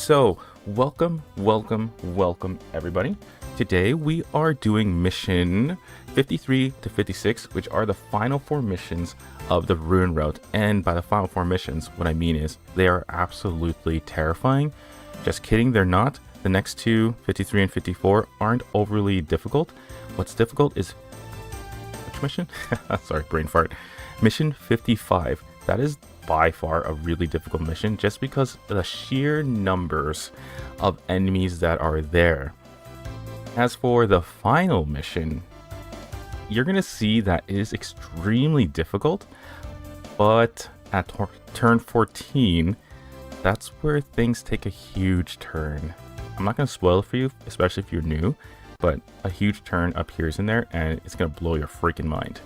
So, welcome everybody. Today we are doing mission 53 to 56, which are the final 4 missions of the Ruin Route. And by the final 4 missions, what I mean is they are absolutely terrifying. Just kidding, they're not. The next two, 53 and 54, aren't overly difficult. What's difficult is... which mission? Sorry, brain fart. Mission 55. That is by far a really difficult mission just because of the sheer numbers of enemies that are there. As for the final mission, you're going to see that it is extremely difficult, but at turn 14, that's where things take a huge turn. I'm not going to spoil it for you, especially if you're new, but a huge turn appears in there and it's going to blow your freaking mind.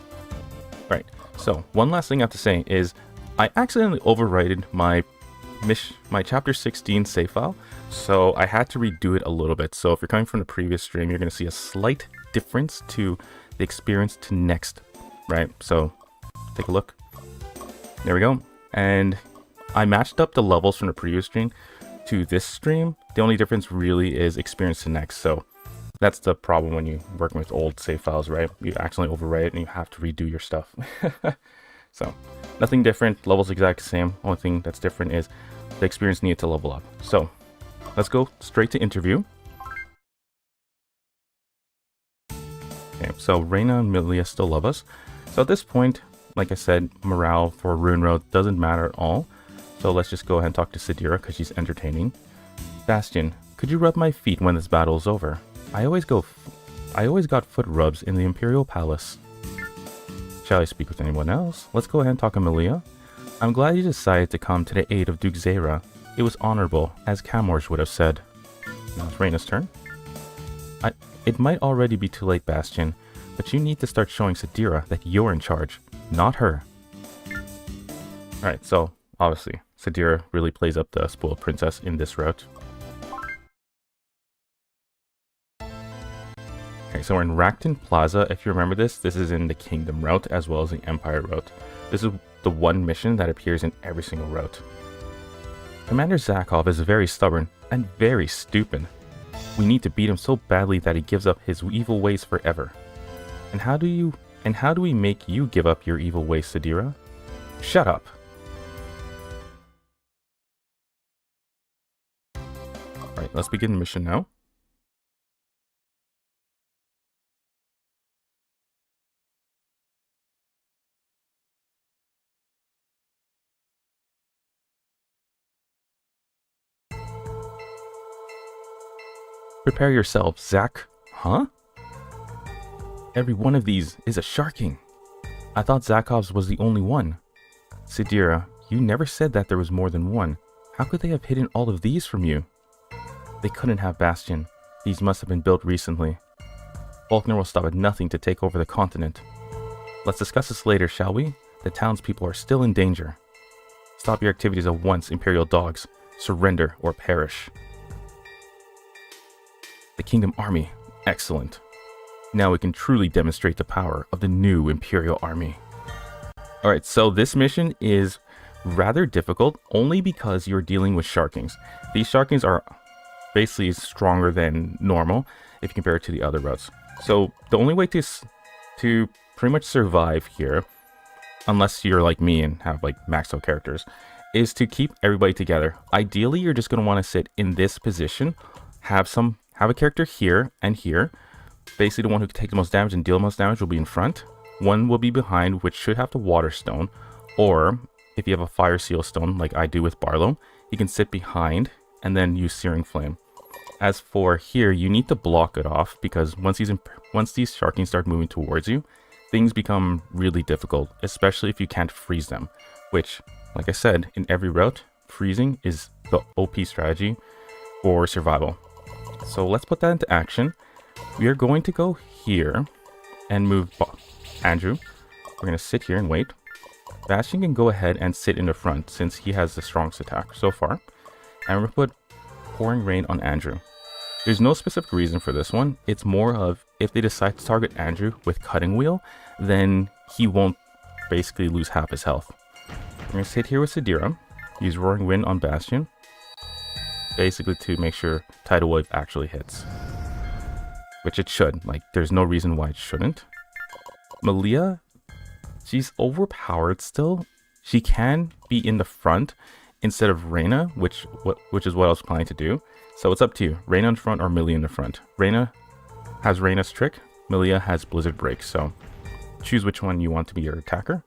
Right, so one last thing I have to say is I accidentally overwritten my chapter 16 save file, so I had to redo it a little bit. So if you're coming from the previous stream, you're going to see a slight difference to the experience to next, right? So take a look. There we go. And I matched up the levels from the previous stream to this stream. The only difference really is experience to next. So that's the problem when you're working with old save files, right? You accidentally overwrite it and you have to redo your stuff. So nothing different, levels exact same. Only thing that's different is the experience needed to level up. So let's go straight to interview. Okay, so Reyna and Milia still love us. So at this point, like I said, morale for Ruin Road doesn't matter at all. So let's just go ahead and talk to Sadira because she's entertaining. Bastion, could you rub my feet when this battle is over? I always got foot rubs in the Imperial Palace. Shall I speak with anyone else? Let's go ahead and talk to Milia. I'm glad you decided to come to the aid of Duke Xenia. It was honorable, as Camorge would have said. Now it's Reyna's turn. It might already be too late, Bastion, but you need to start showing Sadira that you're in charge, not her. Alright, so obviously, Sadira really plays up the spoiled princess in this route. Okay, so we're in Rakton Plaza. If you remember this is in the Kingdom route as well as the Empire route. This is the one mission that appears in every single route. Commander Zakov is very stubborn and very stupid. We need to beat him so badly that he gives up his evil ways forever. And how do we make you give up your evil ways, Sadira? Shut up. Alright, let's begin the mission now. Prepare yourself, Zach. Huh? Every one of these is a sharking. I thought Zakov's was the only one. Sadira, you never said that there was more than one. How could they have hidden all of these from you? They couldn't have, Bastion. These must have been built recently. Faulkner will stop at nothing to take over the continent. Let's discuss this later, shall we? The townspeople are still in danger. Stop your activities at once, Imperial dogs. Surrender or perish. The Kingdom Army. Excellent. Now we can truly demonstrate the power of the new Imperial Army. Alright, so this mission is rather difficult only because you're dealing with sharkings. These sharkings are basically stronger than normal if you compare it to the other routes. So the only way to pretty much survive here, unless you're like me and have like maxed out characters, is to keep everybody together. Ideally, you're just going to want to sit in this position, have a character here and here. Basically, the one who can take the most damage and deal the most damage will be in front. One will be behind, which should have the water stone. Or, if you have a fire seal stone, like I do with Barlow, you can sit behind and then use Searing Flame. As for here, you need to block it off, because once these sharkings start moving towards you, things become really difficult, especially if you can't freeze them. Which, like I said, in every route, freezing is the OP strategy for survival. So let's put that into action. We are going to go here and move Andrew. We're going to sit here and wait. Bastion can go ahead and sit in the front since he has the strongest attack so far. And we're going to put Pouring Rain on Andrew. There's no specific reason for this one. It's more of if they decide to target Andrew with Cutting Wheel, then he won't basically lose half his health. We're going to sit here with Sadira. Use Roaring Wind on Bastion. basically to make sure Tidal Wave actually hits. Which it should. Like, there's no reason why it shouldn't. Malia, she's overpowered still. She can be in the front instead of Reyna, which is what I was planning to do. So it's up to you. Reyna in front or Malia in the front. Reyna has Reyna's trick. Malia has Blizzard Break. So choose which one you want to be your attacker.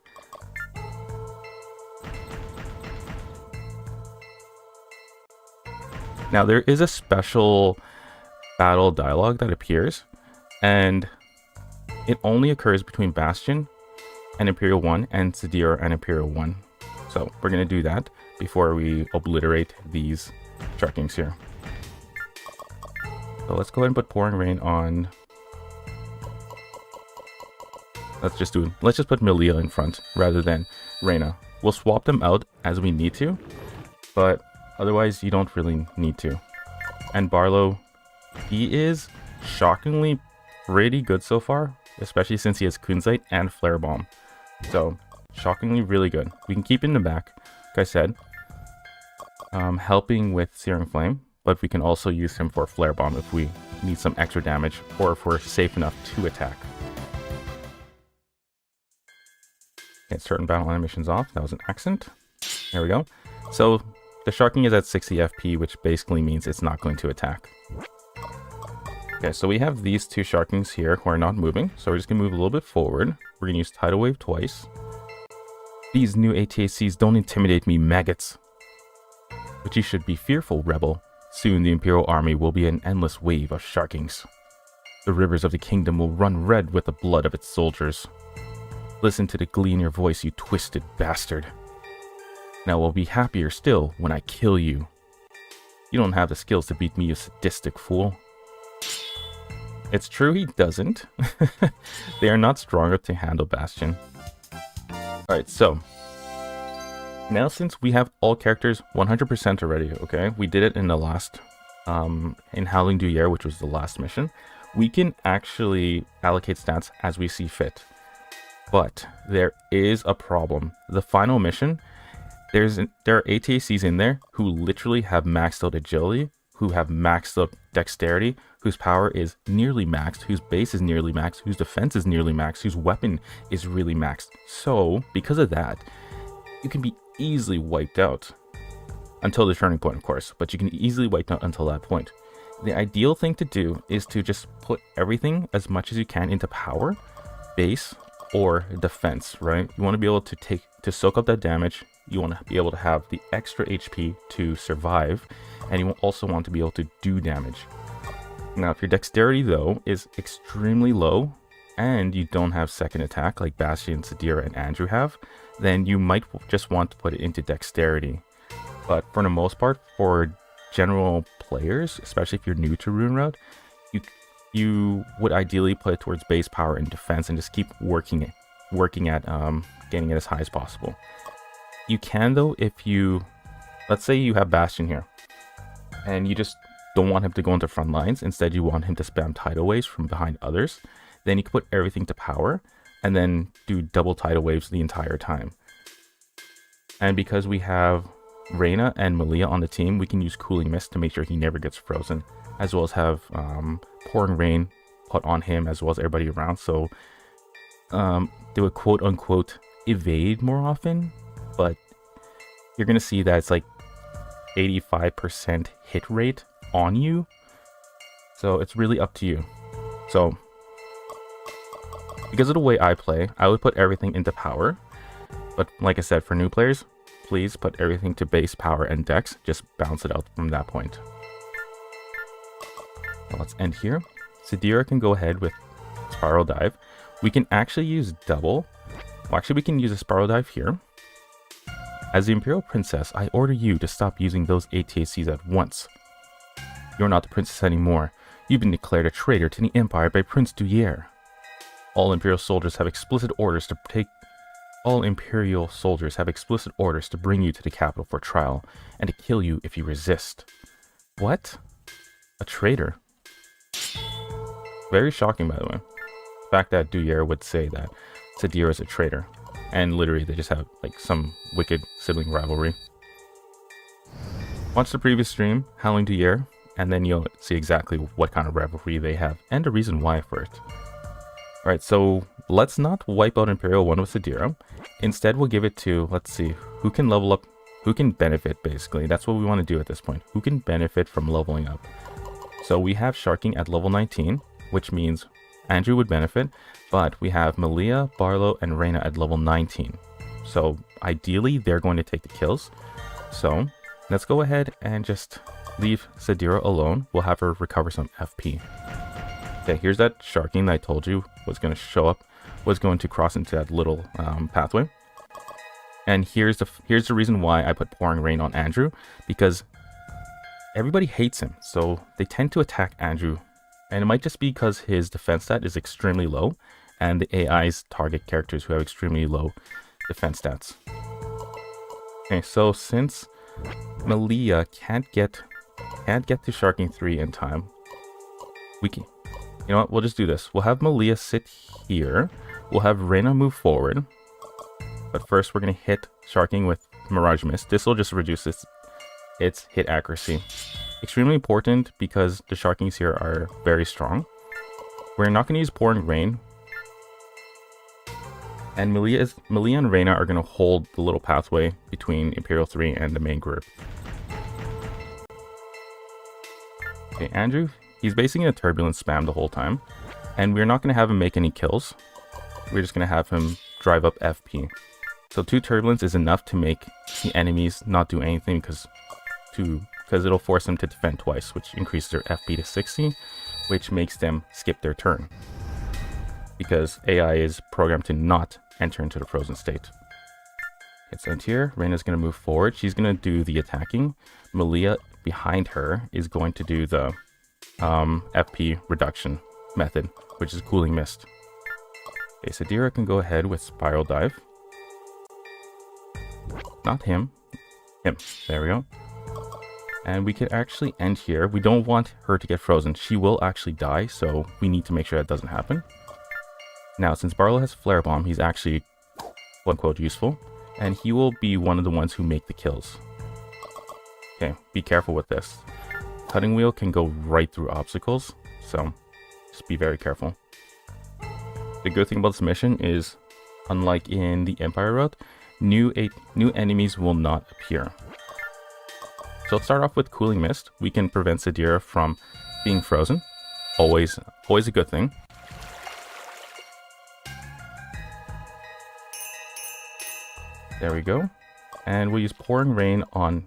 Now there is a special battle dialogue that appears, and it only occurs between Bastion and Imperial 1 and Sadira and Imperial 1. So we're going to do that before we obliterate these Sharkings here. So let's go ahead and put Pouring Rain on. Let's just put Malia in front rather than Reyna. We'll swap them out as we need to, but otherwise you don't really need to. And Barlow, he is shockingly pretty good so far, especially since he has Kunzite and Flare Bomb. So shockingly really good. We can keep in the back, like I said, helping with Searing Flame, but we can also use him for Flare Bomb if we need some extra damage or if we're safe enough to attack. Get certain battle animations off. That was an accent. There we go. So the Sharking is at 60 FP, which basically means it's not going to attack. Okay, so we have these two Sharkings here who are not moving, so we're just going to move a little bit forward. We're going to use Tidal Wave twice. These new ATACs don't intimidate me, maggots. But you should be fearful, rebel. Soon the Imperial army will be an endless wave of Sharkings. The rivers of the kingdom will run red with the blood of its soldiers. Listen to the glee in your voice, you twisted bastard. Now we'll be happier still when I kill you. You don't have the skills to beat me, you sadistic fool. It's true he doesn't. They are not strong enough to handle Bastion. Alright, so now since we have all characters 100% already, okay? We did it in the last, in Howling Duyere, which was the last mission. We can actually allocate stats as we see fit. But there is a problem. The final mission, there are ATACs in there who literally have maxed out agility, who have maxed out dexterity, whose power is nearly maxed, whose base is nearly maxed, whose defense is nearly maxed, whose weapon is really maxed. So, because of that, you can be easily wiped out. Until the turning point, of course, but you can easily wipe out until that point. The ideal thing to do is to just put everything as much as you can into power, base, or defense, right? You want to be able to soak up that damage. You want to be able to have the extra HP to survive, and you also want to be able to do damage. Now, if your dexterity though is extremely low and you don't have second attack like Bastion, Sadira, and Andrew have, then you might just want to put it into dexterity. But for the most part, for general players, especially if you're new to Rune Route, you would ideally put it towards base power and defense and just keep working at getting it as high as possible. You can though, if let's say you have Bastion here and you just don't want him to go into front lines, instead you want him to spam tidal waves from behind others, then you can put everything to power and then do double tidal waves the entire time. And because we have Reyna and Malia on the team, we can use Cooling Mist to make sure he never gets frozen, as well as have Pouring Rain put on him as well as everybody around, so they would quote unquote evade more often, but you're gonna see that it's like 85% hit rate on you, so it's really up to you. So because of the way I play, I would put everything into power, but like I said, for new players, please put everything to base power and dex, just bounce it out from that point. Now let's end here. Sadira can go ahead with Spiral Dive. We can actually use double. Well, actually, we can use a Spiral Dive here. As the Imperial Princess, I order you to stop using those ATACs at once. You're not the princess anymore. You've been declared a traitor to the Empire by Prince Duyere. All Imperial soldiers have explicit orders to bring you to the capital for trial and to kill you if you resist. What? A traitor? Very shocking, by the way. The fact that Duyere would say that Sadira is a traitor. And literally, they just have like some wicked sibling rivalry. Watch the previous stream, Howling Duyere, and then you'll see exactly what kind of rivalry they have and the reason why for it. Alright, so let's not wipe out Imperial 1 with Sadira. Instead, we'll give it to, let's see, who can level up, who can benefit, basically. That's what we want to do at this point. Who can benefit from leveling up? So we have Sharking at level 19, which means Andrew would benefit, but we have Malia, Barlow, and Reyna at level 19. So ideally, they're going to take the kills. So let's go ahead and just leave Sadira alone. We'll have her recover some FP. Okay, here's that Sharking that I told you was going to show up, was going to cross into that little pathway. And here's the reason why I put Pouring Rain on Andrew, because everybody hates him, so they tend to attack Andrew. And it might just be because his defense stat is extremely low, and the AIs target characters who have extremely low defense stats. Okay, so since Malia can't get to Sharking 3 in time, we can, you know what, we'll just do this. We'll have Malia sit here, we'll have Reyna move forward, but first we're going to hit Sharking with Mirage Mist. This will just reduce its hit accuracy. Extremely important because the Sharkings here are very strong. We're not going to use Pouring Rain. And Malia and Reyna are going to hold the little pathway between Imperial 3 and the main group. Okay, Andrew, he's basically a turbulence spam the whole time. And we're not going to have him make any kills. We're just going to have him drive up FP. So 2 turbulence is enough to make the enemies not do anything because it'll force them to defend twice, which increases their FP to 60, which makes them skip their turn. Because AI is programmed to not enter into the frozen state. It's end here. Reyna's going to move forward. She's going to do the attacking. Malia behind her is going to do the FP reduction method, which is Cooling Mist. Okay, Sadira can go ahead with Spiral Dive. Not him. Him. There we go. And we could actually end here. We don't want her to get frozen. She will actually die, so we need to make sure that doesn't happen. Now, since Barlow has Flare Bomb, he's actually, quote-unquote, useful. And he will be one of the ones who make the kills. Okay, be careful with this. Cutting Wheel can go right through obstacles, so just be very careful. The good thing about this mission is, unlike in the Empire route, new enemies will not appear. So let's start off with Cooling Mist. We can prevent Sadira from being frozen. Always a good thing. There we go. And we'll use Pouring Rain on...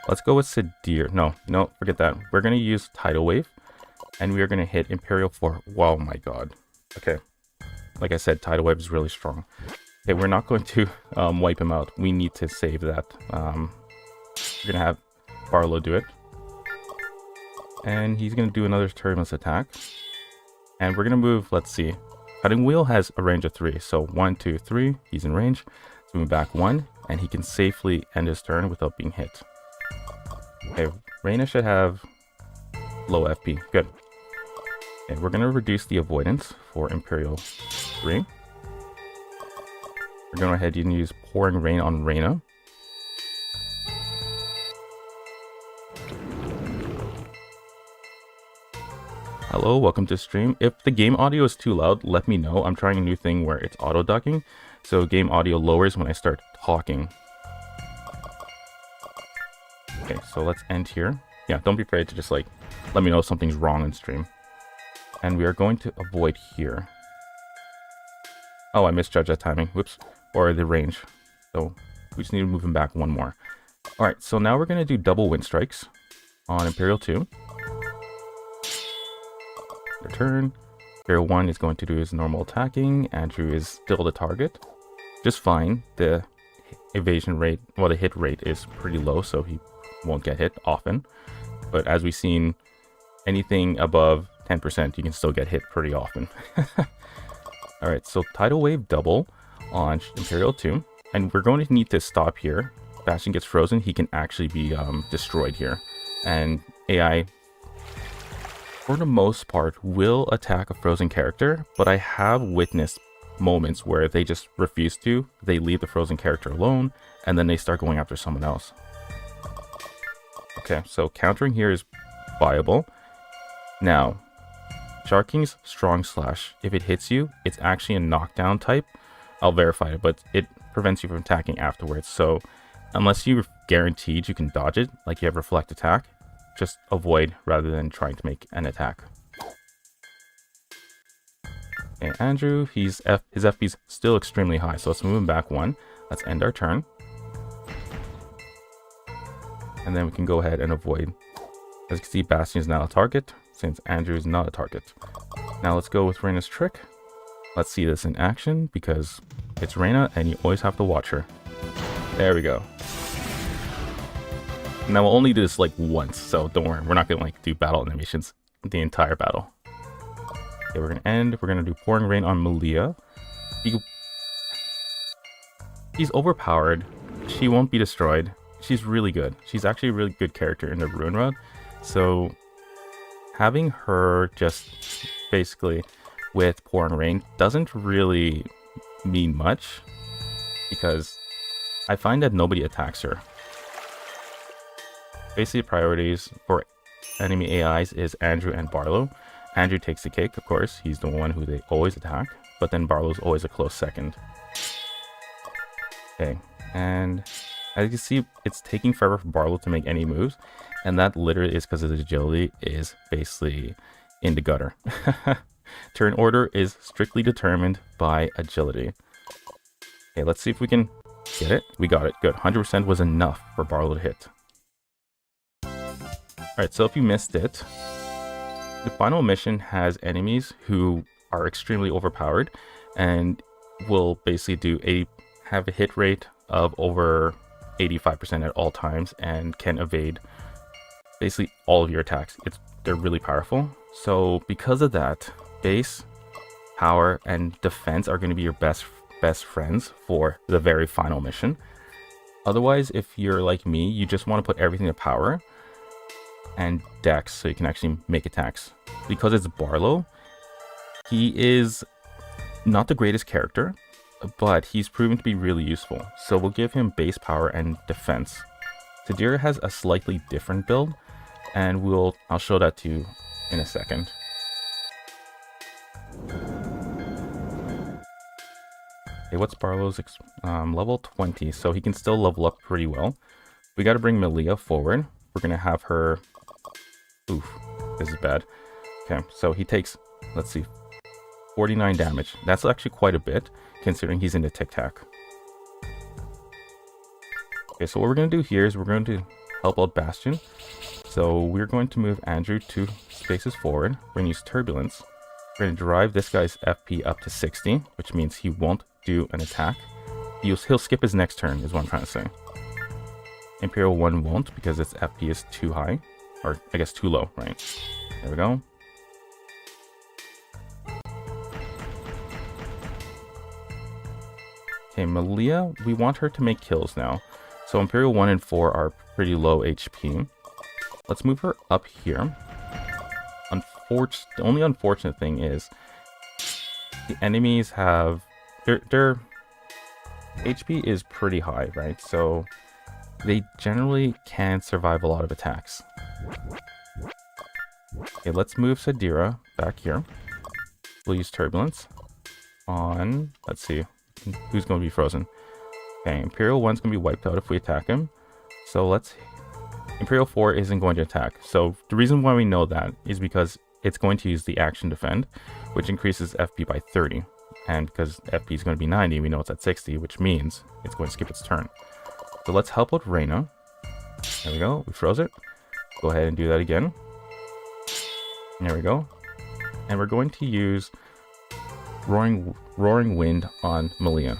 Let's go with Sadira. No, forget that. We're going to use Tidal Wave. And we are going to hit Imperial 4. Wow, my god. Okay. Like I said, Tidal Wave is really strong. Okay, we're not going to wipe him out. We need to save that. We're going to have Barlow do it. And he's going to do another Turbulence attack. And we're going to move, let's see. Cutting Wheel has a range of 3. So 1, 2, 3. He's in range. So move back 1. And he can safely end his turn without being hit. Okay, Reyna should have low FP. Good. Okay, we're going to reduce the avoidance for Imperial 3. We're going to go ahead and use Pouring Rain on Reyna. Hello, welcome to stream. If the game audio is too loud, let me know. I'm trying a new thing where it's auto ducking, so game audio lowers when I start talking. Okay, so let's end here. Yeah, don't be afraid to just let me know if something's wrong in stream. And we are going to avoid here. Oh, I misjudged that timing. Whoops. Or the range. So we just need to move him back 1 more. Alright, so now we're going to do double Wind Strikes on Imperial 2. Their turn. Imperial 1 is going to do his normal attacking. Andrew is still the target. Just fine. The evasion rate, well, the hit rate is pretty low, so he won't get hit often. But as we've seen, anything above 10%, you can still get hit pretty often. Alright, so Tidal Wave double on Imperial 2. And we're going to need to stop here. Bastion gets frozen, he can actually be destroyed here. And AI, for the most part, will attack a frozen character, but I have witnessed moments where they just refuse to. They leave the frozen character alone, and then they start going after someone else. Okay, so countering here is viable. Now, Shark King's Strong Slash, if it hits you, it's actually a knockdown type. I'll verify it, but it prevents you from attacking afterwards. So unless you're guaranteed you can dodge it, like you have Reflect Attack, just avoid rather than trying to make an attack. Okay, Andrew, his FP's still extremely high, so let's move him back 1. Let's end our turn. And then we can go ahead and avoid. As you can see, Bastion is now a target, since Andrew is not a target. Now let's go with Reyna's trick. Let's see this in action, because it's Reyna, and you always have to watch her. There we go. Now we'll only do this like once, so don't worry. We're not going to like do battle animations the entire battle. Okay, we're going to end. We're going to do Pouring Rain on Malia. She's overpowered. She won't be destroyed. She's really good. She's actually a really good character in the Ruin Road. So having her just basically with Pouring Rain doesn't really mean much, because I find that nobody attacks her. Basically, priorities for enemy AIs is Andrew and Barlow. Andrew takes the cake, of course. He's the one who they always attack, but then Barlow's always a close second. Okay, and as you can see, it's taking forever for Barlow to make any moves, and that literally is because his agility is basically in the gutter. Turn order is strictly determined by agility. Okay, let's see if we can get it. We got it. Good. 100% was enough for Barlow to hit. Alright, so if you missed it, the final mission has enemies who are extremely overpowered and will basically have a hit rate of over 85% at all times and can evade basically all of your attacks. They're really powerful. So because of that, base, power, and defense are going to be your best friends for the very final mission. Otherwise, if you're like me, you just want to put everything to power and dex so you can actually make attacks. Because it's Barlow, he is not the greatest character, but he's proven to be really useful. So we'll give him base power and defense. Sadira has a slightly different build, and I'll show that to you in a second. Okay, what's Barlow's level 20, so he can still level up pretty well. We got to bring Malia forward. We're gonna have her. Oof, this is bad. Okay, so he takes, let's see, 49 damage. That's actually quite a bit, considering he's in the Tic Tac. Okay, so what we're going to do here is we're going to help out Bastion. So we're going to move Andrew 2 spaces forward. We're going to use Turbulence. We're going to drive this guy's FP up to 60, which means he won't do an attack. He'll skip his next turn, is what I'm trying to say. Imperial 1 won't, because its FP is too high. Or, I guess, too low, right? There we go. Okay, Malia, we want her to make kills now. So Imperial 1 and 4 are pretty low HP. Let's move her up here. The only unfortunate thing is the enemies have... Their HP is pretty high, right? So they generally can't survive a lot of attacks. Okay, let's move Sadira back here. We'll use Turbulence on... Let's see. Who's going to be frozen? Okay, Imperial 1's going to be wiped out if we attack him. So Imperial 4 isn't going to attack. So the reason why we know that is because it's going to use the action defend, which increases FP by 30. And because FP is going to be 90, we know it's at 60, which means it's going to skip its turn. So let's help out Reyna. There we go. We froze it. Go ahead and do that again. There we go. And we're going to use Roaring Wind on Malia.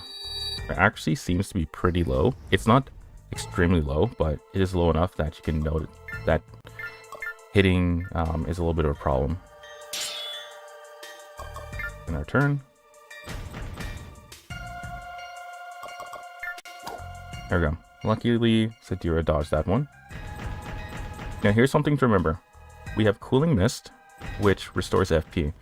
Her accuracy seems to be pretty low. It's not extremely low, but it is low enough that you can note that hitting is a little bit of a problem. In our turn. There we go. Luckily, Sadira dodged that one. Now here's something to remember. We have Cooling Mist, which restores FP,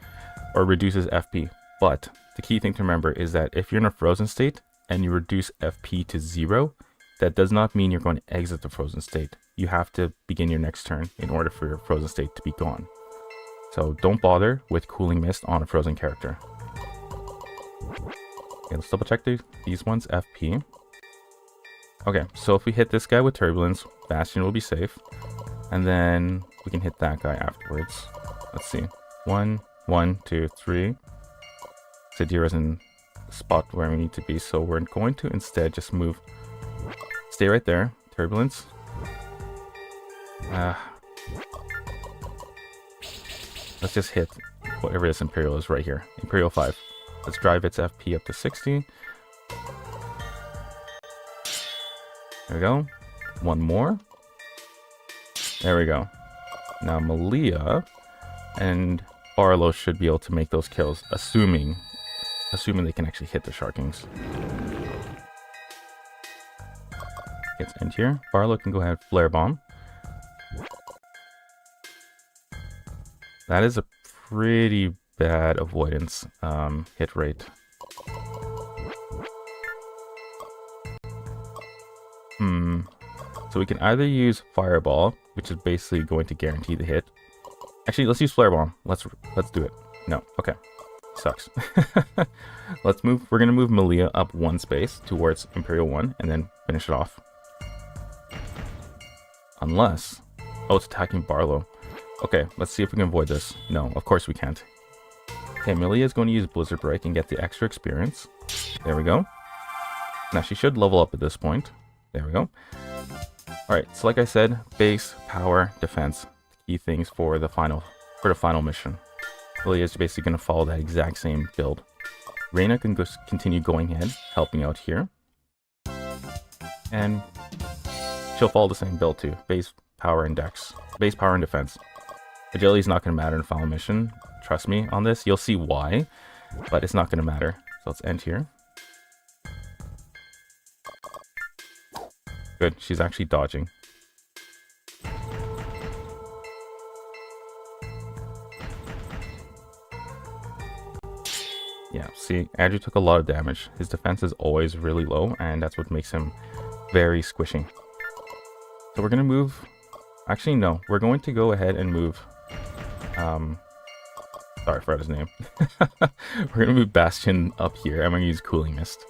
or reduces FP. But the key thing to remember is that if you're in a frozen state and you reduce FP to 0, that does not mean you're going to exit the frozen state. You have to begin your next turn in order for your frozen state to be gone. So don't bother with Cooling Mist on a frozen character. Okay, let's double check these ones FP. Okay, so if we hit this guy with Turbulence, Bastion will be safe. And then we can hit that guy afterwards. Let's see. 1, 1, 2, 3. Sadira's in the spot where we need to be, so we're going to instead just move. Stay right there. Turbulence. Let's just hit whatever this Imperial is right here. Imperial 5. Let's drive its FP up to 60. There we go. One more. There we go. Now Malia and Barlow should be able to make those kills, assuming they can actually hit the Sharkings. Let's end here. Barlow can go ahead and Flare Bomb. That is a pretty bad avoidance hit rate. So we can either use Fireball, which is basically going to guarantee the hit. Actually, let's use Flare Bomb. Let's do it. No, okay. Sucks. Let's move. We're gonna move Malia up one space towards Imperial 1 and then finish it off. Unless, oh, it's attacking Barlow. Okay, let's see if we can avoid this. No, of course we can't. Okay, Malia is going to use Blizzard Break and get the extra experience. There we go. Now she should level up at this point. There we go. Alright, so like I said, base, power, defense. Key things for the final mission. Malia is basically going to follow that exact same build. Reyna can continue going ahead, helping out here. And she'll follow the same build too. Base, power, and dex. Base, power, and defense. Agility is not going to matter in the final mission. Trust me on this. You'll see why, but it's not going to matter. So let's end here. Good, she's actually dodging. Yeah, see, Andrew took a lot of damage. His defense is always really low, and that's what makes him very squishy. So we're going to move... Actually, no. We're going to go ahead and move... Sorry, I forgot his name. We're going to move Bastion up here. I'm going to use Cooling Mist.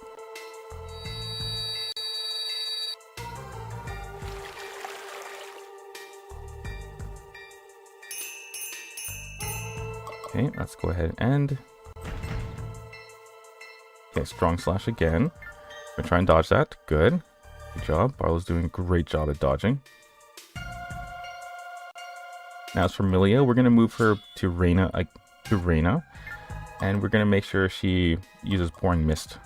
Okay, let's go ahead and... Okay, Strong Slash again. I'm gonna try and dodge that. Good. Good job. Barlow's doing a great job at dodging. Now as for Malia, we're gonna move her to Reyna, and we're gonna make sure she uses Pouring Mist.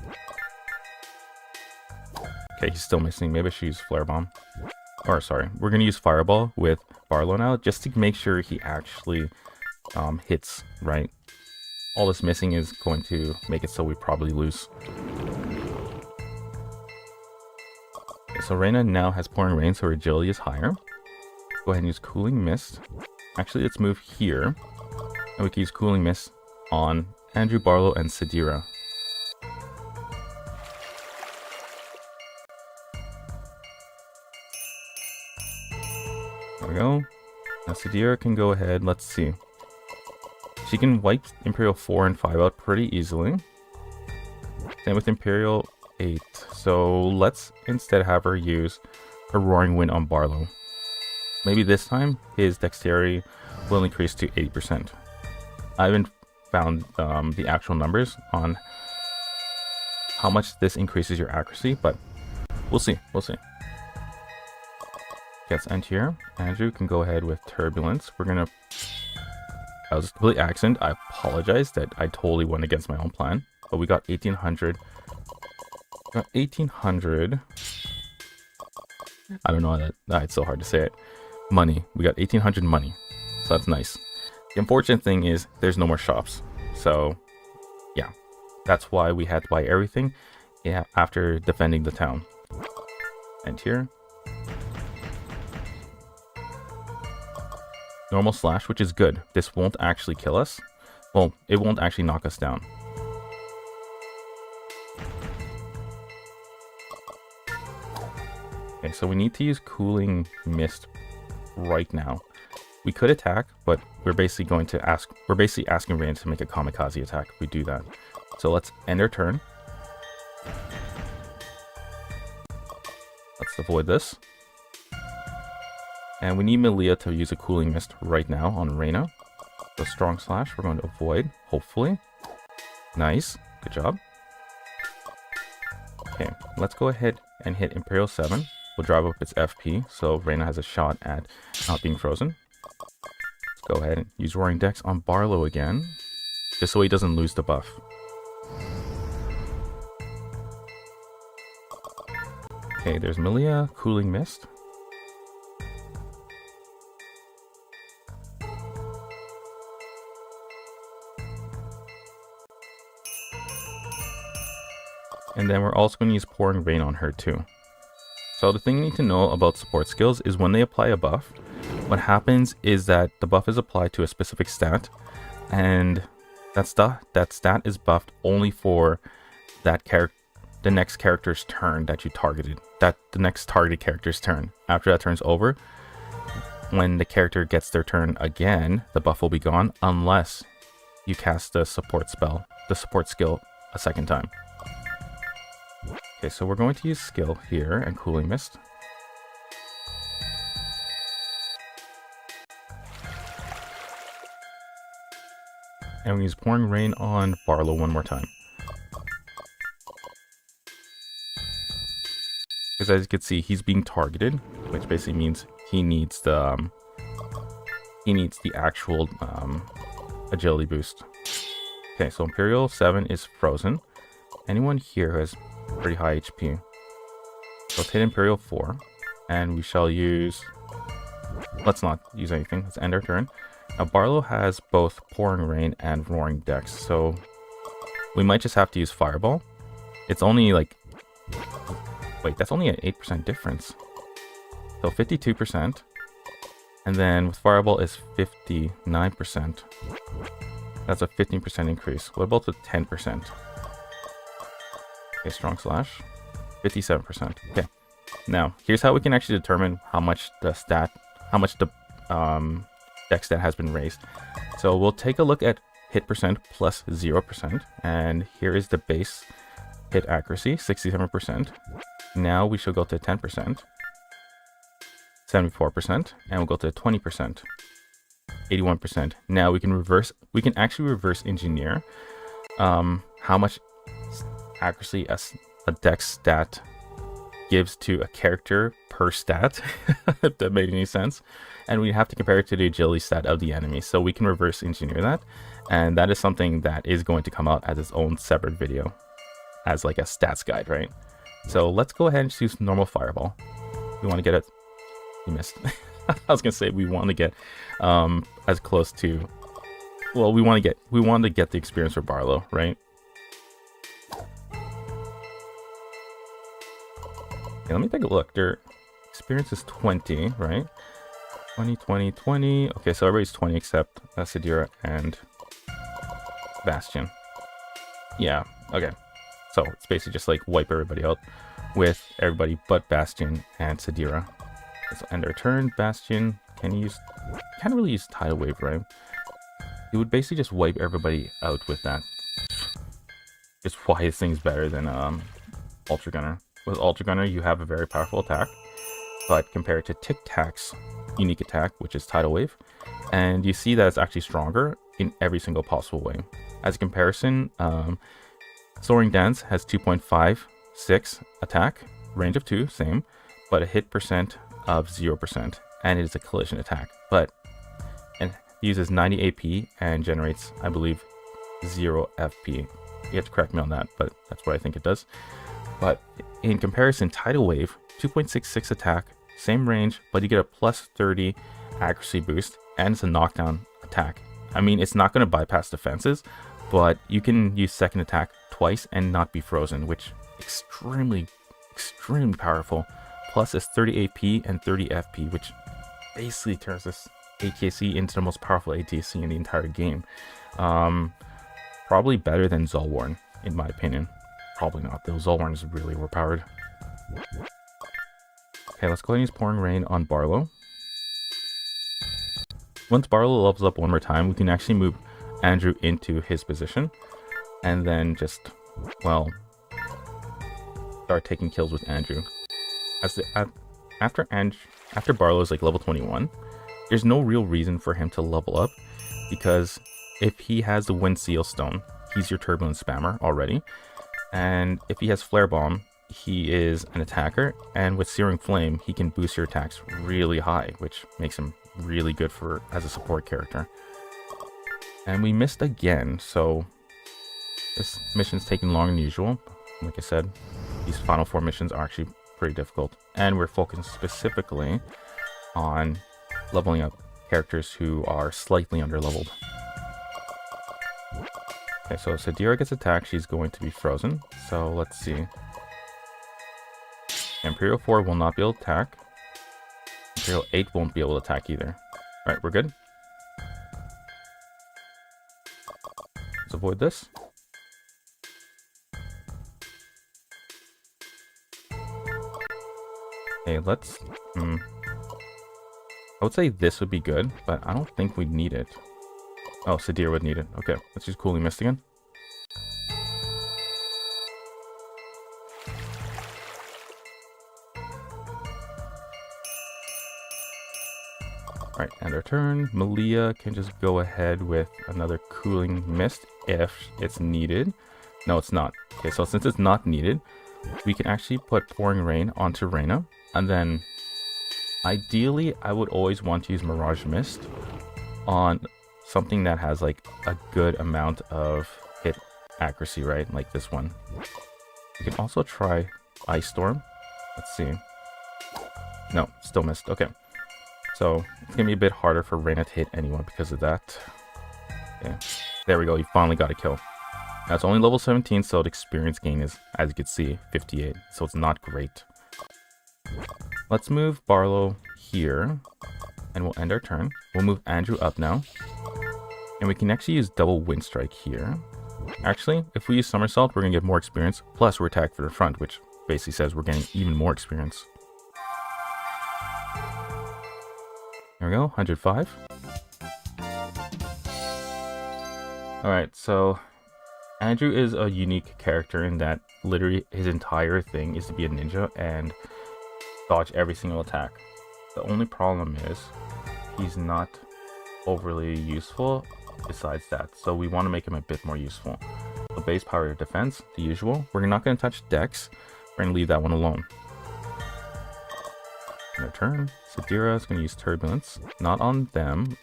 Okay, he's still missing. Maybe I should use Flare Bomb. Or sorry, we're gonna use Fireball with Barlow now, just to make sure he actually hits right. All this missing is going to make it so we probably lose. Okay, so Reyna now has Pouring Rain, so her agility is higher. Go ahead and use Cooling Mist. Actually, let's move here. And we can use Cooling Mist on Andrew, Barlow, and Sadira. There we go. Now Sadira can go ahead, let's see. She can wipe Imperial 4 and 5 out pretty easily. Same with Imperial 8. So let's instead have her use a Roaring Wind on Barlow. Maybe this time his dexterity will increase to 80%. I haven't found the actual numbers on how much this increases your accuracy, but we'll see. We'll see. Okay, let's end here. Andrew can go ahead with Turbulence. We're gonna... That was a complete accident. I apologize that I totally went against my own plan. But we got 1800. Got 1800. I don't know how that. It's so hard to say it. Money. We got 1800 money. So that's nice. The unfortunate thing is there's no more shops. So yeah, that's why we had to buy everything after defending the town. And here. Normal slash, which is good. This won't actually kill us. Well, it won't actually knock us down. Okay, so we need to use Cooling Mist right now. We could attack, but we're basically asking Rain to make a kamikaze attack if we do that. So let's end our turn. Let's avoid this. And we need Melia to use a Cooling Mist right now on Reyna. So Strong Slash, we're going to avoid, hopefully. Nice, good job. Okay, let's go ahead and hit Imperial 7. We'll drive up its FP, so Reyna has a shot at not being frozen. Let's go ahead and use Roaring Dex on Barlow again, just so he doesn't lose the buff. Okay, there's Melia, Cooling Mist. And then we're also going to use Pouring Rain on her too. So the thing you need to know about support skills is when they apply a buff, what happens is that the buff is applied to a specific stat, and that stat is buffed only for that the next character's turn that you targeted. The next targeted character's turn. After that turn's over, when the character gets their turn again, the buff will be gone unless you cast the support skill a second time. Okay, so we're going to use skill here and Cooling Mist. And we use Pouring Rain on Barlow one more time. Because as you can see, he's being targeted, which basically means he needs the actual agility boost. Okay, so Imperial 7 is frozen. Anyone here has pretty high HP. So let's hit Imperial 4, and we shall use... Let's not use anything. Let's end our turn. Now Barlow has both Pouring Rain and Roaring Dex, so we might just have to use Fireball. It's only like... Wait, that's only an 8% difference. So 52%. And then with Fireball is 59%. That's a 15% increase. What about the 10%? Okay, Strong Slash. 57%. Okay. Now, here's how we can actually determine how much the dex stat has been raised. So we'll take a look at hit percent plus 0%. And here is the base hit accuracy, 67%. Now we shall go to 10%, 74%, and we'll go to 20%, 81%. Now we can actually reverse engineer how much accuracy a dex stat gives to a character per stat, if that made any sense. And we have to compare it to the agility stat of the enemy. So we can reverse engineer that. And that is something that is going to come out as its own separate video, as like a stats guide, right? So let's go ahead and just use normal Fireball. We want to get it. You missed. I was gonna say we want to get as close to. Well, we want to get the experience for Barlow, right? Okay, let me take a look. Their experience is 20, right? 20, 20, 20. Okay, so everybody's 20 except Sadira and Bastion. Yeah. Okay. So it's basically just like wipe everybody out with everybody but Bastion and Sadira. Let's end our turn. Bastion can't really use Tidal Wave, right? It would basically just wipe everybody out with that. It's why this thing's better than Ultra Gunner. With Ultra Gunner, you have a very powerful attack, but compared to Tic Tac's unique attack, which is Tidal Wave, and you see that it's actually stronger in every single possible way. As a comparison, Soaring Dance has 2.56 attack, range of 2, same, but a hit percent of 0%, and it is a collision attack. But it uses 90 AP and generates, I believe, 0 FP. You have to correct me on that, but that's what I think it does. But in comparison, Tidal Wave, 2.66 attack, same range, but you get a plus 30 accuracy boost, and it's a knockdown attack. I mean, it's not going to bypass defenses, but you can use second attack twice and not be frozen, which extremely powerful. Plus it's 30 AP and 30 FP, which basically turns this ATSC into the most powerful ATSC in the entire game. Probably better than Zulwarn, in my opinion. Probably not, though. Zulwarn is really overpowered. Okay, let's go ahead and use Pouring Rain on Barlow. Once Barlow levels up one more time, we can actually move Andrew into his position. And then just, well, start taking kills with Andrew. After Barlow's like level 21, there's no real reason for him to level up. Because if he has the Wind Seal Stone, he's your Turbulent spammer already. And if he has Flare Bomb, he is an attacker, and with Searing Flame, he can boost your attacks really high, which makes him really good for as a support character. And we missed again, so this mission's taking longer than usual. Like I said, these final 4 missions are actually pretty difficult, and we're focused specifically on leveling up characters who are slightly underleveled. Okay, so Sadira gets attacked, she's going to be frozen, so let's see. Imperial 4 will not be able to attack. Imperial 8 won't be able to attack either. Alright, we're good. Let's avoid this. Okay, let's... I would say this would be good, but I don't think we'd need it. Oh, Sadira would need it. Okay, let's use Cooling Mist again. Alright, end our turn. Malia can just go ahead with another Cooling Mist if it's needed. No, it's not. Okay, so since it's not needed, we can actually put Pouring Rain onto Reyna. And then, ideally, I would always want to use Mirage Mist on something that has like a good amount of hit accuracy, right? Like this one. You can also try Ice Storm. Let's see. No, still missed. Okay. So it's gonna be a bit harder for Reyna to hit anyone because of that. Okay. There we go. You finally got a kill. Now it's only level 17, so the experience gain is, as you can see, 58. So it's not great. Let's move Barlow here, and we'll end our turn. We'll move Andrew up now. And we can actually use double Wind Strike here. Actually, if we use Somersault, we're going to get more experience. Plus, we're attacked for the front, which basically says we're getting even more experience. There we go, 105. Alright, so Andrew is a unique character in that literally his entire thing is to be a ninja and dodge every single attack. The only problem is he's not overly useful besides that, so we want to make him a bit more useful. So base power defense, the usual. We're not going to touch Dex. We're going to leave that one alone. In their turn, Sadira is going to use Turbulence. Not on them.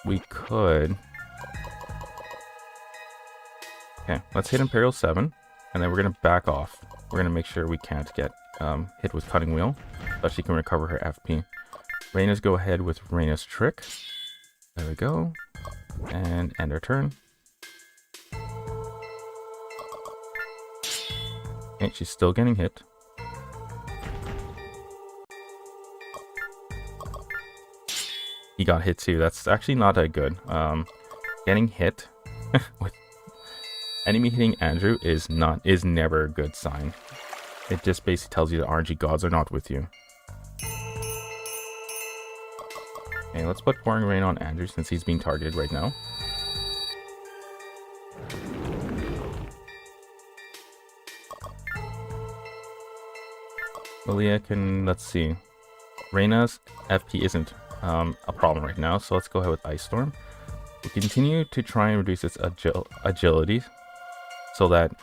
We could... Okay, let's hit Imperial 7. And then we're going to back off. We're going to make sure we can't get hit with Cutting Wheel, so she can recover her FP. Reyna's go ahead with Reyna's Trick. There we go. And end our turn. Okay, she's still getting hit. He got hit too. That's actually not that good. Getting hit with enemy hitting Andrew is never a good sign. It just basically tells you the RNG gods are not with you. Okay, let's put Pouring Rain on Andrew since he's being targeted right now. Malia can, let's see. Reyna's FP isn't a problem right now, so let's go ahead with Ice Storm. We continue to try and reduce its agility so that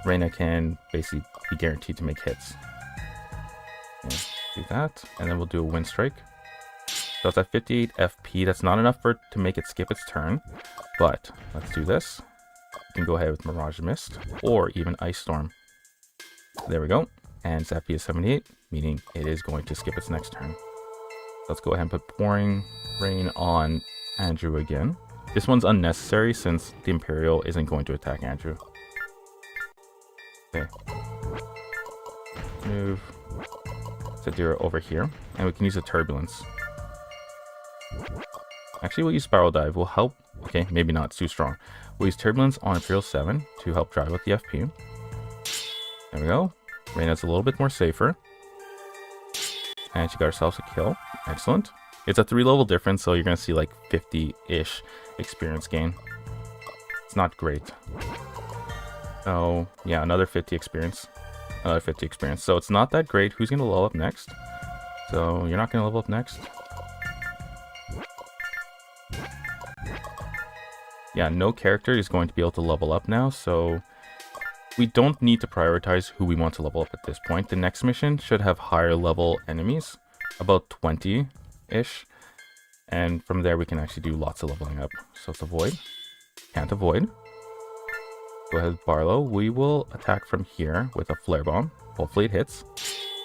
Reyna can basically be guaranteed to make hits. Okay, do that, and then we'll do a Wind Strike. So it's at 58 FP. That's not enough for it to make it skip its turn, but let's do this. You can go ahead with Mirage Mist or even Ice Storm. There we go. And its FP is 78, meaning it is going to skip its next turn. Let's go ahead and put Pouring Rain on Andrew again. This one's unnecessary since the Imperial isn't going to attack Andrew. Okay. Move Sadira over here, and we can use a Turbulence. Actually, we'll use Spiral Dive. Will help. Okay, maybe not. It's too strong. We'll use Turbulence on Imperial 7 to help drive out the FP. There we go. Reyna's a little bit more safer. And she got herself a kill. Excellent. It's a 3-level difference, so you're going to see like 50-ish experience gain. It's not great. Oh, yeah, another 50 experience. Another 50 experience. So it's not that great. Who's going to level up next? So you're not going to level up next? Yeah, no character is going to be able to level up now, so we don't need to prioritize who we want to level up at this point. The next mission should have higher level enemies, about 20-ish, and from there we can actually do lots of leveling up. So it's avoid. Can't avoid. Go ahead, Barlow. We will attack from here with a flare bomb. Hopefully it hits.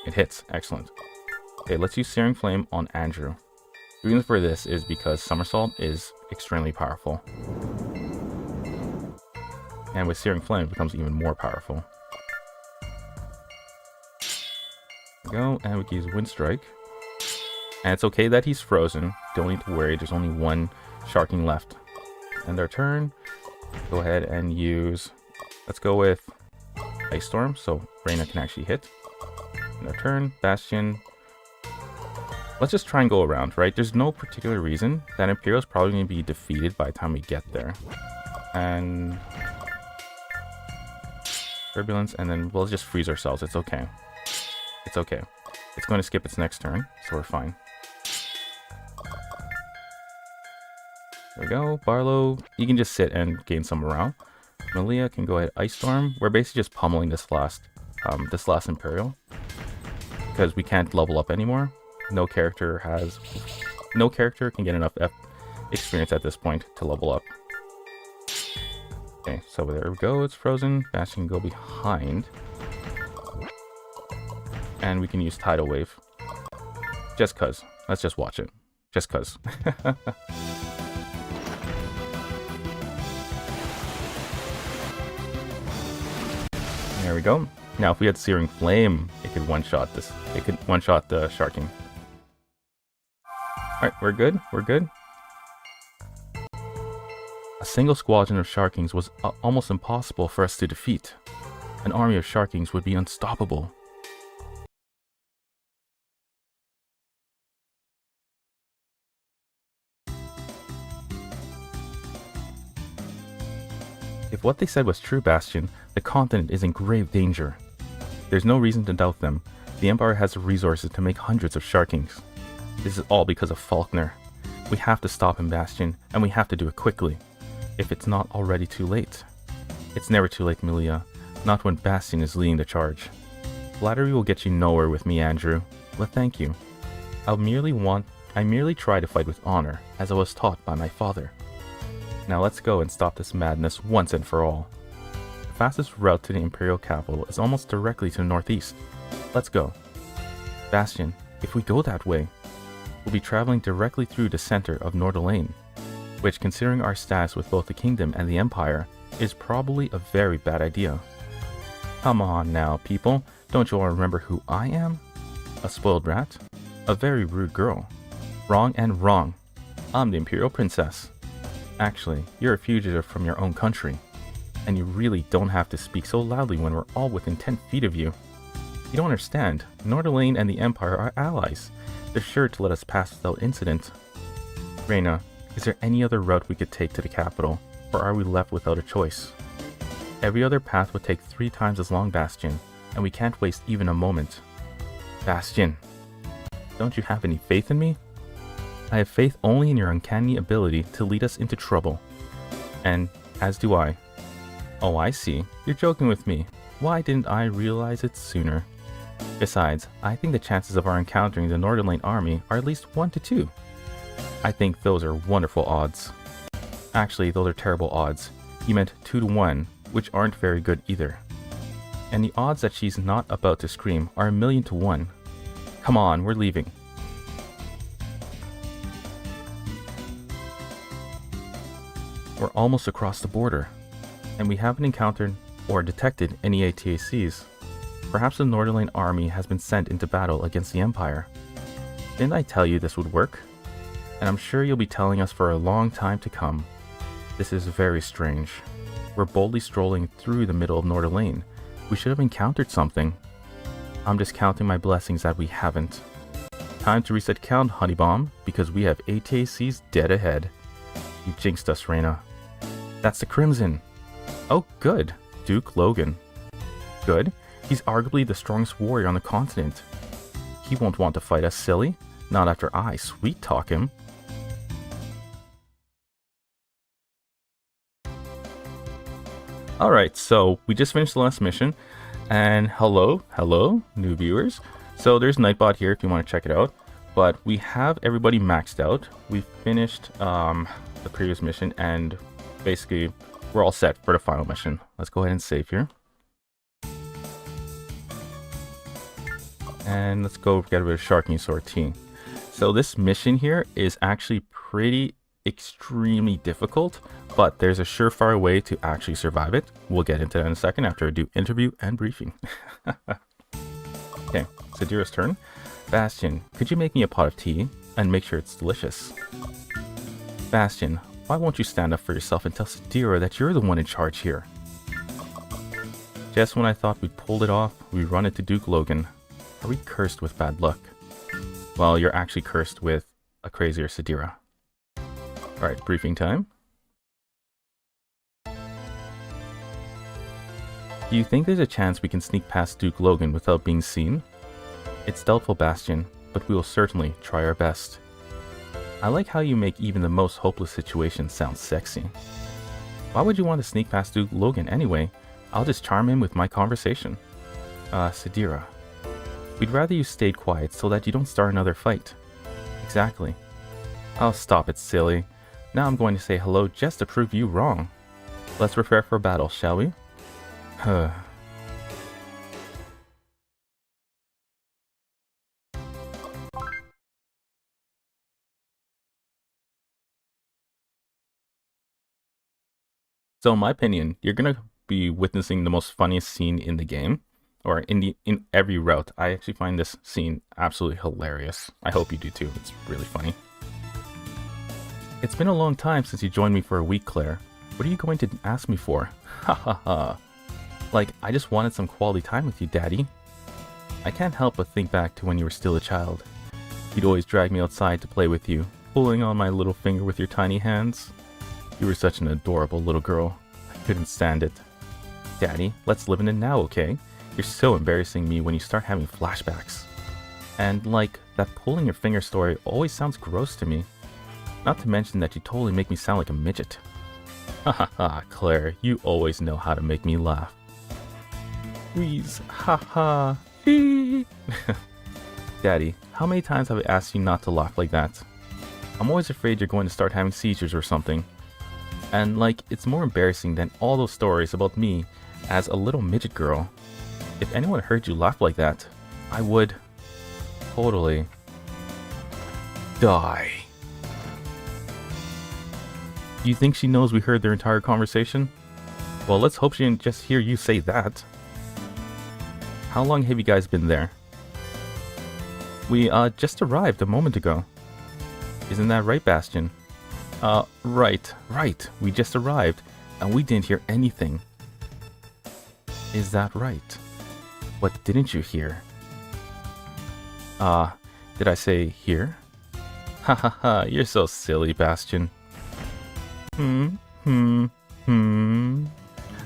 It hits. Excellent. Okay, let's use Searing Flame on Andrew. The reason for this is because Somersault is extremely powerful. And with Searing Flame, it becomes even more powerful. There we go, and we can use Wind Strike. And it's okay that he's frozen. Don't need to worry, there's only one Sharking left. And their turn, go ahead and use... Let's go with Ice Storm, so Reyna can actually hit. And their turn, Bastion... Let's just try and go around, right? There's no particular reason that Imperial's probably going to be defeated by the time we get there. And... Turbulence, and then we'll just freeze ourselves. It's okay. It's okay. It's going to skip its next turn, so we're fine. There we go. Barlow, you can just sit and gain some morale. Malia can go ahead Ice Storm. We're basically just pummeling this last Imperial. Because we can't level up anymore. No character can get enough experience at this point to level up. Okay, so there we go, it's frozen. Bastion can go behind. And we can use Tidal Wave. Just cuz. Let's just watch it. Just cuz. There we go. Now if we had Searing Flame, it could one-shot this. It could one-shot the Sharking. Alright, we're good. We're good. A single squadron of Sharkings was almost impossible for us to defeat. An army of Sharkings would be unstoppable. If what they said was true, Bastion, the continent is in grave danger. There's no reason to doubt them. The Empire has the resources to make hundreds of Sharkings. This is all because of Faulkner. We have to stop him, Bastion, and we have to do it quickly. If it's not already too late. It's never too late, Malia. Not when Bastion is leading the charge. Flattery will get you nowhere with me, Andrew. But thank you. I merely try to fight with honor, as I was taught by my father. Now let's go and stop this madness once and for all. The fastest route to the Imperial capital is almost directly to the northeast. Let's go. Bastion, if we go that way, we'll be traveling directly through the center of Nordilain, which, considering our status with both the kingdom and the empire, is probably a very bad idea. Come on now, people, don't you all remember who I am? A spoiled rat? A very rude girl. Wrong and wrong. I'm the Imperial Princess. Actually, you're a fugitive from your own country, and you really don't have to speak so loudly when we're all within 10 feet of you. You don't understand, Nordilain and the Empire are allies. They're sure to let us pass without incident. Reyna, is there any other route we could take to the capital, or are we left without a choice? Every other path would take 3 times as long, Bastion, and we can't waste even a moment. Bastion, don't you have any faith in me? I have faith only in your uncanny ability to lead us into trouble. And as do I. Oh, I see. You're joking with me. Why didn't I realize it sooner? Besides, I think the chances of our encountering the Nordilain army are at least 1 to 2. I think those are wonderful odds. Actually, those are terrible odds. You meant 2 to 1, which aren't very good either. And the odds that she's not about to scream are 1,000,000 to 1. Come on, we're leaving. We're almost across the border, and we haven't encountered or detected any ATACs. Perhaps the Nordilain army has been sent into battle against the Empire. Didn't I tell you this would work? And I'm sure you'll be telling us for a long time to come. This is very strange. We're boldly strolling through the middle of Nordilain, We should have encountered something. I'm just counting my blessings that we haven't. Time to reset count, Honeybomb, because we have ATACs dead ahead. You jinxed us, Reyna. That's the Crimson. Oh, good. Duke Logan. Good. He's arguably the strongest warrior on the continent. He won't want to fight us, silly. Not after I sweet-talk him. Alright, so we just finished the last mission. And hello, new viewers. So there's Nightbot here if you want to check it out. But we have everybody maxed out. We finished the previous mission and basically we're all set for the final mission. Let's go ahead and save here. And let's go get a bit of Sharking Sortie. So this mission here is actually pretty extremely difficult, but there's a surefire way to actually survive it. We'll get into that in a second after I do interview and briefing. Okay, Sadira's turn. Bastion, could you make me a pot of tea and make sure it's delicious? Bastion, why won't you stand up for yourself and tell Sadira that you're the one in charge here? Just when I thought we'd pulled it off, we run into Duke Logan. Are we cursed with bad luck? Well, you're actually cursed with a crazier Sadira. Alright, briefing time. Do you think there's a chance we can sneak past Duke Logan without being seen? It's doubtful, Bastion, but we will certainly try our best. I like how you make even the most hopeless situation sound sexy. Why would you want to sneak past Duke Logan anyway? I'll just charm him with my conversation. Sadira. We'd rather you stayed quiet so that you don't start another fight. Exactly. Oh, stop it, silly. Now I'm going to say hello just to prove you wrong. Let's prepare for battle, shall we? So in my opinion, you're going to be witnessing the most funniest scene in the game. Or in every route. I actually find this scene absolutely hilarious. I hope you do too. It's really funny. It's been a long time since you joined me for a week, Claire. What are you going to ask me for? Ha ha ha. Like, I just wanted some quality time with you, Daddy. I can't help but think back to when you were still a child. You'd always drag me outside to play with you, pulling on my little finger with your tiny hands. You were such an adorable little girl. I couldn't stand it. Daddy, let's live in it now, okay? You're so embarrassing me when you start having flashbacks. And like, that pulling your finger story always sounds gross to me. Not to mention that you totally make me sound like a midget. Ha ha ha, Claire, you always know how to make me laugh. Please, ha ha, hee. Daddy, how many times have I asked you not to laugh like that? I'm always afraid you're going to start having seizures or something. And like, it's more embarrassing than all those stories about me as a little midget girl. If anyone heard you laugh like that, I would totally die. Do you think she knows we heard their entire conversation? Well, let's hope she didn't just hear you say that. How long have you guys been there? We just arrived a moment ago. Isn't that right, Bastion? Right. We just arrived and we didn't hear anything. Is that right? What didn't you hear? Did I say hear? Ha ha ha, you're so silly, Bastion.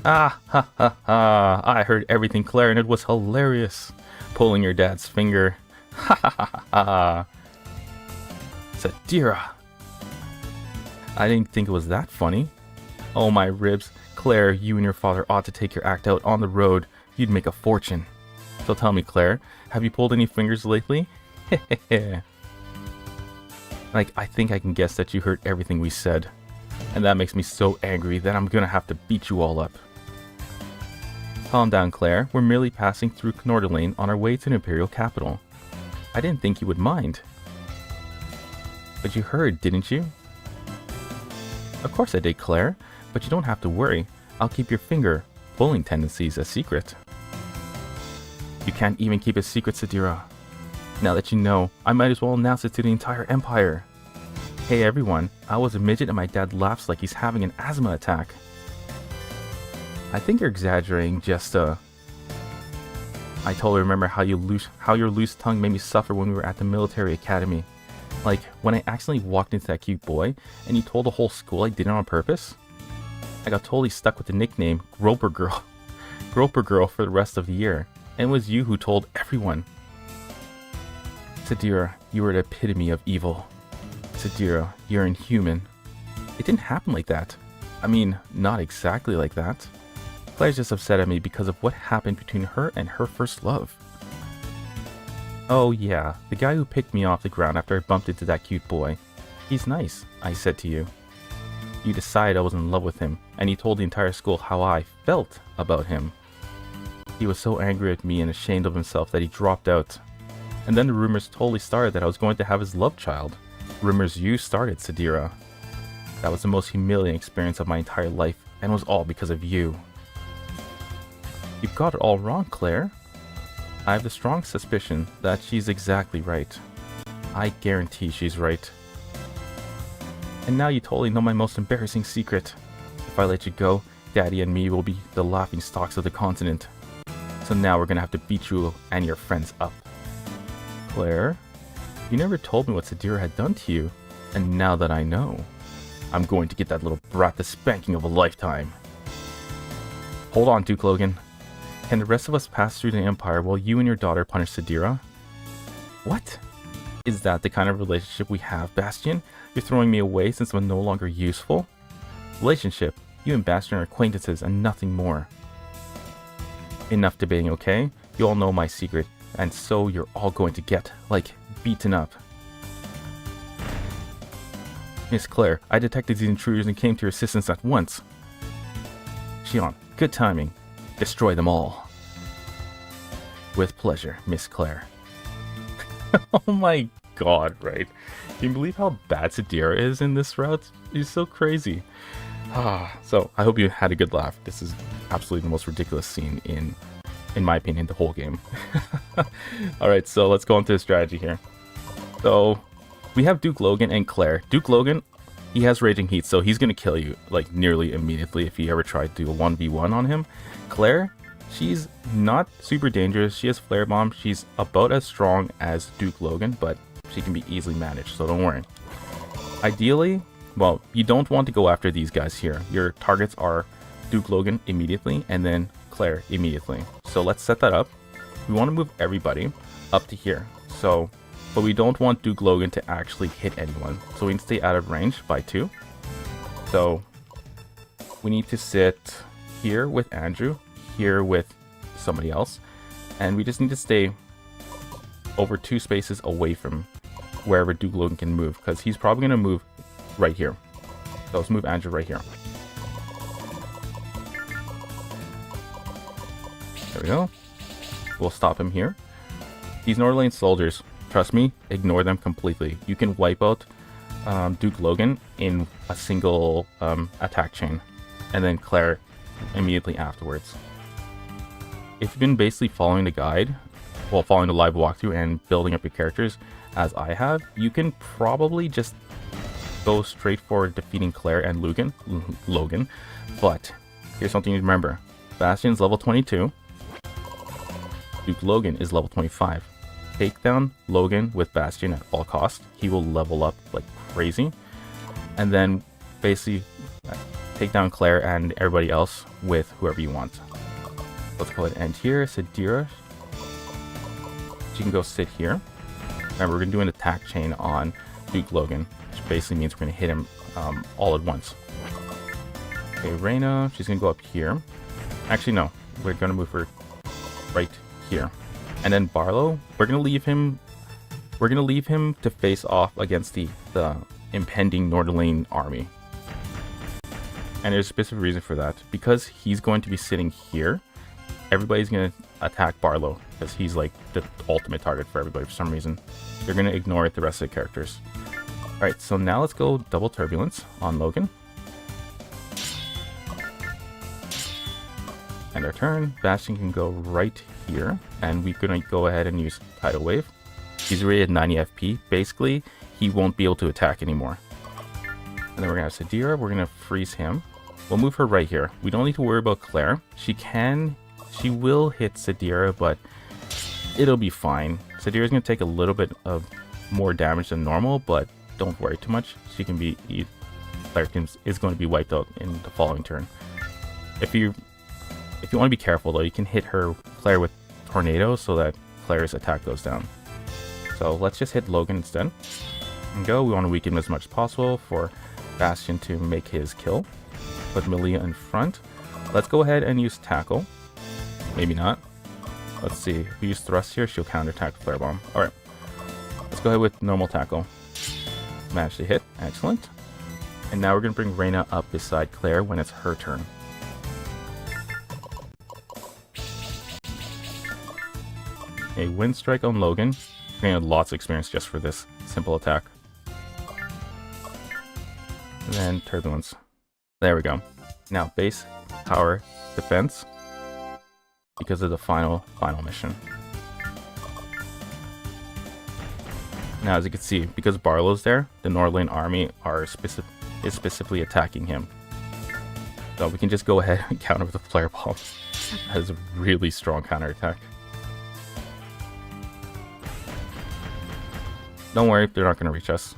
Ah ha ha ha, I heard everything, Claire, and it was hilarious. Pulling your dad's finger. Ha ha ha ha. Sadira. I didn't think it was that funny. Oh my ribs. Claire, you and your father ought to take your act out on the road. You'd make a fortune. So tell me, Claire, have you pulled any fingers lately? Like, I think I can guess that you heard everything we said. And that makes me so angry that I'm gonna have to beat you all up. Calm down, Claire. We're merely passing through Nordilain on our way to the Imperial capital. I didn't think you would mind. But you heard, didn't you? Of course I did, Claire. But you don't have to worry. I'll keep your finger pulling tendencies a secret. You can't even keep a secret, Sadira. Now that you know, I might as well announce it to the entire Empire. Hey everyone, I was a midget and my dad laughs like he's having an asthma attack. I think you're exaggerating just I totally remember how your loose tongue made me suffer when we were at the military academy. Like, when I accidentally walked into that cute boy, and you told the whole school I did it on purpose. I got totally stuck with the nickname Groper Girl. Groper Girl for the rest of the year. And it was you who told everyone. Sadira, you were the epitome of evil. Sadira, you're inhuman. It didn't happen like that. I mean, not exactly like that. Claire's just upset at me because of what happened between her and her first love. Oh yeah, the guy who picked me off the ground after I bumped into that cute boy. He's nice, I said to you. You decided I was in love with him, and he told the entire school how I felt about him. He was so angry at me and ashamed of himself that he dropped out. And then the rumors totally started that I was going to have his love child. Rumors you started, Sadira. That was the most humiliating experience of my entire life, and it was all because of you. You got it all wrong, Claire. I have the strong suspicion that she's exactly right. I guarantee she's right. And now you totally know my most embarrassing secret. If I let you go, Daddy and me will be the laughing stocks of the continent. So now we're gonna have to beat you and your friends up. Claire, you never told me what Sadira had done to you. And now that I know, I'm going to get that little brat the spanking of a lifetime. Hold on, Duke Logan. Can the rest of us pass through the Empire while you and your daughter punish Sadira? What? Is that the kind of relationship we have, Bastion? You're throwing me away since I'm no longer useful? Relationship? You and Bastion are acquaintances and nothing more. Enough debating, okay? You all know my secret, and so you're all going to get, like, beaten up. Miss Claire, I detected these intruders and came to your assistance at once. Xion, good timing. Destroy them all. With pleasure, Miss Claire. Oh my god, right? Can you believe how bad Sadira is in this route? He's so crazy. So, I hope you had a good laugh. This is absolutely the most ridiculous scene in my opinion, the whole game. Alright, so let's go into the strategy here. So, we have Duke Logan and Claire. Duke Logan, he has Raging Heat, so he's going to kill you, like, nearly immediately if you ever try to do a 1v1 on him. Claire, she's not super dangerous. She has Flare Bomb. She's about as strong as Duke Logan, but she can be easily managed, so don't worry. Ideally, well, you don't want to go after these guys here. Your targets are Duke Logan immediately, and then Claire immediately. So let's set that up. We want to move everybody up to here. So, but we don't want Duke Logan to actually hit anyone. So we need to stay out of range by 2. So we need to sit here with Andrew, here with somebody else, and we just need to stay over 2 spaces away from wherever Duke Logan can move, because he's probably going to move right here. So let's move Andrew right here. There we go. We'll stop him here. These Nordilain soldiers, trust me, ignore them completely. You can wipe out Duke Logan in a single attack chain, and then Claire immediately afterwards. If you've been basically following the guide, well, following the live walkthrough and building up your characters as I have, you can probably just go straight for defeating Claire and Logan. But here's something to remember. Bastion's level 22. Duke Logan is level 25. Take down Logan with Bastion at all costs. He will level up like crazy. And then basically take down Claire and everybody else with whoever you want. Let's go ahead and end here. Sadira, she can go sit here. Remember, we're going to do an attack chain on Duke Logan, which basically means we're going to hit him all at once. Okay, Reyna, she's going to go up here. Actually, no. We're going to move her right here. And then Barlow, we're going to leave him to face off against the impending Nordilain army. And there's a specific reason for that. Because he's going to be sitting here, everybody's going to attack Barlow, because he's like the ultimate target for everybody for some reason. They're going to ignore the rest of the characters. Alright, so now let's go double turbulence on Logan. And our turn, Bastion can go right here, and we're going to go ahead and use Tidal Wave. He's already at 90 FP. Basically, he won't be able to attack anymore. And then we're going to have Sadira, we're going to freeze him. We'll move her right here. We don't need to worry about Claire. She will hit Sadira, but it'll be fine. Sadira's going to take a little bit of more damage than normal, but don't worry too much. She can be... Claire is going to be wiped out in the following turn. If you want to be careful though, you can hit her Claire with Tornado so that Claire's attack goes down. So let's just hit Logan instead. And go. We want to weaken him as much as possible for Bastion to make his kill. Put Malia in front. Let's go ahead and use Tackle. Maybe not. Let's see. If we use Thrust here, she'll counterattack Flare Bomb. Alright. Let's go ahead with normal Tackle. Managed to hit. Excellent. And now we're going to bring Reyna up beside Claire when it's her turn. A Wind Strike on Logan. We're going to have lots of experience just for this simple attack. And then Turbulence. There we go. Now base, power, defense. Because of the final mission. Now as you can see, because Barlow's there, the Nordilain army is specifically attacking him. So we can just go ahead and counter with a Flare Bomb. That is a really strong counterattack. Don't worry, they're not going to reach us.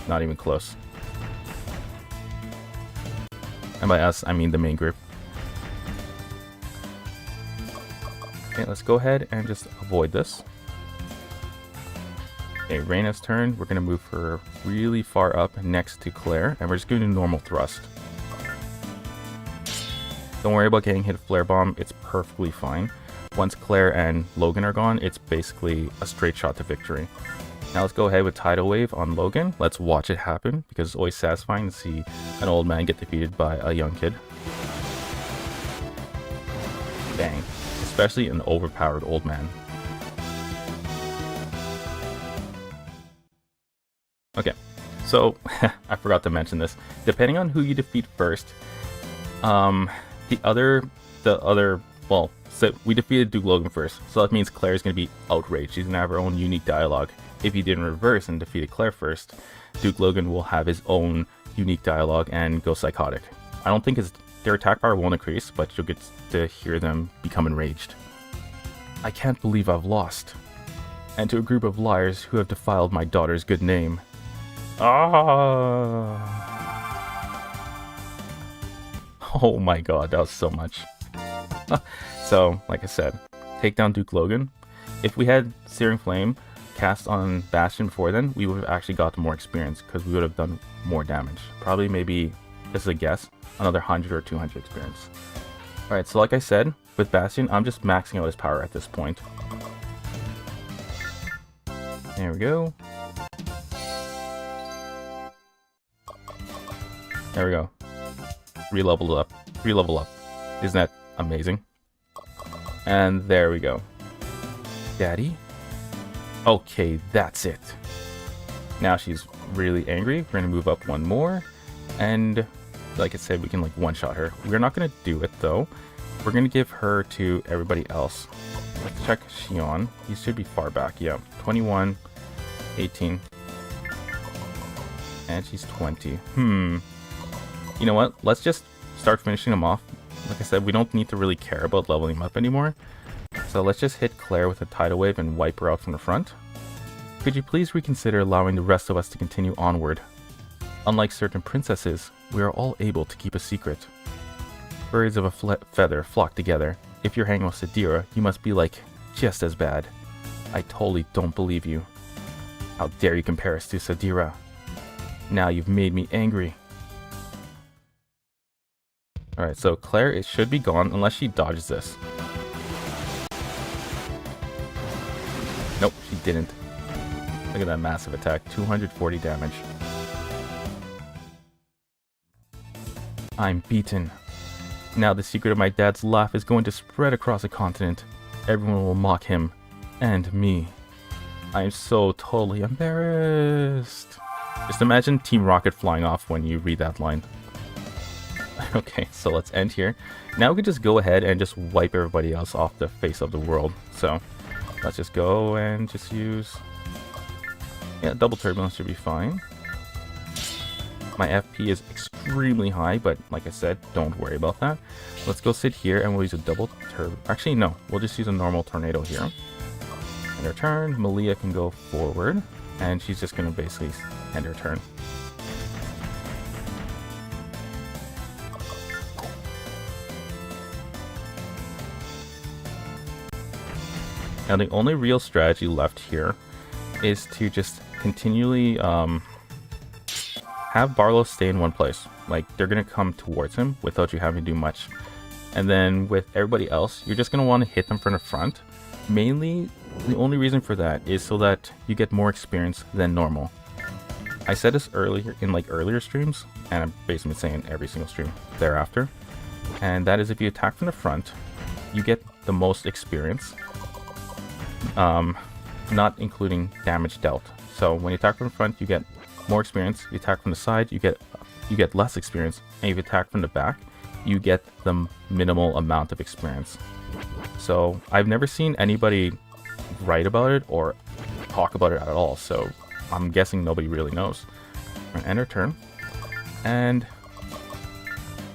Not even close. And by us, I mean the main group. Okay, let's go ahead and just avoid this. Okay, Reyna's turn. We're going to move her really far up next to Claire, and we're just going to do normal thrust. Don't worry about getting hit Flare Bomb, it's perfectly fine. Once Claire and Logan are gone, it's basically a straight shot to victory. Now let's go ahead with Tidal Wave on Logan. Let's watch it happen, because it's always satisfying to see an old man get defeated by a young kid. Dang. Especially an overpowered old man. Okay, so I forgot to mention this. Depending on who you defeat first, well, so we defeated Duke Logan first, so that means Claire's going to be outraged. She's going to have her own unique dialogue. If you did in reverse and defeated Claire first, Duke Logan will have his own unique dialogue and go psychotic. I don't think their attack power won't increase, but you'll get to hear them become enraged. I can't believe I've lost. And to a group of liars who have defiled my daughter's good name. Ah! Oh my god, that was so much. So, like I said, take down Duke Logan. If we had Searing Flame cast on Bastion before then, we would have actually got more experience because we would have done more damage. Probably maybe, this is a guess, another 100 or 200 experience. Alright, so like I said, with Bastion, I'm just maxing out his power at this point. There we go. There we go. Re-level up. Re-level up. Isn't that amazing? And there we go. Daddy? Okay, that's it. Now she's really angry. We're going to move up one more. And like I said, we can like one-shot her. We're not going to do it though. We're going to give her to everybody else. Let's check Xion. He should be far back. Yeah, 21, 18. And she's 20. You know what? Let's just start finishing him off. Like I said, we don't need to really care about leveling him up anymore. So let's just hit Claire with a Tidal Wave and wipe her out from the front. Could you please reconsider allowing the rest of us to continue onward? Unlike certain princesses, we are all able to keep a secret. Birds of a feather flock together. If you're hanging with Sadira, you must be like, just as bad. I totally don't believe you. How dare you compare us to Sadira? Now you've made me angry. Alright, so Claire, it should be gone unless she dodges this. Nope, she didn't. Look at that massive attack, 240 damage. I'm beaten. Now the secret of my dad's laugh is going to spread across the continent. Everyone will mock him. And me. I am so totally embarrassed. Just imagine Team Rocket flying off when you read that line. Okay, so let's end here. Now we can just go ahead and just wipe everybody else off the face of the world. So let's just go and just use... Yeah, double turbulence should be fine. My FP is extremely high, but like I said, don't worry about that. Let's go sit here and we'll use a double turbo. Actually, no, we'll just use a normal tornado here. End her turn. Malia can go forward, and she's just going to basically end her turn. Now the only real strategy left here is to just continually have Barlow stay in one place. Like, they're going to come towards him without you having to do much. And then with everybody else, you're just going to want to hit them from the front. Mainly, the only reason for that is so that you get more experience than normal. I said this earlier in earlier streams, and I'm basically saying every single stream thereafter. And that is, if you attack from the front, you get the most experience. Not including damage dealt. So when you attack from the front, you get more experience. You attack from the side, you get less experience. And if you attack from the back, you get the minimal amount of experience. So I've never seen anybody write about it or talk about it at all. So I'm guessing nobody really knows. End her turn, and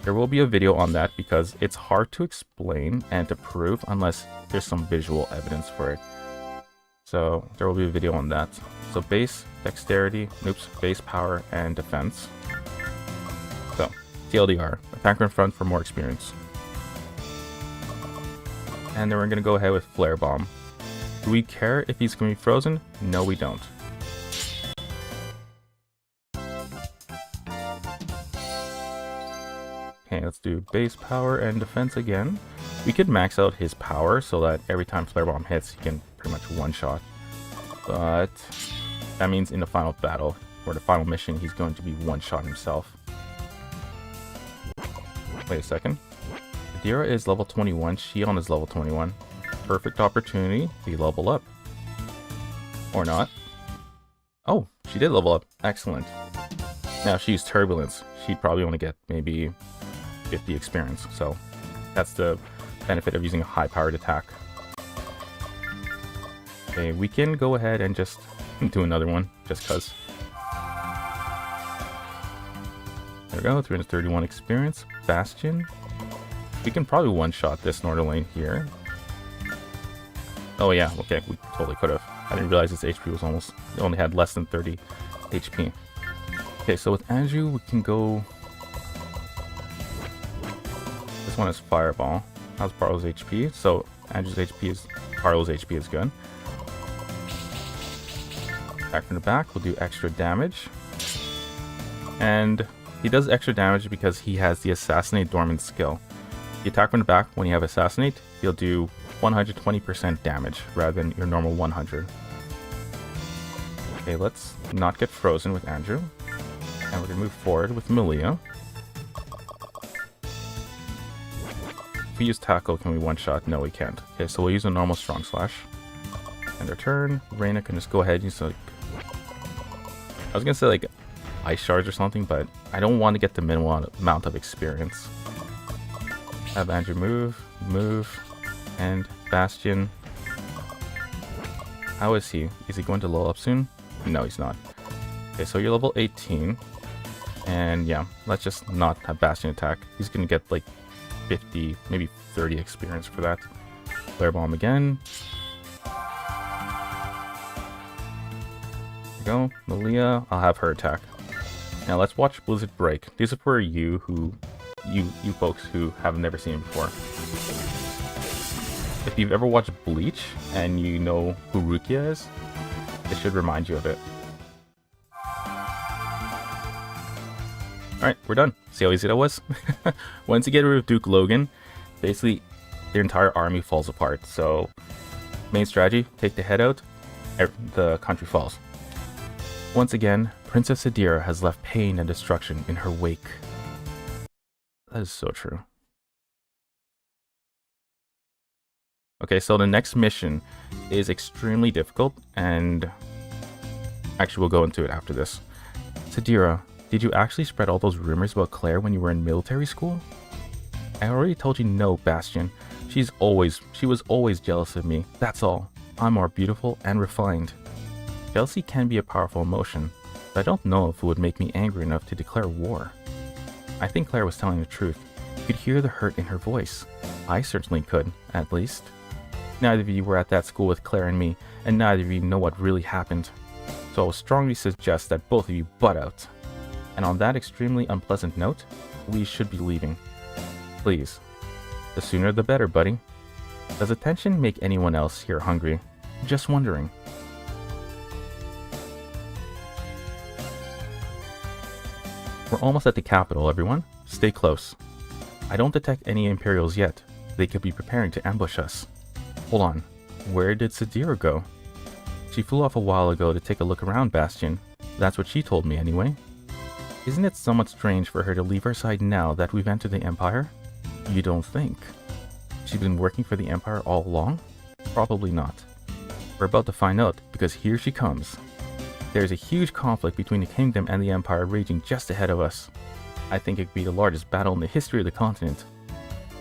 there will be a video on that because it's hard to explain and to prove unless there's some visual evidence for it. So there will be a video on that. So base, dexterity, base power, and defense. So TLDR, attacker in front for more experience. And then we're going to go ahead with Flare Bomb. Do we care if he's going to be frozen? No, we don't. Okay, let's do base power and defense again. We could max out his power so that every time Flare Bomb hits, he can pretty much one-shot. But that means in the final battle, or the final mission, he's going to be one-shot himself. Wait a second. Sadira is level 21, Shion is level 21. Perfect opportunity to level up. Or not. Oh, she did level up. Excellent. Now, if she used Turbulence, she'd probably only get maybe 50 experience. So that's the benefit of using a high-powered attack. Okay, we can go ahead and just do another one, just cause. There we go, 331 experience. Bastion. We can probably one-shot this Nordilain here. Oh yeah, okay, we totally could have. I didn't realize its HP was almost, it only had less than 30 HP. Okay, so with Andrew, we can go. This one is Fireball. How's Barlow's HP? So Andrew's HP is, Barlow's HP is good. Back from the back, we'll do extra damage. And he does extra damage because he has the Assassinate Dormant skill. The attack from the back, when you have Assassinate, you'll do 120% damage rather than your normal 100. Okay, let's not get frozen with Andrew. And we're going to move forward with Malia. If we use Tackle, can we one-shot? No, we can't. Okay, so we'll use a normal Strong Slash. End our turn. Reina can just go ahead and use I was going to say Ice Shards or something, but I don't want to get the minimal amount of experience. Have Andrew move, and Bastion. How is he? Is he going to level up soon? No, he's not. Okay, so you're level 18. And yeah, let's just not have Bastion attack. He's going to get 50, maybe 30 experience for that. Flare Bomb again. There we go. Malia, I'll have her attack. Now let's watch Blizzard Break. These are for you folks who have never seen it before. If you've ever watched Bleach and you know who Rukia is, it should remind you of it. Alright, we're done. See how easy that was? Once you get rid of Duke Logan, basically their entire army falls apart. So, main strategy, take the head out, the country falls. Once again, Princess Sadira has left pain and destruction in her wake. That is so true. Okay, so the next mission is extremely difficult, and actually we'll go into it after this. Sadira, did you actually spread all those rumors about Claire when you were in military school? I already told you no, Bastion. She was always jealous of me, that's all. I'm more beautiful and refined. Jealousy can be a powerful emotion, but I don't know if it would make me angry enough to declare war. I think Claire was telling the truth. You could hear the hurt in her voice. I certainly could, at least. Neither of you were at that school with Claire and me, and neither of you know what really happened. So I will strongly suggest that both of you butt out. And on that extremely unpleasant note, we should be leaving. Please. The sooner the better, buddy. Does attention make anyone else here hungry? Just wondering. We're almost at the capital, everyone. Stay close. I don't detect any Imperials yet. They could be preparing to ambush us. Hold on. Where did Sadira go? She flew off a while ago to take a look around, Bastion. That's what she told me anyway. Isn't it somewhat strange for her to leave our side now that we've entered the Empire? You don't think? She's been working for the Empire all along? Probably not. We're about to find out, because here she comes. There's a huge conflict between the Kingdom and the Empire raging just ahead of us. I think it could be the largest battle in the history of the continent.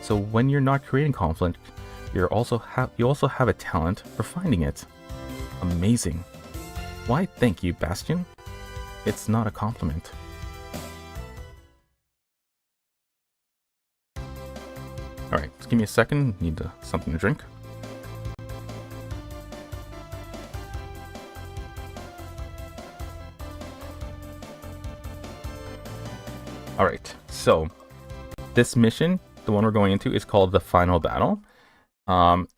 So when you're not creating conflict, you also have a talent for finding it. Amazing. Why thank you, Bastion. It's not a compliment. Alright, just give me a second. Need something to drink. Alright, so this mission, the one we're going into, is called The Final Battle.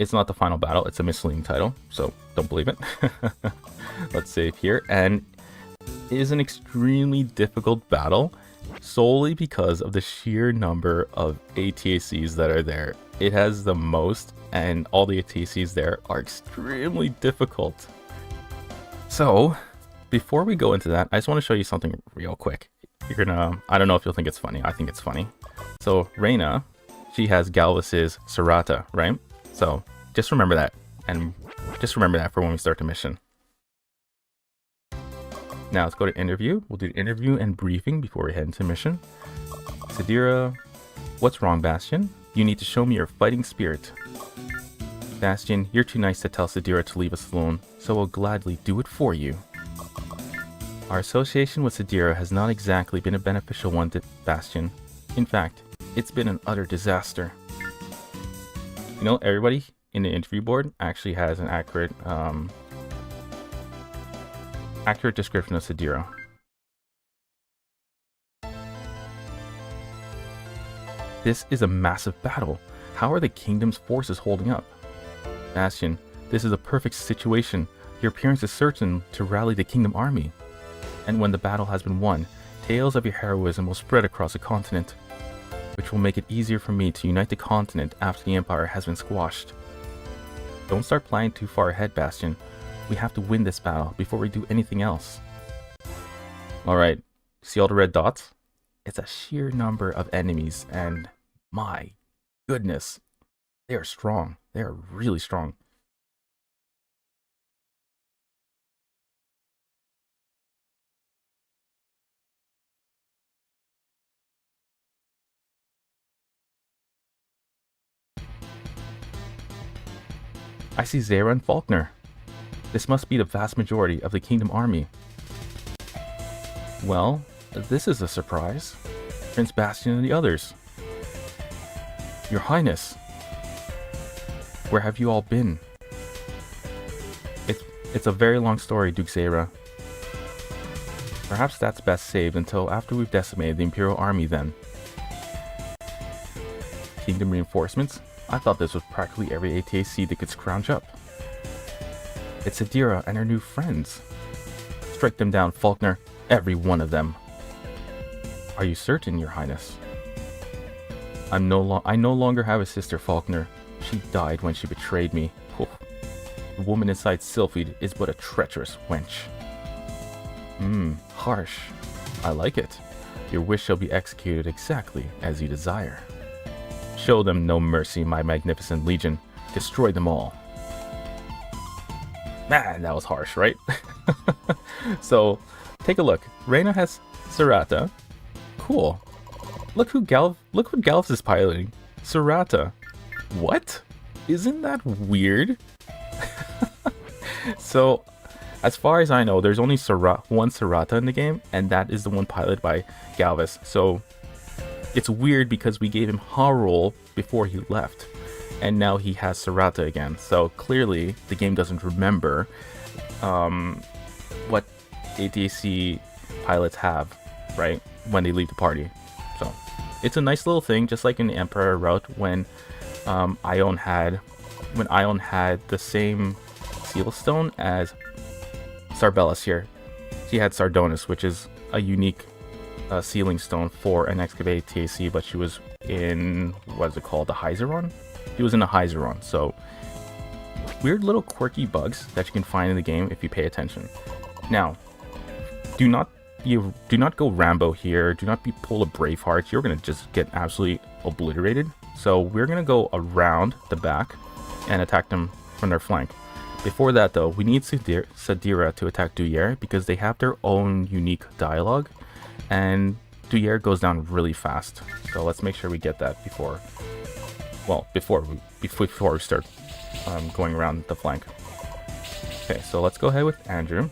It's not the final battle, it's a misleading title, so don't believe it. Let's save here. And it is an extremely difficult battle, solely because of the sheer number of ATACs that are there. It has the most, and all the ATACs there are extremely difficult. So, before we go into that, I just want to show you something real quick. You're gonna, I don't know if you'll think it's funny. I think it's funny. So Reyna, she has Galvas's Serata, right? So just remember that, and just remember that for when we start the mission. Now let's go to interview. We'll do the interview and briefing before we head into mission. Sadira, what's wrong, Bastion? You need to show me your fighting spirit. Bastion, you're too nice to tell Sadira to leave us alone, so we'll gladly do it for you. Our association with Sadira has not exactly been a beneficial one to Bastion. In fact, it's been an utter disaster. You know, everybody in the interview board actually has an accurate description of Sadira. This is a massive battle. How are the kingdom's forces holding up? Bastion, this is a perfect situation. Your appearance is certain to rally the kingdom army. And when the battle has been won, tales of your heroism will spread across the continent, which will make it easier for me to unite the continent after the Empire has been squashed. Don't start planning too far ahead, Bastion. We have to win this battle before we do anything else. Alright, see all the red dots? It's a sheer number of enemies, and my goodness, they are strong. They are really strong. I see Xenia and Faulkner. This must be the vast majority of the Kingdom army. Well, this is a surprise. Prince Bastion and the others. Your Highness. Where have you all been? It's a very long story, Duke Xenia. Perhaps that's best saved until after we've decimated the Imperial army then. Kingdom reinforcements? I thought this was practically every ATAC they could scrounge up. It's Sadira and her new friends. Strike them down, Faulkner. Every one of them. Are you certain, Your Highness? I no longer have a sister, Faulkner. She died when she betrayed me. Oof. The woman inside Sylphid is but a treacherous wench. Harsh. I like it. Your wish shall be executed exactly as you desire. Show them no mercy, my magnificent legion. Destroy them all. Man, that was harsh, right? So, take a look. Reyna has Serata. Cool. Look what Galvas is piloting. Serata. What? Isn't that weird? So, as far as I know, there's only one Serata in the game, and that is the one piloted by Galvas. So, it's weird because we gave him Harol before he left. and now he has Sarata again. So clearly the game doesn't remember what ATC pilots have, right, when they leave the party. So it's a nice little thing, just like in the Empire route when Ion had the same seal stone as Sarbellis here. She had Sardonis, which is a unique sealing stone for an excavated TAC, but she was in, what is it called, the Hyzeron? She was in a Hyzeron. So weird little quirky bugs that you can find in the game if you pay attention. Now, do not go Rambo here. Do not pull a Braveheart. You're gonna just get absolutely obliterated. So we're gonna go around the back and attack them from their flank. Before that though, we need Sadira to attack Duyere because they have their own unique dialogue, and Duyere goes down really fast. So let's make sure we get that before we start going around the flank. Okay, so let's go ahead with Andrew.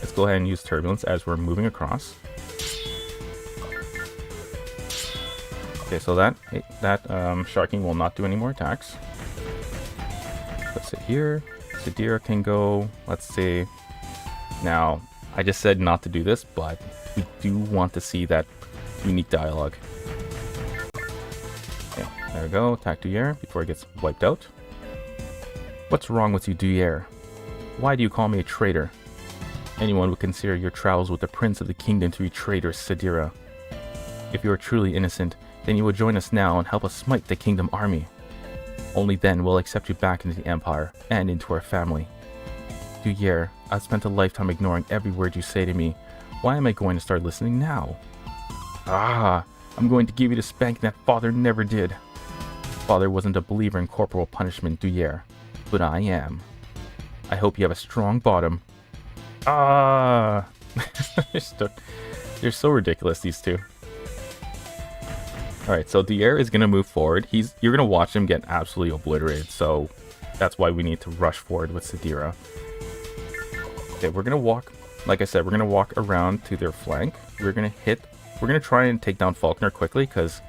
Let's go ahead and use Turbulence as we're moving across. Okay, so that Sharking will not do any more attacks. Let's sit here. Sadira can go, let's see. Now, I just said not to do this, but we do want to see that unique dialogue. Okay, there we go. Attack Duyere before it gets wiped out. What's wrong with you, Duyere? Why do you call me a traitor? Anyone would consider your travels with the Prince of the Kingdom to be traitorous, Sadira. If you are truly innocent, then you will join us now and help us smite the Kingdom army. Only then we'll accept you back into the Empire and into our family. Duyere, I've spent a lifetime ignoring every word you say to me. Why am I going to start listening now? Ah, I'm going to give you the spanking that Father never did. Father wasn't a believer in corporal punishment, Duyere, but I am. I hope you have a strong bottom. Ah! They're so ridiculous, these two. Alright, so Duyere is going to move forward. You're going to watch him get absolutely obliterated, so that's why we need to rush forward with Sadira. Okay, we're going to walk, like I said, we're going to walk around to their flank. We're going to try and take down Faulkner quickly, because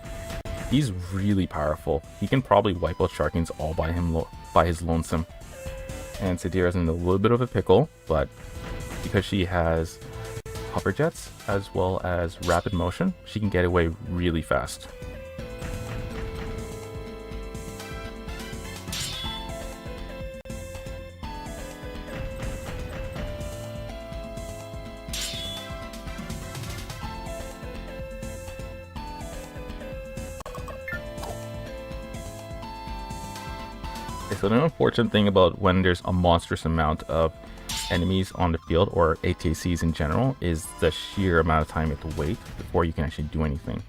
he's really powerful. He can probably wipe out Sharkings all by his lonesome. And Sadira's in a little bit of a pickle, but because she has hover jets as well as rapid motion, she can get away really fast. Okay, so the unfortunate thing about when there's a monstrous amount of enemies on the field, or ATCs in general, is the sheer amount of time you have to wait before you can actually do anything.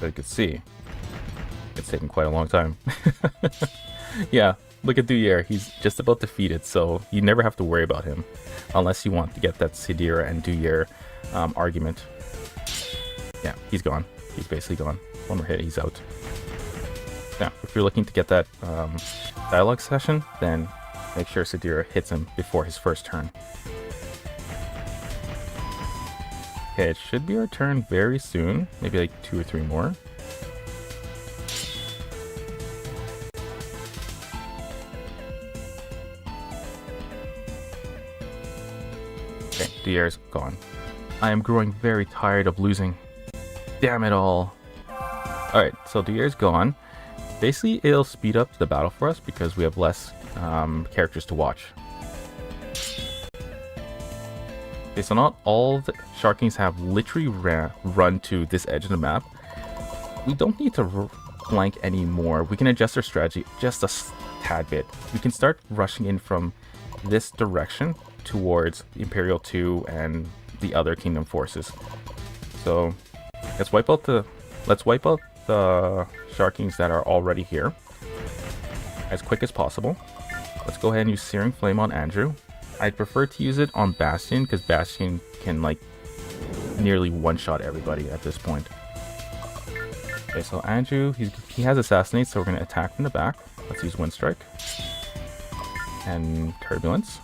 But you can see, it's taking quite a long time. Yeah, look at Duyere, he's just about defeated, so you never have to worry about him, unless you want to get that Sadira and Duyere argument. Yeah, he's gone. He's basically gone. One more hit, he's out. Now, if you're looking to get that dialogue session, then make sure Sadira hits him before his first turn. Okay, it should be our turn very soon, maybe like 2 or 3 more. Okay, Duyere's gone. I am growing very tired of losing. Damn it all. Alright, so Duyere's gone. Basically, it'll speed up the battle for us because we have less characters to watch. Okay, so not all the Sharkings have literally run to this edge of the map. We don't need to flank anymore. We can adjust our strategy just a tad bit. We can start rushing in from this direction towards Imperial 2 and the other Kingdom forces. So let's wipe out the Sharkings that are already here as quick as possible. Let's go ahead and use Searing Flame on Andrew. I'd prefer to use it on Bastion because Bastion can like nearly one-shot everybody at this point. Okay, so Andrew, he has Assassinate, so we're going to attack from the back. Let's use Wind Strike and Turbulence.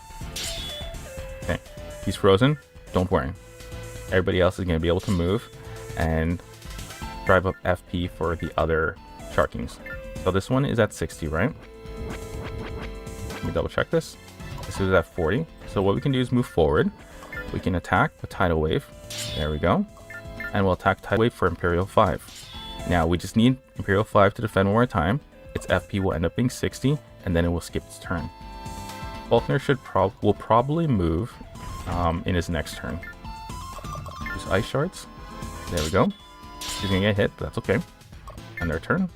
Okay, he's frozen. Don't worry. Everybody else is going to be able to move, and drive up FP for the other Sharkings. So this one is at 60, right? Let me double check this. This is at 40. So what we can do is move forward. We can attack a Tidal Wave. There we go. And we'll attack Tidal Wave for Imperial 5. Now we just need Imperial 5 to defend one more time. Its FP will end up being 60, and then it will skip its turn. Faulkner will probably move in his next turn. Use Ice Shards. There we go. He's gonna get hit, but that's okay. And their turn.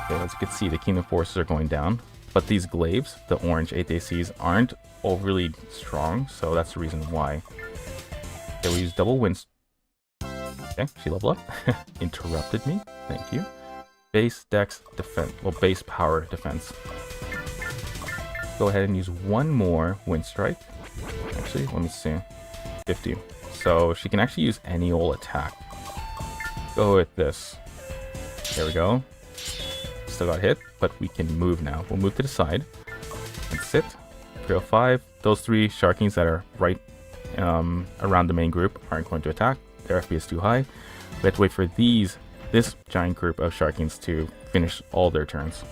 Okay, as you can see, the Kingdom Forces are going down. But these glaives, the orange 8ACs, aren't overly strong, so that's the reason why. Okay, we use double winds. Okay, she leveled up. Interrupted me. Thank you. Base Dex defense. Well, base power defense. Go ahead and use one more Wind Strike. Actually, let me see. 50. So she can actually use any old attack. Go with this. There we go. Still got hit, but we can move now. We'll move to the side and sit. Imperial 5. Those 3 Sharkings that are right around the main group aren't going to attack. Their FP is too high. We have to wait for this giant group of Sharkings to finish all their turns.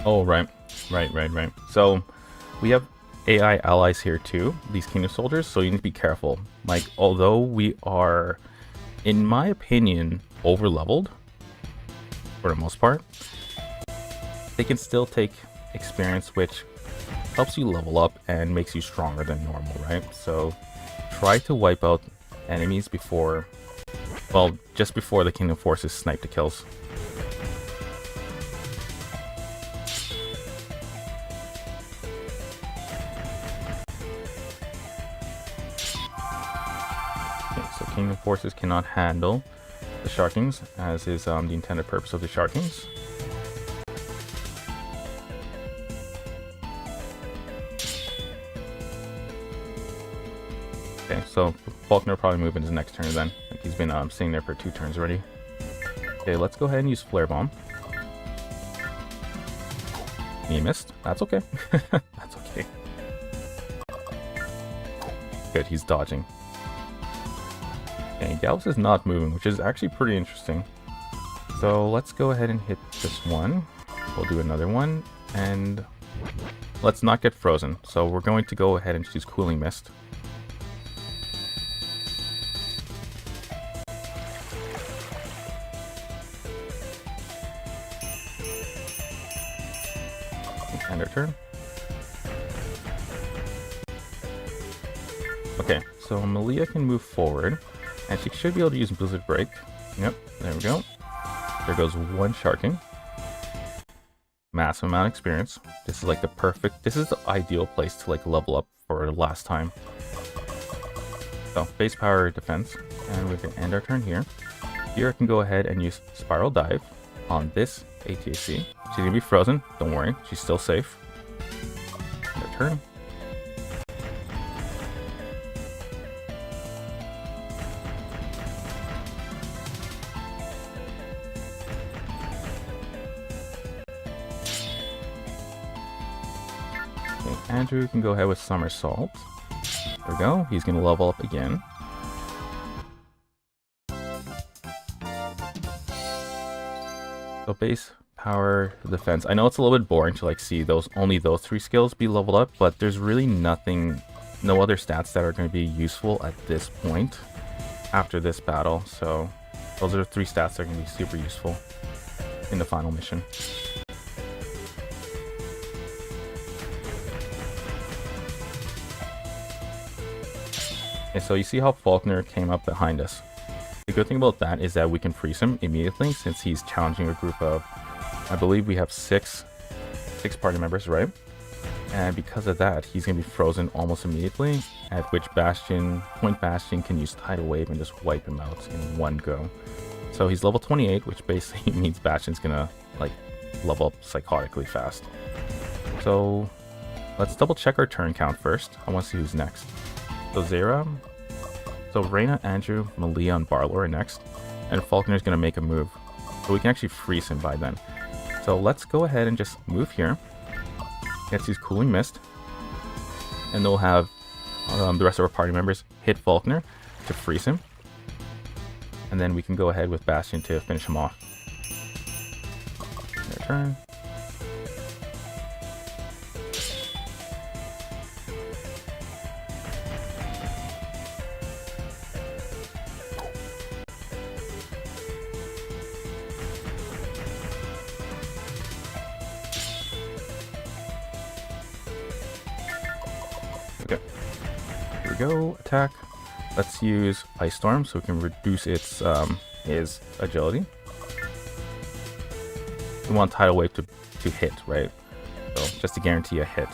Oh, right. So we have AI allies here too, these Kingdom Soldiers, so you need to be careful. Like, although we are, in my opinion, over-leveled, for the most part, they can still take experience, which helps you level up and makes you stronger than normal, right? So try to wipe out enemies before, well, just before the Kingdom Forces snipe the kills. Kingdom Forces cannot handle the Sharkings, as is the intended purpose of the Sharkings. Okay, so Faulkner will probably move in his next turn then. Like, he's been sitting there for 2 turns already. Okay, let's go ahead and use Flare Bomb. He missed. That's okay. That's okay. Good, he's dodging. Okay, Galvus is not moving, which is actually pretty interesting. So let's go ahead and hit this one. We'll do another one, and let's not get frozen. So we're going to go ahead and choose Cooling Mist. End our turn. Okay, so Malia can move forward. And she should be able to use Blizzard Break. Yep, there we go. There goes one Sharking. Massive amount of experience. This is like the perfect, this is the ideal place to like level up for the last time. So, base power defense. And we can end our turn here. Here I can go ahead and use Spiral Dive on this ATAC. She's gonna be frozen, don't worry, she's still safe. End our turn. Andrew can go ahead with Somersault. There we go. He's going to level up again. So base power defense. I know it's a little bit boring to like see only those 3 skills be leveled up, but there's really no other stats that are going to be useful at this point after this battle. So those are the 3 stats that are going to be super useful in the final mission. Okay, so you see how Faulkner came up behind us. The good thing about that is that we can freeze him immediately since he's challenging a group of, I believe we have six party members, right? And because of that, he's going to be frozen almost immediately, at which Point Bastion can use Tidal Wave and just wipe him out in one go. So he's level 28, which basically means Bastion's going to like level up psychotically fast. So let's double check our turn count first. I want to see who's next. So Zera, so Reyna, Andrew, Malia, and Barlow are next. and Faulkner's going to make a move. So we can actually freeze him by then. So let's go ahead and just move here. Gets his Cooling Mist. And they'll have the rest of our party members hit Faulkner to freeze him. And then we can go ahead with Bastion to finish him off. Their turn. Okay. Here we go. Attack. Let's use Ice Storm so we can reduce its his agility. We want Tidal Wave to hit, right? So just to guarantee a hit.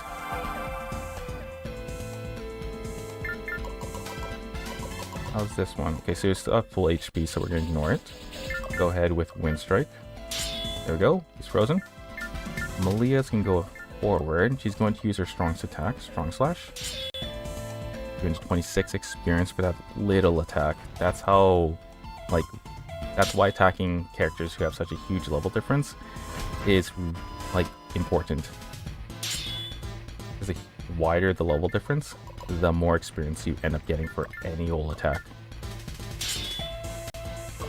How's this one? Okay, so it's still at full HP, so we're gonna ignore it. Go ahead with Wind Strike. There we go. He's frozen. Malia's can go forward. She's going to use her strongest attack, Strong Slash. 26 experience for that little attack. That's how, like, that's why attacking characters who have such a huge level difference is, like, important. Because the wider the level difference, the more experience you end up getting for any old attack.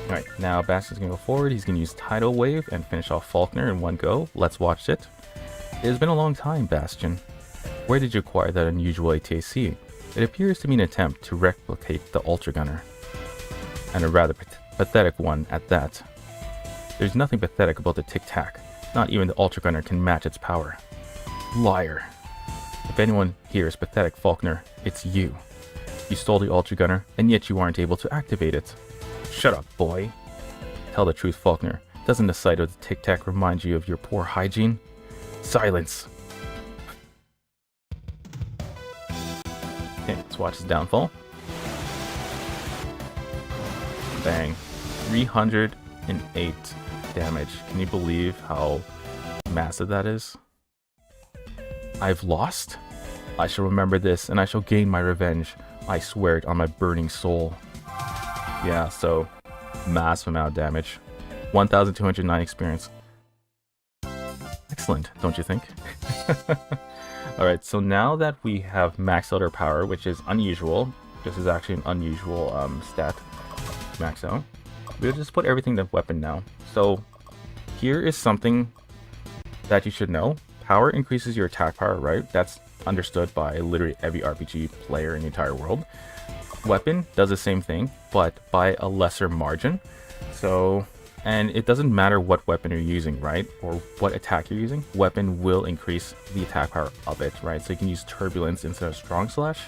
Alright, now Bastion's gonna go forward. He's gonna use Tidal Wave and finish off Faulkner in one go. Let's watch it. It has been a long time, Bastion. Where did you acquire that unusual ATAC? It appears to be an attempt to replicate the Ultra Gunner, and a rather pathetic one at that. There's nothing pathetic about the Tic-Tac. Not even the Ultra Gunner can match its power. Liar. If anyone here is pathetic, Faulkner, it's you. You stole the Ultra Gunner, and yet you aren't able to activate it. Shut up, boy. Tell the truth, Faulkner. Doesn't the sight of the Tic-Tac remind you of your poor hygiene? Silence. Okay, let's watch his downfall. Bang. 308 damage. Can you believe how massive that is? I've lost? I shall remember this, and I shall gain my revenge. I swear it on my burning soul. Yeah, so massive amount of damage. 1,209 experience. Excellent, don't you think? Alright, so now that we have maxed out our power, which is unusual, this is actually an unusual stat to max out, we'll just put everything to weapon now. So here is something that you should know. Power increases your attack power, right? That's understood by literally every RPG player in the entire world. Weapon does the same thing, but by a lesser margin. So, and it doesn't matter what weapon you're using, right? Or what attack you're using. Weapon will increase the attack power of it, right? So you can use Turbulence instead of Strong Slash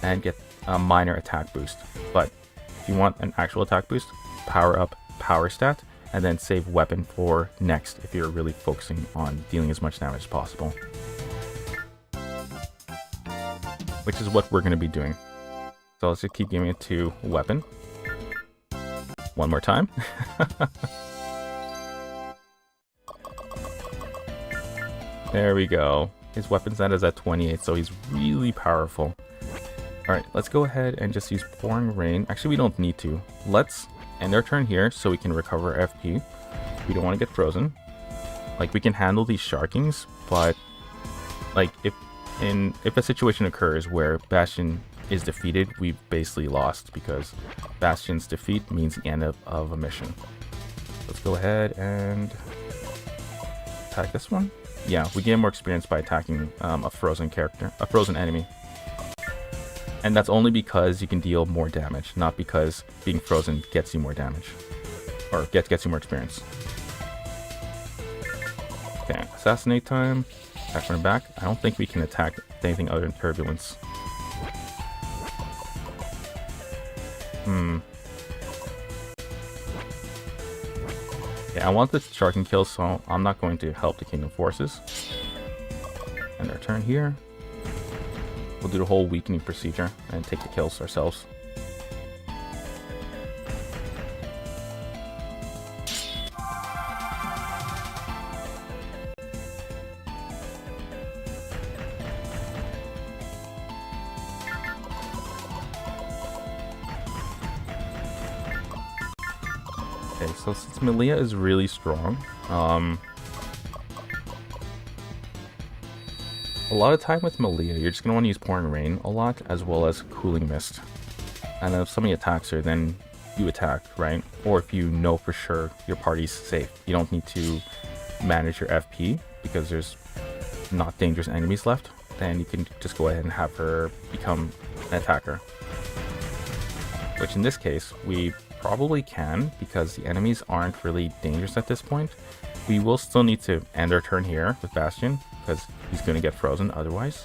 and get a minor attack boost. But if you want an actual attack boost, power up power stat and then save weapon for next if you're really focusing on dealing as much damage as possible. Which is what we're going to be doing. So let's just keep giving it to weapon. One more time. There we go. His weapon stat is at 28, so he's really powerful. Alright, let's go ahead and just use Pouring Rain. Actually, we don't need to. Let's end our turn here so we can recover FP. We don't want to get frozen. Like, we can handle these sharkings, but like if a situation occurs where Bastion is defeated, we've basically lost, because Bastion's defeat means the end of a mission. Let's go ahead and attack this one. Yeah, we gain more experience by attacking a frozen character, a frozen enemy. And that's only because you can deal more damage, not because being frozen gets you more damage. Or gets you more experience. Okay, assassinate time. Attack from the back. I don't think we can attack anything other than Turbulence. Yeah, I want the sharking kill, so I'm not going to help the Kingdom Forces. And our turn here. We'll do the whole weakening procedure and take the kills ourselves. Okay, so since Melia is really strong, a lot of time with Melia, you're just going to want to use Pouring Rain a lot, as well as Cooling Mist. And if somebody attacks her, then you attack, right? Or if you know for sure your party's safe, you don't need to manage your FP because there's not dangerous enemies left, then you can just go ahead and have her become an attacker. Which in this case, we probably can, because the enemies aren't really dangerous at this point. We will still need to end our turn here with Bastion, because he's going to get frozen otherwise.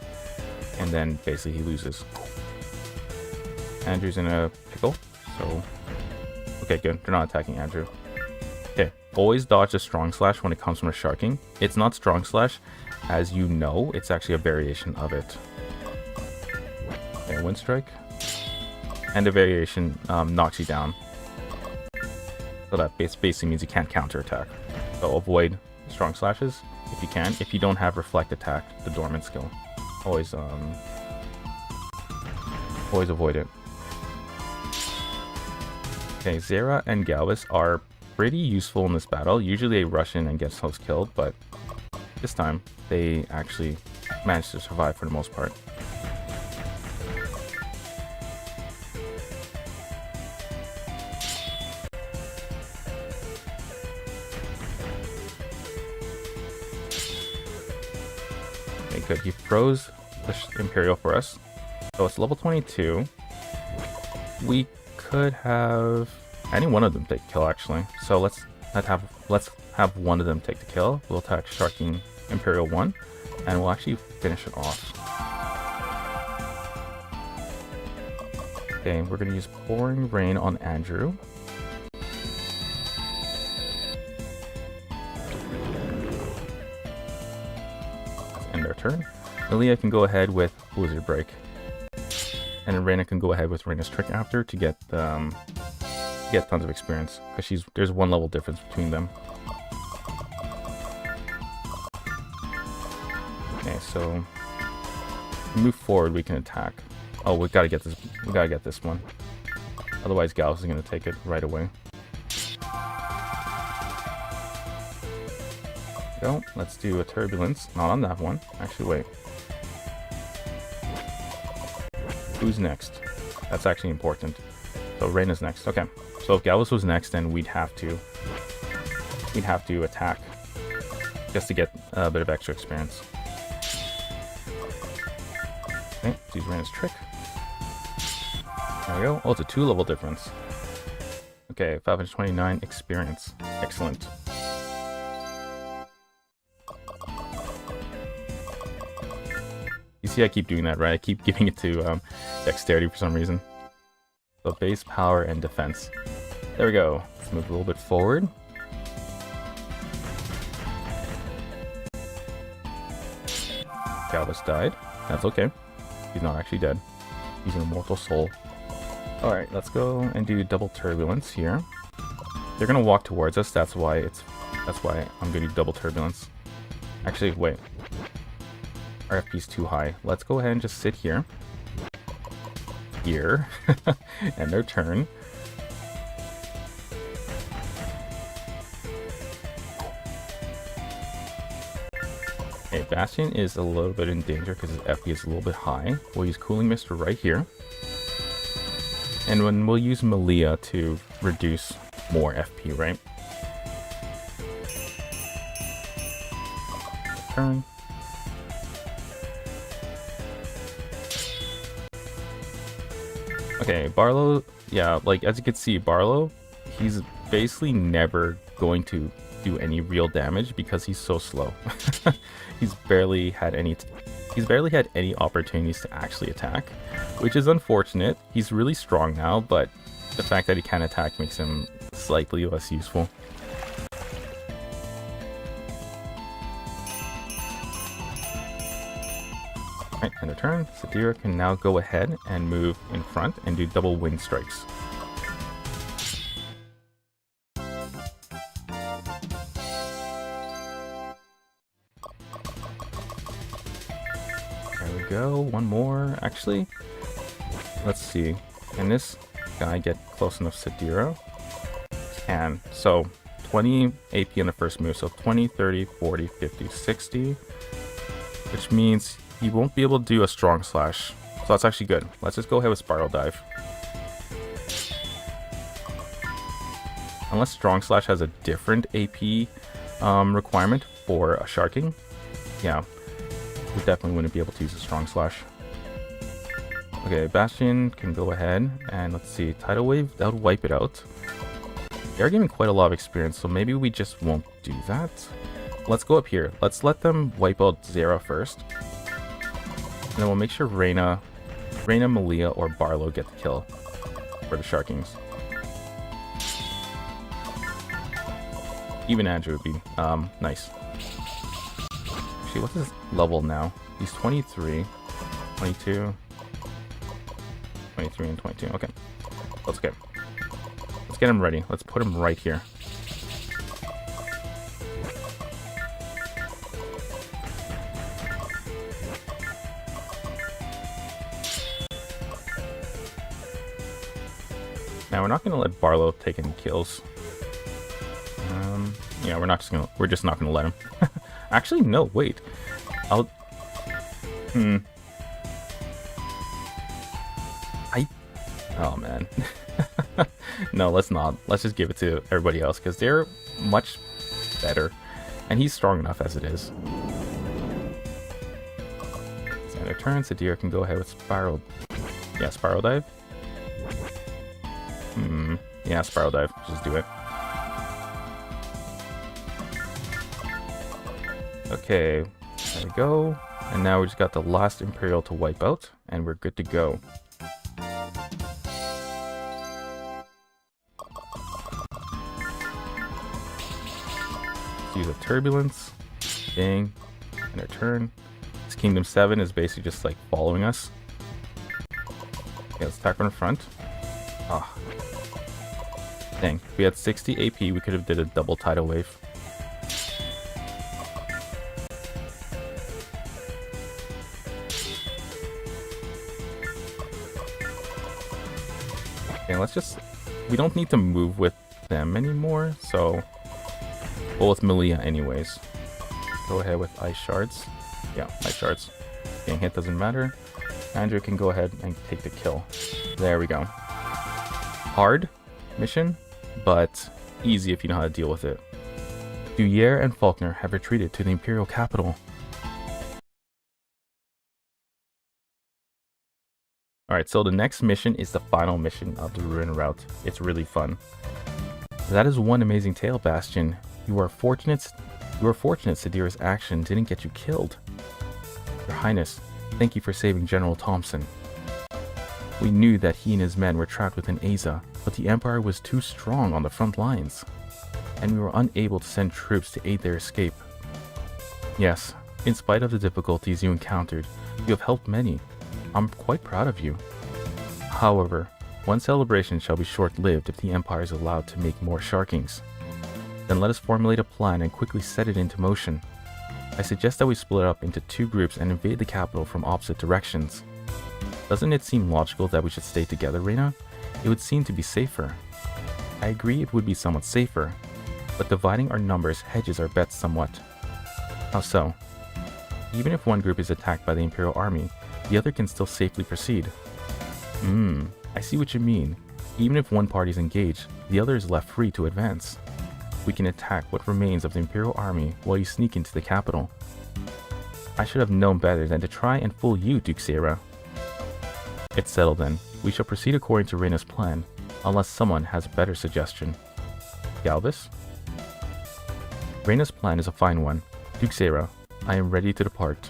And then basically he loses. Andrew's in a pickle, so... Okay, good. They're not attacking Andrew. Okay, always dodge a Strong Slash when it comes from a Sharking. It's not Strong Slash, as you know, it's actually a variation of it. Okay, Wind Strike. And the variation knocks you down. So that basically means you can't counterattack. So avoid Strong Slashes if you can. If you don't have Reflect Attack, the Dormant skill, always avoid it. Okay, Xenia and Galvus are pretty useful in this battle. Usually they rush in and get themselves killed, but this time they actually managed to survive for the most part. Okay, good. He froze the Imperial for us. So it's level 22. We could have any one of them take the kill, actually. So let's have one of them take the kill. We'll attack Sharking Imperial 1, and we'll actually finish it off. Okay, we're gonna use Pouring Rain on Andrew. Let's end our turn. Melia can go ahead with Blizzard Break. And then Reyna can go ahead with Reyna's Trick after to get tons of experience, because there's one level difference between them. Okay, so move forward, we can attack. Oh, we gotta get this. We gotta get this one. Otherwise, Gauss is gonna take it right away. Go. Let's do a Turbulence. Not on that one. Actually, wait. Who's next? That's actually important. So Reyna's next. Okay. So if Galvus was next, then we'd have to attack just to get a bit of extra experience. Okay, let's use Reyna's Trick. There we go. Oh, it's a 2-level difference. Okay, 529 experience. Excellent. You see I keep doing that, right? I keep giving it to dexterity for some reason. So base, power, and defense. There we go. Let's move a little bit forward. Galvus died. That's okay. He's not actually dead. He's an immortal soul. Alright, let's go and do double turbulence here. They're gonna walk towards us, that's why I'm gonna do double turbulence. Actually, wait. Our FP is too high. Let's go ahead and just sit here. Here. And their turn. Okay, Bastion is a little bit in danger because his FP is a little bit high. We'll use Cooling Mist right here. And when we'll use Melia to reduce more FP, right? Turn. Okay, Barlow, yeah, like as you can see, Barlow, he's basically never going to do any real damage because he's so slow. He's barely had any opportunities to actually attack, which is unfortunate. He's really strong now, but the fact that he can't attack makes him slightly less useful. Alright, end of turn. Sadira can now go ahead and move in front and do double wind strikes. There we go. One more. Actually, let's see. Can this guy get close enough to Sadira can. So 20 AP on the first move, so 20, 30, 40, 50, 60, which means he won't be able to do a strong slash. So that's actually good. Let's just go ahead with Spiral Dive. Unless strong slash has a different AP requirement for a sharking, yeah, we definitely wouldn't be able to use a strong slash. Okay, Bastion can go ahead and let's see, Tidal Wave, that would wipe it out. They're giving quite a lot of experience, so maybe we just won't do that. Let's go up here. Let's let them wipe out Zera first. And then we'll make sure Reyna, Malia, or Barlow get the kill for the Sharkings. Even Andrew would be nice. Actually, what's his level now? He's 23, 22, 23, and 22. Okay, let's get him ready. Let's put him right here. Now we're not going to let Barlow take any kills. Yeah, we're just not gonna let him. Actually, no, wait. Oh man. No, let's not. Let's just give it to everybody else because they're much better. And he's strong enough as it is. Standard turn, Sadira can go ahead with Spiral. Yeah, Spiral Dive. Yeah, Spiral Dive. Just do it. Okay, there we go. And now we just got the last Imperial to wipe out, and we're good to go. Let's use a Turbulence. Dang. And our turn. This Kingdom 7 is basically just like following us. Okay, let's attack from the front. Ah. Dang. If we had 60 AP, we could have did a double Tidal Wave. Okay, let's just... We don't need to move with them anymore, so... Well, with Malia anyways. Go ahead with Ice Shards. Yeah, Ice Shards. Getting hit doesn't matter. Andrew can go ahead and take the kill. There we go. Hard mission, but easy if you know how to deal with it. Duyere and Faulkner have retreated to the Imperial capital. Alright, so the next mission is the final mission of the Ruin Route. It's really fun. That is one amazing tale, Bastion. You are fortunate Sadira's action didn't get you killed. Your Highness, thank you for saving General Thompson. We knew that he and his men were trapped within Aza, but the Empire was too strong on the front lines, and we were unable to send troops to aid their escape. Yes, in spite of the difficulties you encountered, you have helped many. I'm quite proud of you. However, one celebration shall be short-lived if the Empire is allowed to make more Sharkings. Then let us formulate a plan and quickly set it into motion. I suggest that we split up into two groups and invade the capital from opposite directions. Doesn't it seem logical that we should stay together, Reyna? It would seem to be safer. I agree it would be somewhat safer, but dividing our numbers hedges our bets somewhat. How so? Even if one group is attacked by the Imperial army, the other can still safely proceed. I see what you mean. Even if one party is engaged, the other is left free to advance. We can attack what remains of the Imperial army while you sneak into the capital. I should have known better than to try and fool you, Duyere. It's settled then. We shall proceed according to Reyna's plan, unless someone has a better suggestion. Galvis? Reyna's plan is a fine one. Duyere, I am ready to depart.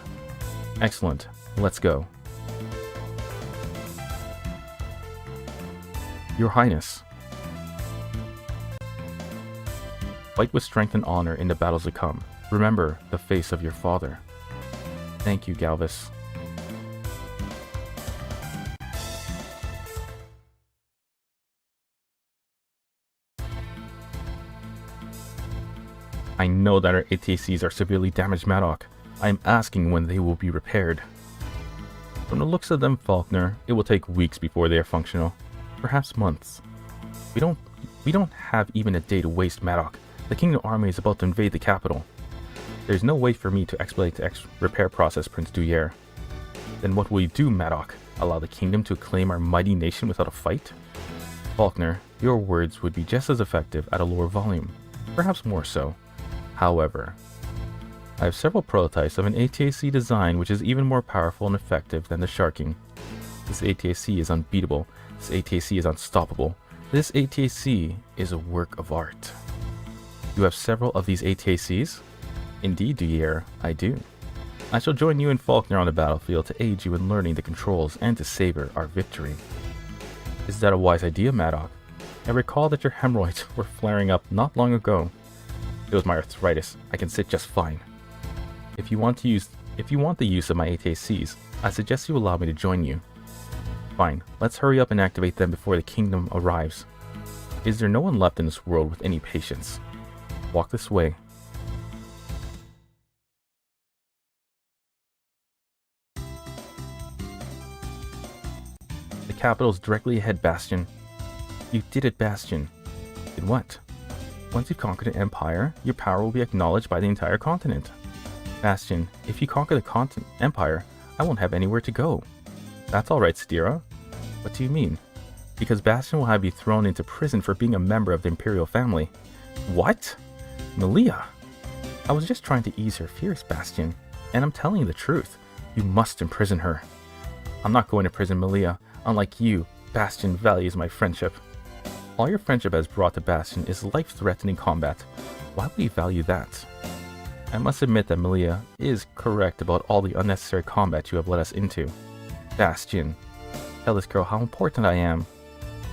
Excellent. Let's go. Your Highness. Fight with strength and honor in the battles to come. Remember the face of your father. Thank you, Galvis. I know that our ATCs are severely damaged, Madoc. I am asking when they will be repaired. From the looks of them, Faulkner, it will take weeks before they are functional. Perhaps months. We don't We don't have even a day to waste, Madoc. The Kingdom Army is about to invade the capital. There's no way for me to expedite the repair process, Prince Duyere. Then what will you do, Madoc? Allow the kingdom to claim our mighty nation without a fight? Faulkner, your words would be just as effective at a lower volume, perhaps more so. However, I have several prototypes of an ATAC design which is even more powerful and effective than the Sharking. This ATAC is unbeatable. This ATAC is unstoppable. This ATAC is a work of art. You have several of these ATACs? Indeed, Duyere, I do. I shall join you and Faulkner on the battlefield to aid you in learning the controls and to savor our victory. Is that a wise idea, Madoc? I recall that your hemorrhoids were flaring up not long ago. It was my arthritis. I can sit just fine. If you want the use of my ATACs, I suggest you allow me to join you. Fine, let's hurry up and activate them before the kingdom arrives. Is there no one left in this world with any patience? Walk this way. The capital is directly ahead, Bastion. You did it, Bastion. Did what? Once you've conquered an empire, your power will be acknowledged by the entire continent. Bastion, if you conquer the empire, I won't have anywhere to go. That's alright, Sadira. What do you mean? Because Bastion will have you thrown into prison for being a member of the Imperial family. What? Malia? I was just trying to ease her fears, Bastion. And I'm telling you the truth. You must imprison her. I'm not going to prison Malia. Unlike you, Bastion values my friendship. All your friendship has brought to Bastion is life-threatening combat. Why would he value that? I must admit that Malia is correct about all the unnecessary combat you have led us into. Bastion, tell this girl how important I am.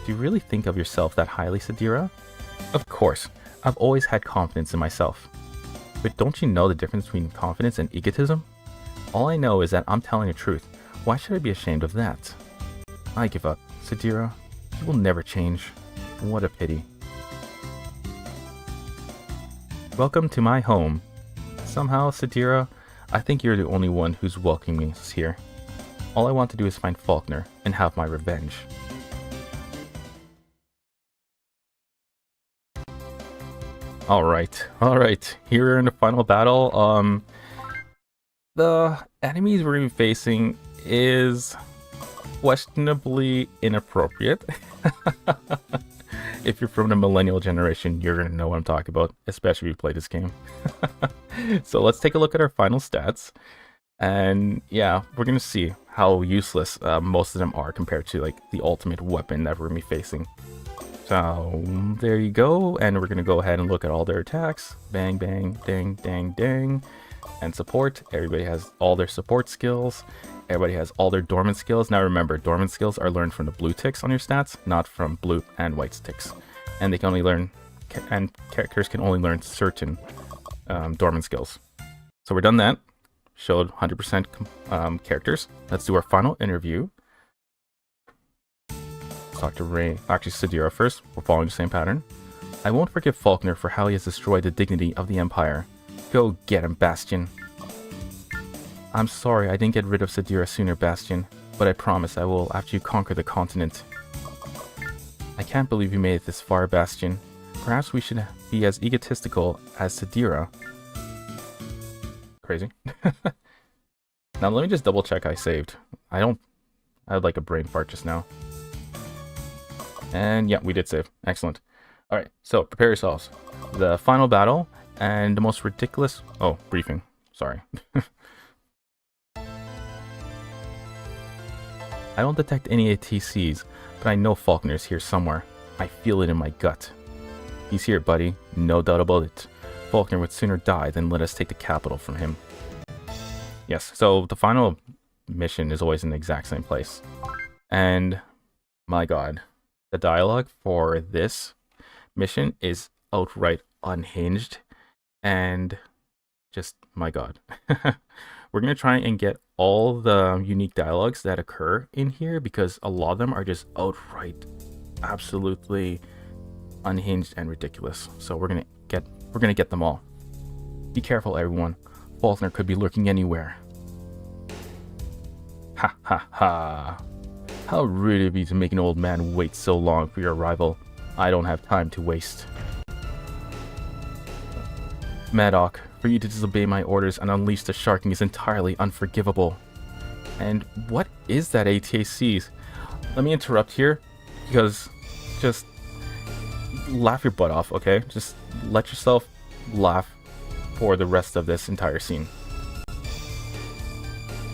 Do you really think of yourself that highly, Sadira? Of course, I've always had confidence in myself. But don't you know the difference between confidence and egotism? All I know is that I'm telling the truth. Why should I be ashamed of that? I give up. Sadira, you will never change. What a pity. Welcome to my home. Somehow, Sadira, I think you're the only one who's welcoming me here. All I want to do is find Faulkner and have my revenge. Alright, here we're in the final battle. The enemies we're going to be facing is questionably inappropriate. If you're from the millennial generation, you're going to know what I'm talking about, especially if you play this game. So let's take a look at our final stats. And yeah, we're going to see how useless most of them are compared to like the ultimate weapon that we're going to be facing. So there you go, and we're going to go ahead and look at all their attacks. Bang, bang, dang, dang, dang. And support. Everybody has all their support skills. Everybody has all their dormant skills. Now remember, dormant skills are learned from the blue ticks on your stats, not from blue and white ticks. And they can only learn, and characters can only learn certain dormant skills. So we're done that. Showed 100% characters. Let's do our final interview. Talk to Sadira first. We're following the same pattern. I won't forgive Faulkner for how he has destroyed the dignity of the Empire. Go get him, Bastion. I'm sorry I didn't get rid of Sadira sooner, Bastion, but I promise I will after you conquer the continent. I can't believe you made it this far, Bastion. Perhaps we should be as egotistical as Sadira. Crazy. Now let me just double check I saved. I had like a brain fart just now. And yeah, we did save. Excellent. Alright, so prepare yourselves. The final battle and the most ridiculous... Oh, briefing. Sorry. I don't detect any ATCs, but I know Faulkner's here somewhere. I feel it in my gut. He's here, buddy. No doubt about it. Faulkner would sooner die than let us take the capital from him. Yes, so the final mission is always in the exact same place. And, my god, the dialogue for this mission is outright unhinged. And just, my god. We're going to try and get all the unique dialogues that occur in here because a lot of them are just outright, absolutely unhinged and ridiculous. So we're going to get them all. Be careful, everyone. Faulkner could be lurking anywhere. Ha ha ha. How rude it'd be to make an old man wait so long for your arrival. I don't have time to waste. Madoc, for you to disobey my orders and unleash the Sharking is entirely unforgivable. And what is that ATAC? Let me interrupt here, because just laugh your butt off, okay? Just let yourself laugh for the rest of this entire scene.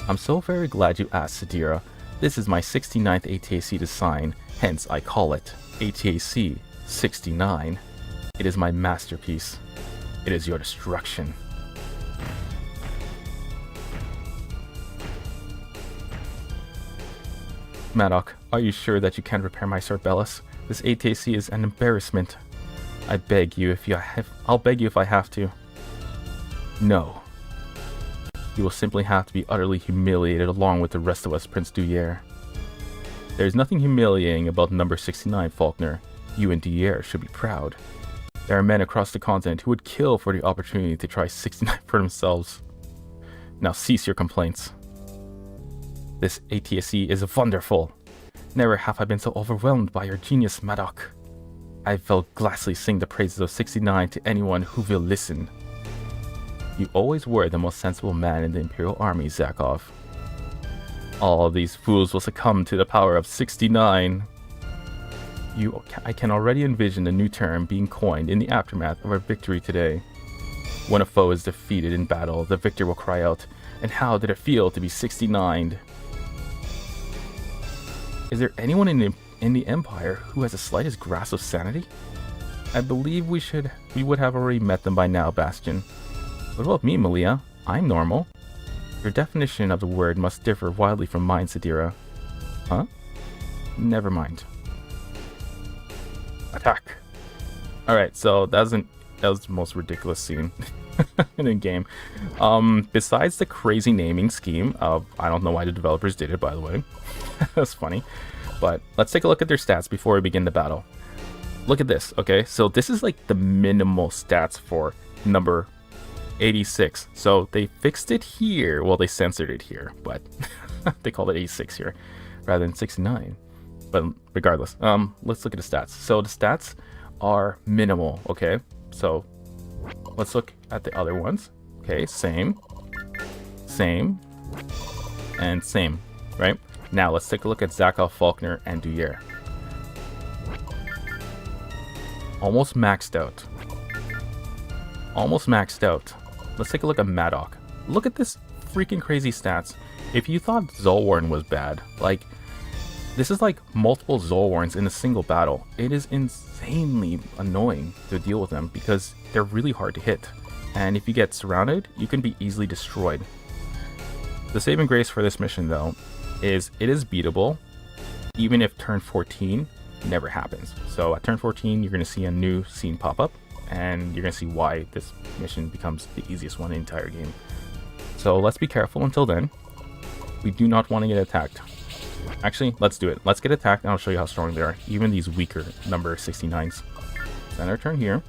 I'm so very glad you asked, Sadira. This is my 69th ATAC design, hence I call it ATAC 69. It is my masterpiece. It is your destruction. Madoc, are you sure that you can repair my Sorbellus? This ATAC is an embarrassment. I'll beg you if I have to. No. You will simply have to be utterly humiliated along with the rest of us, Prince Duyere. There's nothing humiliating about number 69, Faulkner. You and Duyere should be proud. There are men across the continent who would kill for the opportunity to try 69 for themselves. Now cease your complaints. This ATAC is wonderful. Never have I been so overwhelmed by your genius, Madoc. I will gladly sing the praises of 69 to anyone who will listen. You always were the most sensible man in the Imperial army, Zakov. All of these fools will succumb to the power of 69. I can already envision a new term being coined in the aftermath of our victory today. When a foe is defeated in battle, the victor will cry out, "And how did it feel to be 69'd?" Is there anyone in the Empire who has the slightest grasp of sanity? I believe we would have already met them by now, Bastion. What about me, Malia? I'm normal. Your definition of the word must differ wildly from mine, Sadira. Huh? Never mind. Attack! Alright, so that was the most ridiculous scene in the game. Besides the crazy naming scheme of, I don't know why the developers did it, by the way. That's funny. But let's take a look at their stats before we begin the battle. Look at this, okay? So this is like the minimal stats for number 86. So they fixed it here. Well, they censored it here, but they called it 86 here rather than 69. But regardless, let's look at the stats. So the stats are minimal, okay? So let's look at the other ones. Okay, same, and same, right? Now let's take a look at Zakov, Faulkner, and Duyere. Almost maxed out. Almost maxed out. Let's take a look at Madoc. Look at this freaking crazy stats. If you thought Zolwarn was bad, like, this is like multiple Zolwarns in a single battle. It is insanely annoying to deal with them because they're really hard to hit. And if you get surrounded, you can be easily destroyed. The saving grace for this mission, though, is it is beatable, even if turn 14 never happens. So at turn 14, you're going to see a new scene pop up, and you're going to see why this mission becomes the easiest one in the entire game. So let's be careful until then. We do not want to get attacked. Actually, let's do it. Let's get attacked, and I'll show you how strong they are. Even these weaker number 69s. Then our turn here.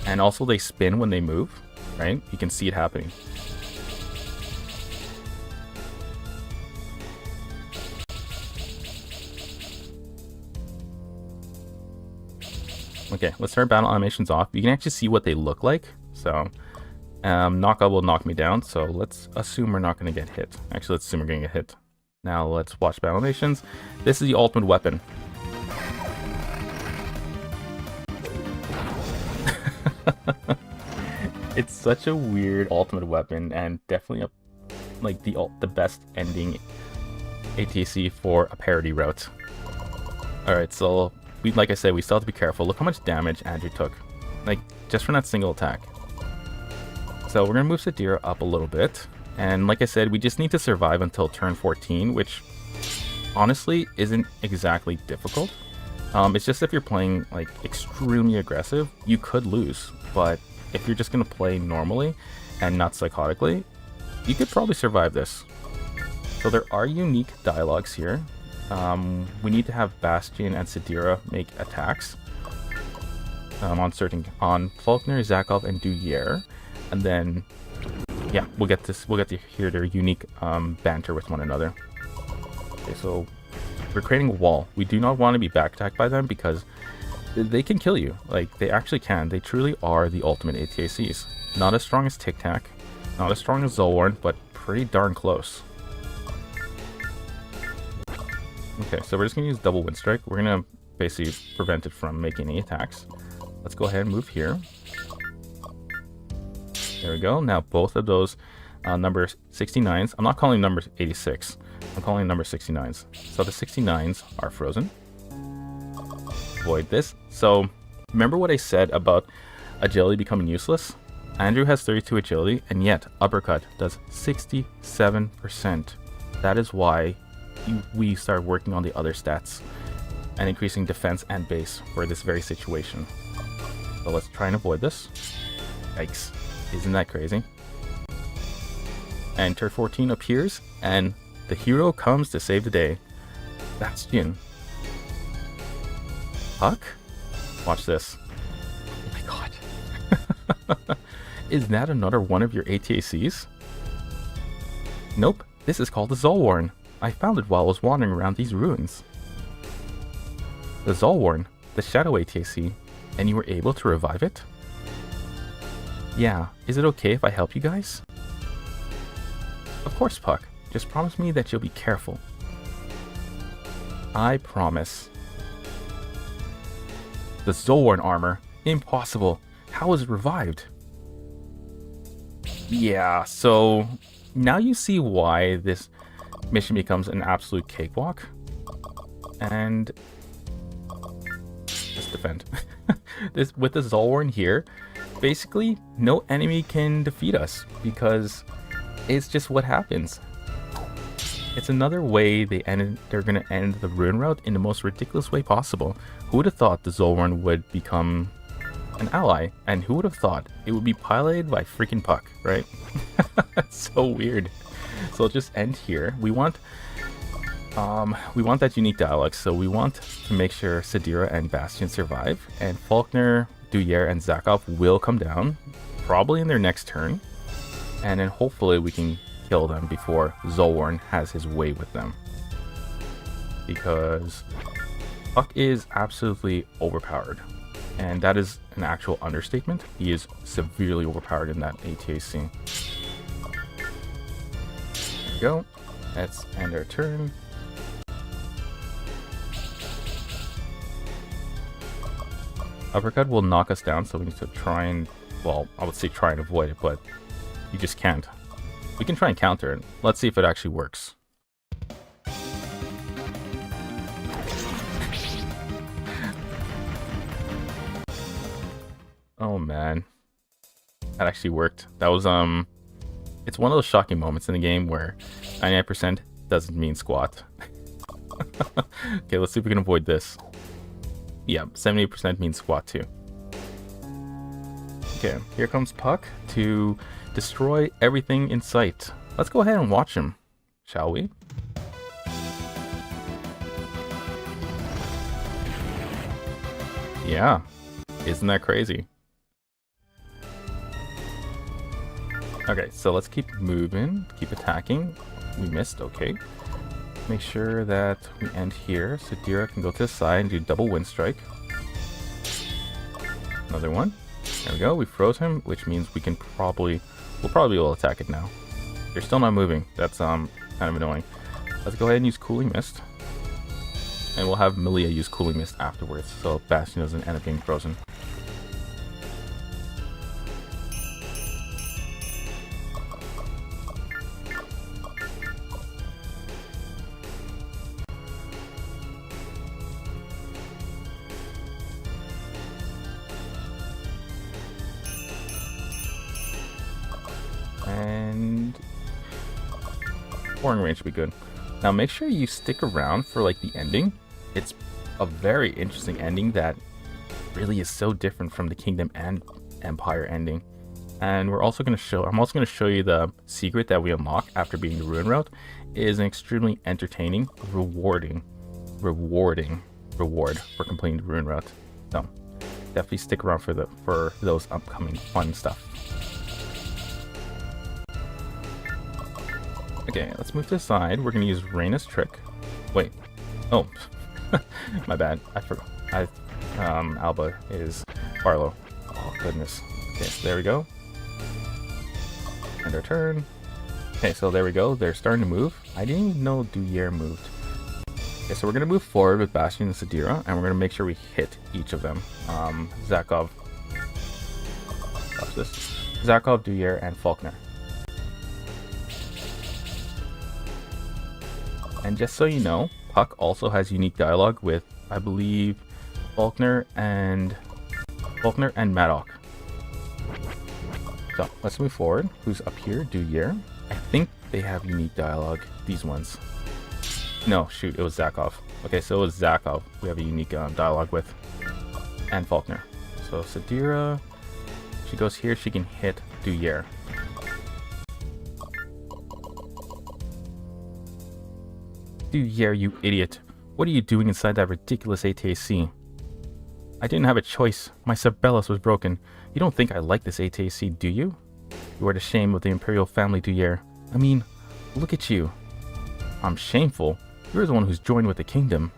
And also they spin when they move, right? You can see it happening. Okay, let's start battle animations off. You can actually see what they look like. So, knockout will knock me down. So let's assume we're not going to get hit. Actually, let's assume we're going to get hit. Now let's watch battle animations. This is the ultimate weapon. It's such a weird ultimate weapon, and definitely like the best ending ATC for a parody route. All right, so like I said, we still have to be careful. Look how much damage Andrew took, like just from that single attack. So we're gonna move Sadira up a little bit, and like I said, we just need to survive until turn 14, which honestly isn't exactly difficult. It's just if you're playing like extremely aggressive, you could lose, but if you're just gonna play normally and not psychotically, you could probably survive this. So there are unique dialogues here. We need to have Bastion and Sadira make attacks on Faulkner, Zakov, and Duyere, and then yeah, we'll get to hear their unique banter with one another. Okay, so We're creating a wall. We do not want to be back attacked by them because they can kill you. Like, they actually can. They truly are the ultimate ATACs. Not as strong as Tic Tac, not as strong as Zulwarn, but pretty darn close. Okay, so we're just going to use double Wind Strike. We're going to basically prevent it from making any attacks. Let's go ahead and move here. There we go. Now both of those number 69s, I'm not calling numbers 86, I'm calling number 69s. So the 69s are frozen. Avoid this. So remember what I said about agility becoming useless? Andrew has 32 agility, and yet Uppercut does 67%. That is why we start working on the other stats and increasing defense and base for this very situation. So let's try and avoid this. Yikes. Isn't that crazy? And turn 14 appears, and the hero comes to save the day. Bastion. Puck? Watch this. Oh my god. Is that another one of your ATACs? Nope. This is called the Zulwarn. I found it while I was wandering around these ruins. The Zulwarn, the Shadow ATAC, and you were able to revive it? Yeah, is it okay if I help you guys? Of course, Puck. Just promise me that you'll be careful. I promise. The Zulwarn armor? Impossible. How is it revived? Yeah, so now you see why this mission becomes an absolute cakewalk. And just defend. This with the Zulwarn here, basically no enemy can defeat us because it's just what happens. It's another way they're gonna end the Ruin Route in the most ridiculous way possible. Who would have thought the Zulwarn would become an ally, and who would have thought it would be piloted by freaking Puck, right? That's so weird. So it'll just end here. We want that unique dialogue, so we want to make sure Sadira and Bastion survive, and Faulkner, Duyere, and Zakov will come down, probably in their next turn, and then hopefully we can kill them before Zulwarn has his way with them. Because Puck is absolutely overpowered, and that is an actual understatement. He is severely overpowered in that ATAC. There we go. Let's end our turn. Uppercut will knock us down, so we need to try and, well, I would say try and avoid it, but you just can't. We can try and counter it. Let's see if it actually works. Oh man, that actually worked. That was it's one of those shocking moments in the game where 99% doesn't mean squat. Okay, let's see if we can avoid this. Yeah, 78% means squat too. Okay, here comes Puck to destroy everything in sight. Let's go ahead and watch him, shall we? Yeah, isn't that crazy? Okay, so let's keep moving, keep attacking. We missed, okay. Make sure that we end here. Sadira can go to the side and do double Wind Strike. Another one. There we go, we froze him, which means we'll probably be able to attack it now. They're still not moving. That's kind of annoying. Let's go ahead and use Cooling Mist. And we'll have Malia use Cooling Mist afterwards, so Bastion doesn't end up being frozen. And pouring range should be good. Now make sure you stick around for like the ending. It's a very interesting ending that really is so different from the Kingdom and Empire ending. And I'm also going to show you the secret that we unlock after beating the Ruin Route. It is an extremely entertaining, rewarding reward for completing the Ruin Route. So definitely stick around for those upcoming fun stuff. Okay, let's move to the side. We're going to use Reyna's trick. Wait, Oh, my bad. I forgot. Alba is Barlow. Oh, goodness. Okay, so there we go. End our turn. Okay, so there we go. They're starting to move. I didn't even know Duyere moved. Okay, so we're going to move forward with Bastion and Sadira, and we're going to make sure we hit each of them. Zakov. Watch this. Zakov, Duyere, and Faulkner. And just so you know, Puck also has unique dialogue with, I believe, Faulkner and Madoc. So let's move forward. Who's up here? Duyere. I think they have unique dialogue. These ones. No, shoot, it was Zakov. Okay, so it was Zakov we have a unique dialogue with. And Faulkner. So Sadira, she goes here, she can hit Duyere. Duyere, you idiot. What are you doing inside that ridiculous ATAC? I didn't have a choice. My Sabellus was broken. You don't think I like this ATAC, do you? You are the shame of the Imperial family, Duyere. I mean, look at you. I'm shameful. You're the one who's joined with the kingdom.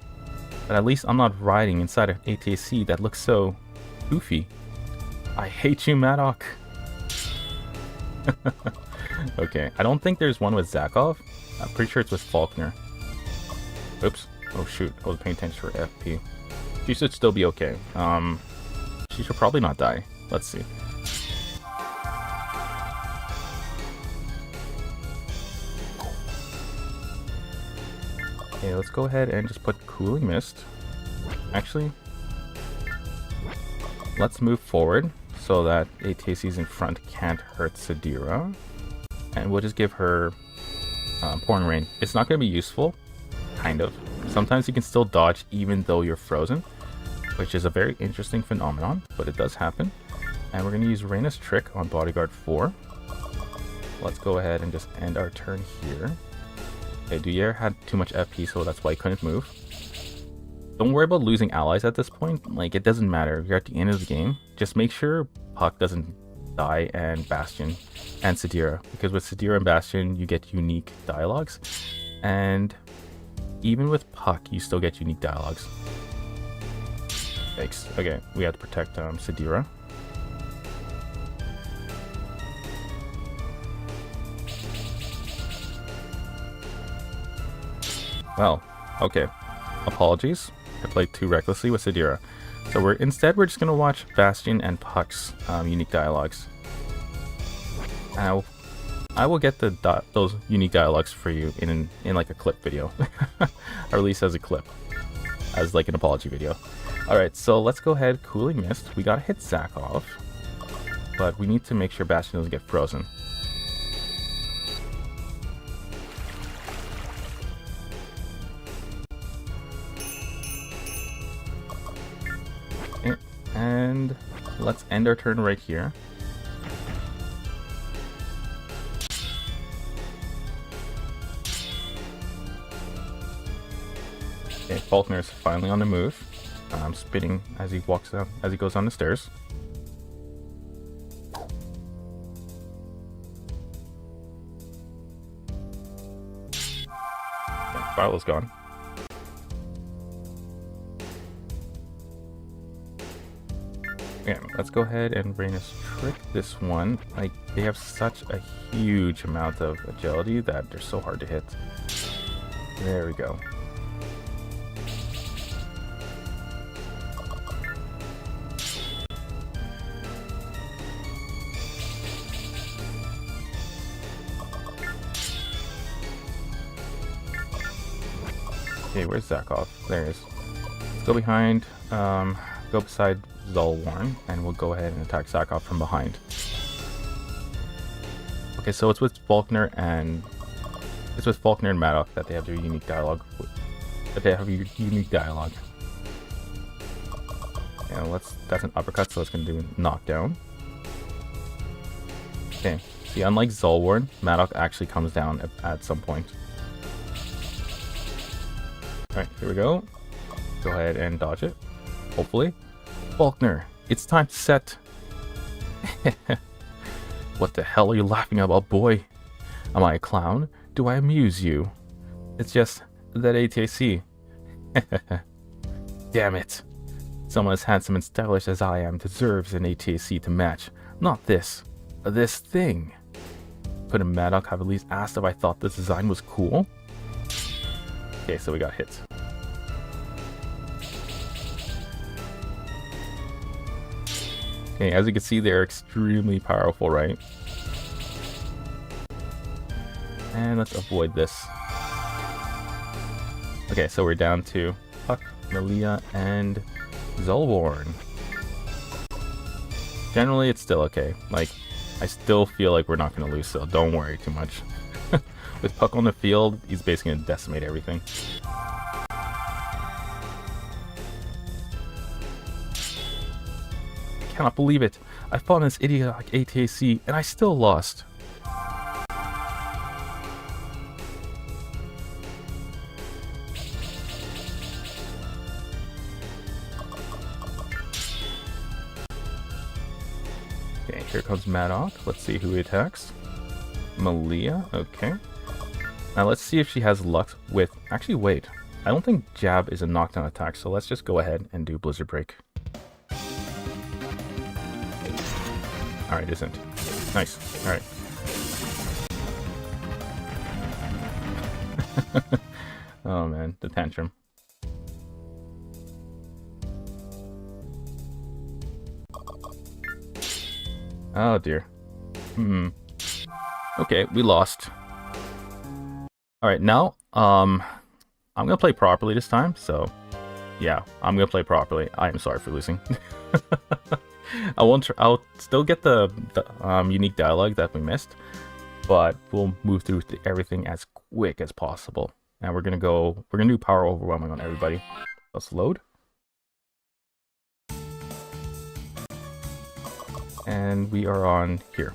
But at least I'm not riding inside an ATAC that looks so goofy. I hate you, Madoc. Okay, I don't think there's one with Zakov. I'm pretty sure it's with Faulkner. Oops. Oh shoot, I was paying attention to her FP. She should still be okay. She should probably not die. Let's see. Okay, let's go ahead and just put Cooling Mist. Actually, let's move forward so that ATC's in front can't hurt Sadira. And we'll just give her Pouring Rain. It's not going to be useful, kind of. Sometimes you can still dodge even though you're frozen, which is a very interesting phenomenon, but it does happen. And we're going to use Reyna's Trick on Bodyguard 4. Let's go ahead and just end our turn here. Okay, Duyere had too much FP, so that's why he couldn't move. Don't worry about losing allies at this point. Like, it doesn't matter. You're at the end of the game. Just make sure Puck doesn't die and Bastion and Sadira. Because with Sadira and Bastion, you get unique dialogues. And even with Puck, you still get unique dialogues. Yikes. Okay, we have to protect Sadira. Well, okay. Apologies. I played too recklessly with Sadira. So we're just gonna watch Bastion and Puck's unique dialogues. And I will get those unique dialogues for you in like a clip video. Or at least as a clip, as like an apology video. All right, so let's go ahead. Cooling Mist. We gotta hit Zakov, but we need to make sure Bastion doesn't get frozen. And let's end our turn right here. Okay, Faulkner's finally on the move. Spitting as he walks down, as he goes down the stairs. Okay, Barlow's gone. Okay, let's go ahead and Reyna's Trick this one. Like, they have such a huge amount of agility that they're so hard to hit. There we go. Okay, where's Zakov? There he is. Let's go behind, go beside Zulwarn, and we'll go ahead and attack Zakov from behind. Okay, so it's with Faulkner and Madoc that they have their unique dialogue. Yeah, that's an uppercut, so it's gonna do a knockdown. Okay, see, unlike Zulwarn, Madoc actually comes down at some point. Alright, here we go. Go ahead and dodge it. Hopefully. Faulkner, it's time to set. What the hell are you laughing about, boy? Am I a clown? Do I amuse you? It's just that ATC. Damn it. Someone as handsome and stylish as I am deserves an ATAC to match. Not this. This thing. Couldn't Madoc have at least asked if I thought this design was cool? Okay, so we got hit. Okay, as you can see, they're extremely powerful, right? And let's avoid this. Okay, so we're down to Puck, Malia, and Zolborn. Generally, it's still okay. Like, I still feel like we're not going to lose, so don't worry too much. With Puck on the field, he's basically going to decimate everything. I cannot believe it. I fought in this idiot like ATAC, and I still lost. Okay, here comes Madoc. Let's see who he attacks. Malia, okay. Now let's see if she has luck with... Actually, wait. I don't think Jab is a knockdown attack, so let's just go ahead and do Blizzard Break. Alright, isn't. Nice. Alright. Oh man, the tantrum. Oh dear. Okay, we lost. Alright, now, I'm gonna play properly this time, so... Yeah, I'm gonna play properly. I am sorry for losing. I'll still get the unique dialogue that we missed, but we'll move through everything as quick as possible. And we're gonna do power overwhelming on everybody. Let's load. And we are on here.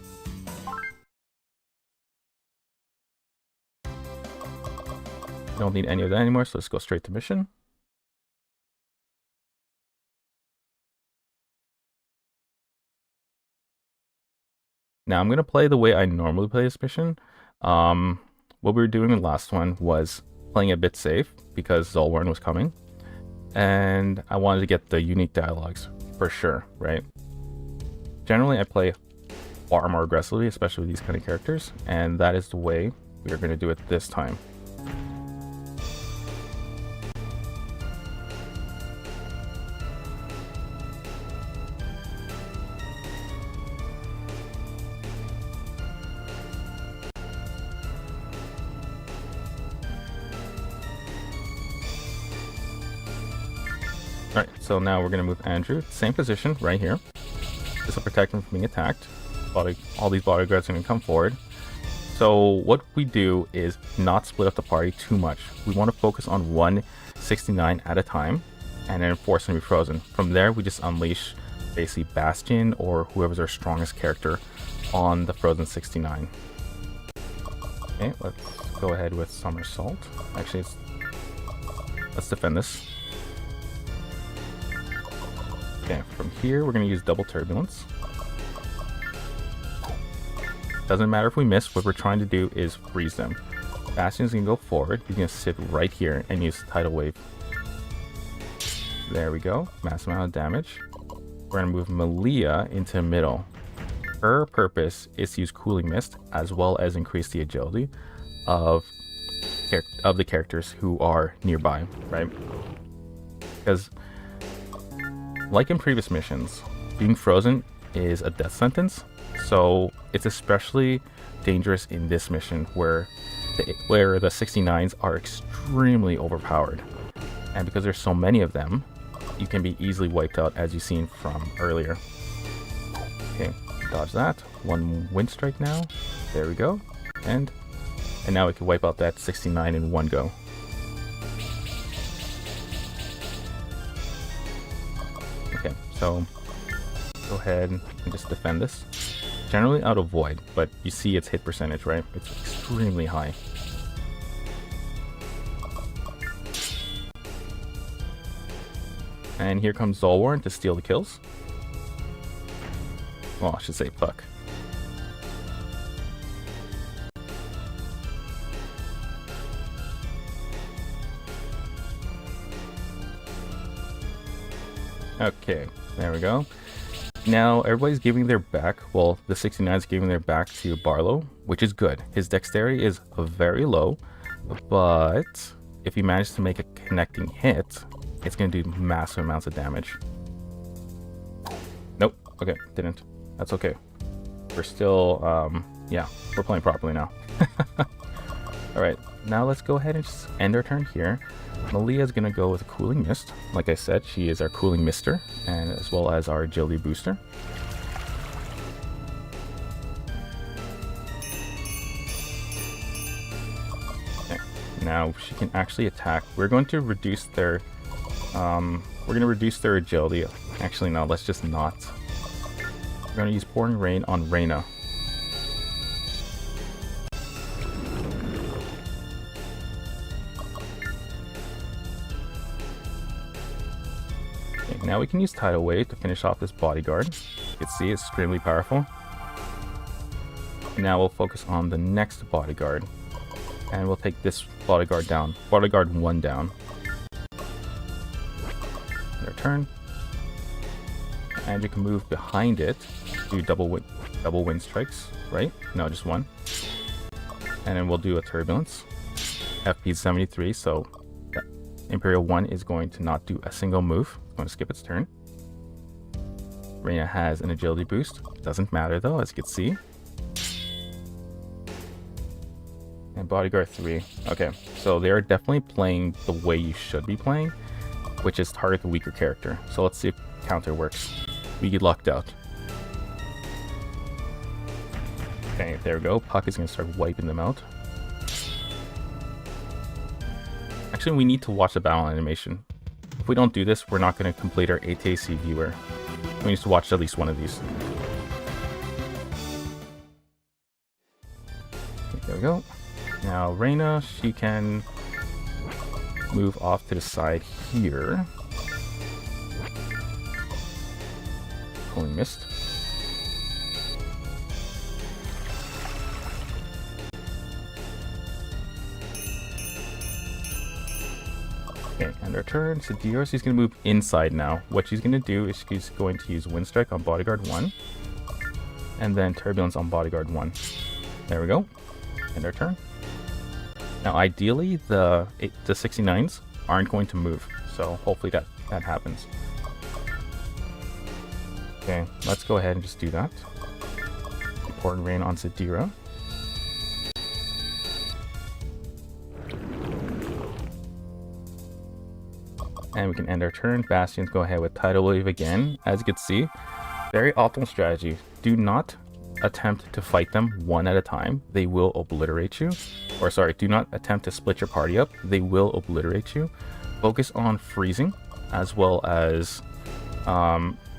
Don't need any of that anymore, so let's go straight to mission. Now I'm going to play the way I normally play this mission. What we were doing in the last one was playing a bit safe because Zolborn was coming. And I wanted to get the unique dialogues for sure, right? Generally I play far more aggressively, especially with these kind of characters. And that is the way we are going to do it this time. Alright, so now we're going to move Andrew, same position right here. This will protect him from being attacked. All these bodyguards are going to come forward. So what we do is not split up the party too much. We want to focus on one 69 at a time and then force him to be frozen. From there, we just unleash basically Bastion or whoever's our strongest character on the frozen 69. Okay, let's go ahead with Somersault. Actually, let's defend this. Okay, from here we're going to use double turbulence. Doesn't matter if we miss, what we're trying to do is freeze them. Bastion's going to go forward, he's going to sit right here and use Tidal Wave. There we go, massive amount of damage. We're going to move Malia into the middle. Her purpose is to use Cooling Mist as well as increase the agility of the characters who are nearby, right? Because like in previous missions, being frozen is a death sentence, so it's especially dangerous in this mission where the 69s are extremely overpowered. And because there's so many of them, you can be easily wiped out, as you've seen from earlier. Okay, dodge that. One wind strike now. There we go. And now we can wipe out that 69 in one go. Okay, so go ahead and just defend this. Generally out of void, but you see its hit percentage, right? It's extremely high. And here comes Zolborn to steal the kills. Well, I should say Puck. Okay, there we go. Now everybody's giving their back, well, the 69 is giving their back to Barlow, which is good. His dexterity is very low, but if he manages to make a connecting hit, it's going to do massive amounts of damage. Nope, okay, didn't. That's okay. We're still, yeah, we're playing properly now. Alright, now let's go ahead and just end our turn here. Malia is going to go with a Cooling Mist. Like I said, she is our Cooling Mister, and as well as our Agility Booster. Okay, now she can actually attack. We're going to reduce their, agility. Actually, no, let's just not. We're going to use Pouring Rain on Reyna. Okay, now we can use Tidal Wave to finish off this bodyguard. You can see it's extremely powerful. Now we'll focus on the next bodyguard. And we'll take this bodyguard down. Bodyguard 1 down. Their turn. And you can move behind it, do double wind strikes, right? No, just one. And then we'll do a Turbulence. FP is 73, so Imperial 1 is going to not do a single move. It's going to skip its turn. Reyna has an agility boost. Doesn't matter though, as you can see. And Bodyguard 3. Okay, so they are definitely playing the way you should be playing, which is target the weaker character. So let's see if counter works. We get locked out. Okay, there we go. Puck is going to start wiping them out. Actually, we need to watch the battle animation. If we don't do this, we're not going to complete our ATAC viewer. We need to watch at least one of these. There we go. Now, Reyna, she can move off to the side here. Cooling Mist. Okay, and our turn. Sadira, she's going to move inside now. What she's going to do is she's going to use Wind Strike on Bodyguard 1. And then Turbulence on Bodyguard 1. There we go. End our turn. Now, ideally, the 69s aren't going to move. So hopefully that happens. Okay, let's go ahead and just do that. Pouring Rain on Sadira. And we can end our turn. Bastions go ahead with Tidal Wave again. As you can see, very optimal strategy. Do not attempt to fight them one at a time. They will obliterate you. Or sorry, do not attempt to split your party up. They will obliterate you. Focus on freezing as well as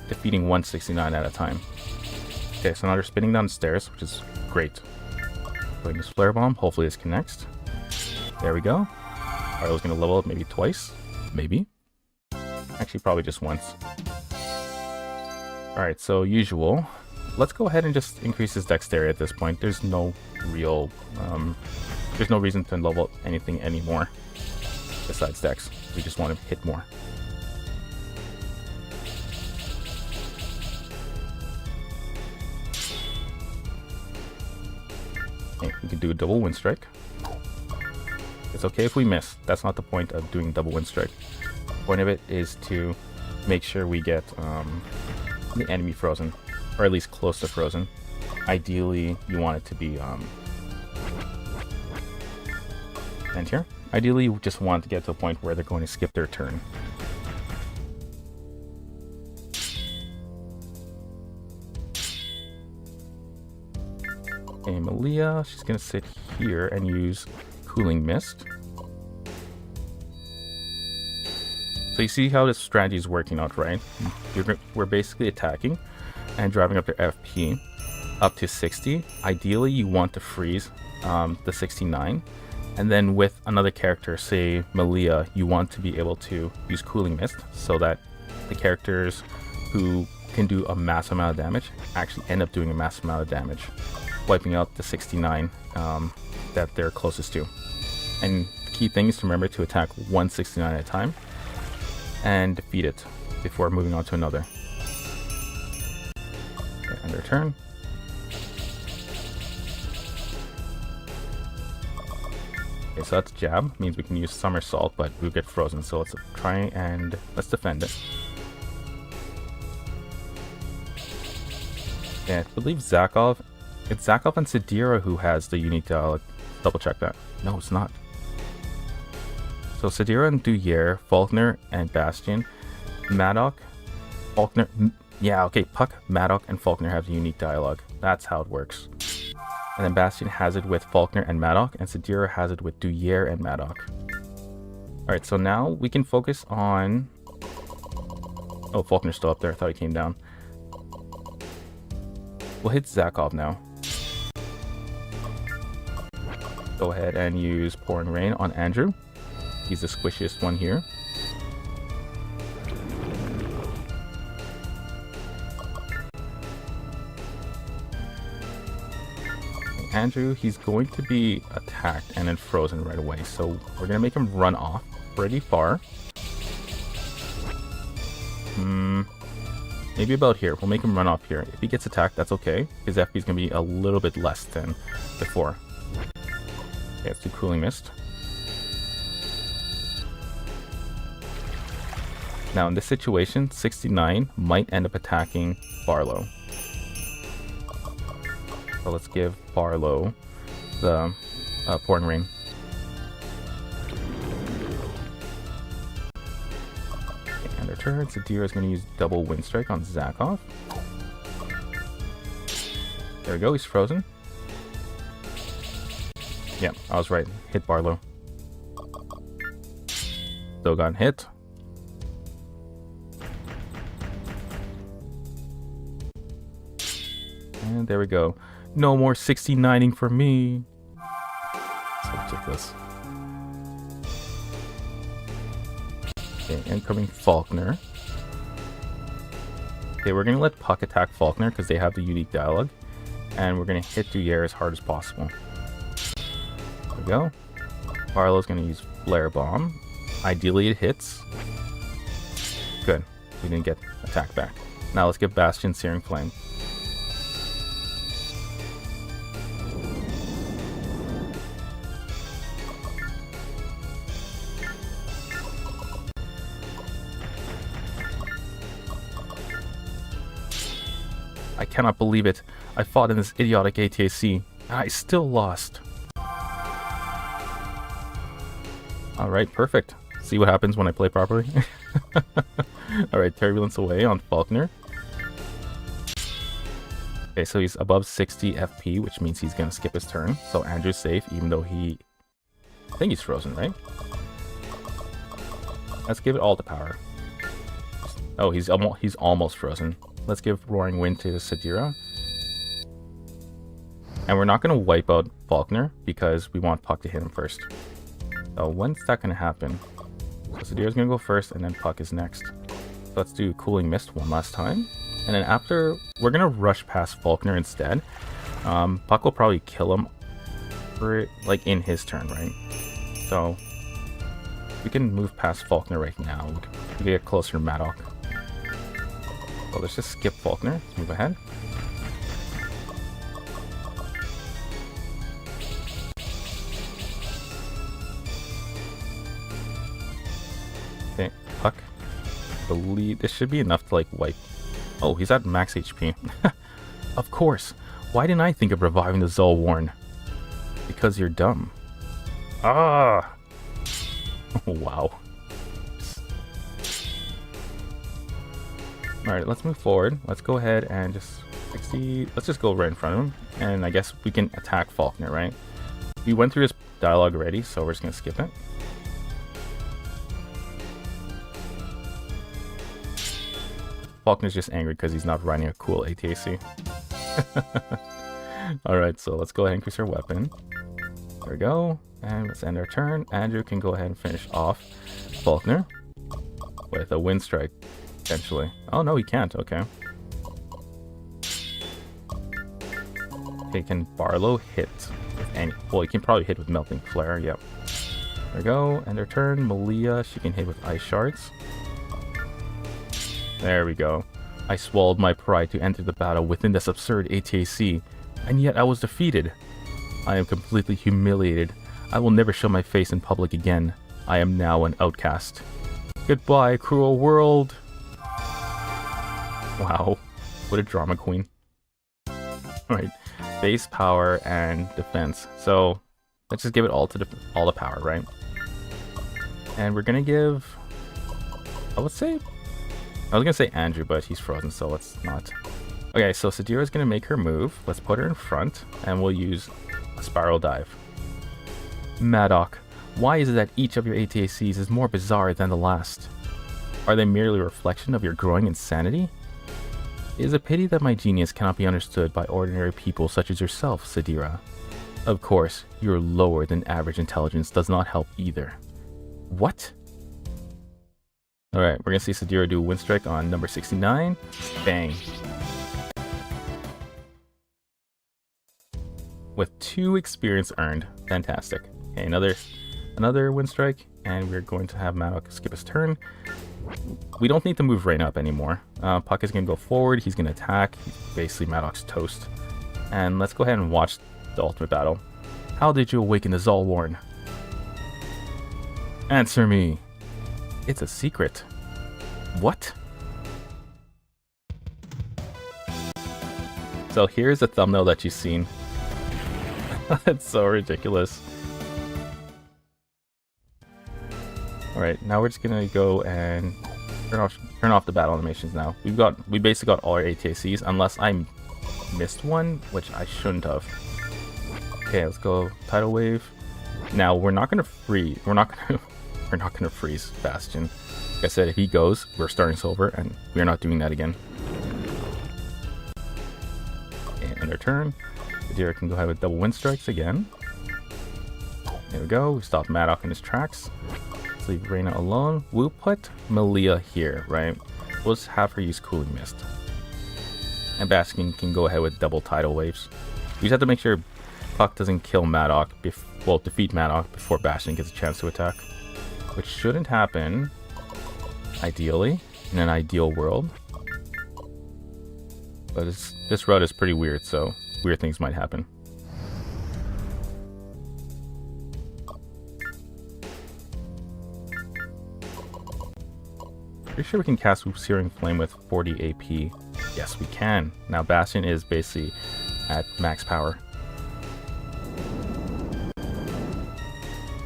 defeating 169 at a time. Okay, so now they're spinning down the stairs, which is great. Putting this Flare Bomb. Hopefully this connects. There we go. Alright, I was going to level up maybe twice. Maybe. Actually, probably just once. Alright, so usual. Let's go ahead and just increase his dexterity at this point. There's no real... there's no reason to level up anything anymore. Besides dex. We just want to hit more. Okay, we can do a double Wind Strike. It's okay if we miss. That's not the point of doing double Wind Strike. The point of it is to make sure we get the enemy frozen, or at least close to frozen. Ideally, you want it to be and here. Ideally, you just want to get to a point where they're going to skip their turn. Okay, Malia, she's going to sit here and use Cooling Mist. So you see how this strategy is working out, right? We're basically attacking and driving up their FP up to 60. Ideally, you want to freeze the 69. And then with another character, say Malia, you want to be able to use Cooling Mist so that the characters who can do a massive amount of damage actually end up doing a massive amount of damage, wiping out the 69 that they're closest to. And the key thing is to remember to attack 169 at a time. and defeat it before moving on to another. Okay, end their turn. Okay, so that's jab, means we can use somersault, but we'll get frozen. So let's try and let's defend it. Yeah, I believe Zakov. It's Zakov and Sadira who has the unique dialogue. Double check that. No, it's not. So Sadira and Duyere, Faulkner and Bastion, Madoc, Faulkner. Yeah, okay, Puck, Madoc, and Faulkner have the unique dialogue. That's how it works. And then Bastion has it with Faulkner and Madoc, and Sadira has it with Duyere and Madoc. Alright, so now we can focus on... Oh, Faulkner's still up there. I thought he came down. We'll hit Zakov now. Go ahead and use Pouring Rain on Andrew. He's the squishiest one here. Andrew, he's going to be attacked and then frozen right away. So we're going to make him run off pretty far. Maybe about here. We'll make him run off here. If he gets attacked, that's okay. His FP is going to be a little bit less than before. Okay, let's do Cooling Mist. Now in this situation, 69 might end up attacking Barlow. So let's give Barlow the Pouring Rain. And their turn, Sadira is going to use double Wind Strike on Zakov. There we go, he's frozen. Yeah, I was right. Hit Barlow. Logan hit. And there we go. No more 69ing for me. So ridiculous. Okay, incoming Faulkner. Okay, we're going to let Puck attack Faulkner because they have the unique dialogue. And we're going to hit Duyere as hard as possible. There we go. Barlow's going to use Flare Bomb. Ideally it hits. Good. We didn't get attacked back. Now let's get Bastion Searing Flame. I cannot believe it. I fought in this idiotic ATAC, and I still lost. Alright, perfect. See what happens when I play properly? Alright, Turbulence away on Faulkner. Okay, so he's above 60 FP, which means he's going to skip his turn. So Andrew's safe, even though I think he's frozen, right? Let's give it all the power. Oh, he's almost frozen. Let's give Roaring Wind to Sadira. And we're not going to wipe out Faulkner because we want Puck to hit him first. So when's that going to happen? So Sadira's going to go first and then Puck is next. So let's do Cooling Mist one last time. And then after, we're going to rush past Faulkner instead. Puck will probably kill him for, like, in his turn, right? So we can move past Faulkner right now. We can get closer to Madoc. So let's just skip Faulkner. Let's move ahead. Okay, Puck. I believe this should be enough to like wipe. Oh, he's at max HP. Of course. Why didn't I think of reviving the Zolwarn? Because you're dumb. Ah! Wow. Alright, let's move forward. Let's go ahead and just 60. Let's just go right in front of him. And I guess we can attack Faulkner, right? We went through his dialogue already, so we're just going to skip it. Faulkner's just angry because he's not running a cool ATAC. Alright, so let's go ahead and increase our weapon. There we go. And let's end our turn. Andrew can go ahead and finish off Faulkner with a Wind Strike, potentially. Oh, no, he can't. Okay. Okay, can Barlow hit with any... Well, he can probably hit with Melting Flare. Yep. There we go. End our turn. Malia, she can hit with Ice Shards. There we go. I swallowed my pride to enter the battle within this absurd ATAC, and yet I was defeated. I am completely humiliated. I will never show my face in public again. I am now an outcast. Goodbye, cruel world. Wow, what a drama queen. Alright, base power and defense. So let's just give it all to all the power, right? And we're gonna give, I was gonna say Andrew, but he's frozen, so let's not. Okay, so Sadira is gonna make her move. Let's put her in front, and we'll use a spiral dive. Madoc, why is it that each of your ATACs is more bizarre than the last? Are they merely a reflection of your growing insanity? It is a pity that my genius cannot be understood by ordinary people such as yourself, Sadira. Of course, your lower than average intelligence does not help either. What? Alright, we're gonna see Sadira do a wind strike on number 69. Bang. With 2 experience earned. Fantastic. Okay, another wind strike, and we're going to have Madoc skip his turn. We don't need to move Rain up anymore. Puck is gonna go forward, he's gonna attack. Basically Madoc's toast. And let's go ahead and watch the ultimate battle. How did you awaken the Zolwarn? Answer me. It's a secret. What? So here's the thumbnail that you've seen. That's so ridiculous. Alright, now we're just gonna go and turn off the battle animations now. We basically got all our ATACs, unless I missed one, which I shouldn't have. Okay, let's go tidal wave. Now we're not gonna freeze. We're not gonna freeze Bastion. Like I said, if he goes, we're starting silver, and we're not doing that again. And end our turn. Duyere can go ahead with double wind strikes again. There we go. We stop Madoc in his tracks. Let's leave Reyna alone. We'll put Malia here, right? We'll just have her use Cooling Mist. And Bastion can go ahead with double tidal waves. We just have to make sure Puck doesn't kill Madoc, defeat Madoc before Bastion gets a chance to attack. Which shouldn't happen, ideally, in an ideal world. But this route is pretty weird, so weird things might happen. Pretty sure we can cast Searing Flame with 40 AP. Yes, we can. Now Bastion is basically at max power.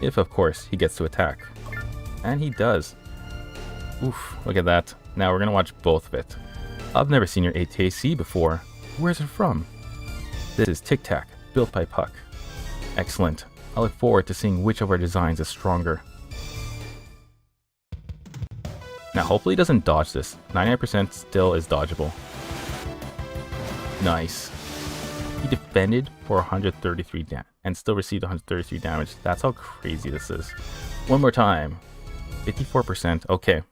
If, of course, he gets to attack. And he does. Oof, look at that. Now we're gonna watch both of it. I've never seen your ATAC before. Where's it from? This is Tic Tac, built by Puck. Excellent. I look forward to seeing which of our designs is stronger. Now hopefully he doesn't dodge this. 99% still is dodgeable. Nice. He defended for 133 damage and still received 133 damage. That's how crazy this is. One more time. 54%. Okay.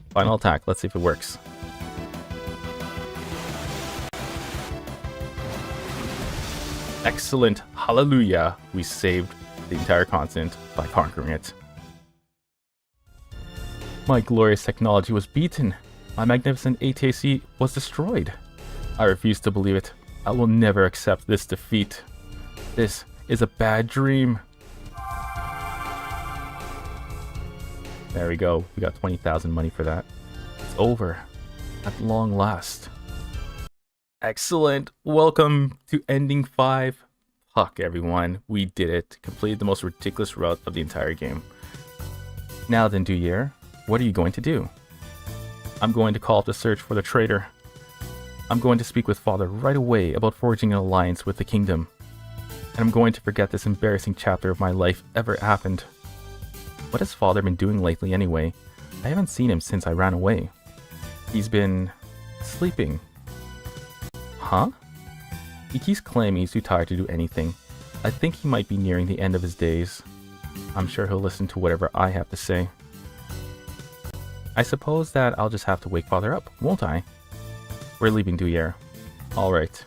Final attack. Let's see if it works. Excellent. Hallelujah. We saved the entire continent by conquering it. My glorious technology was beaten. My magnificent ATAC was destroyed. I refuse to believe it. I will never accept this defeat. This is a bad dream. There we go. We got 20,000 money for that. It's over. At long last. Excellent. Welcome to Ending 5. Puck, everyone. We did it. Completed the most ridiculous route of the entire game. Now then, Duyere, what are you going to do? I'm going to call up the search for the traitor. I'm going to speak with Father right away about forging an alliance with the kingdom. And I'm going to forget this embarrassing chapter of my life ever happened. What has Father been doing lately anyway? I haven't seen him since I ran away. He's been sleeping. Huh? He keeps claiming he's too tired to do anything. I think he might be nearing the end of his days. I'm sure he'll listen to whatever I have to say. I suppose that I'll just have to wake Father up, won't I? We're leaving Duyere. Alright.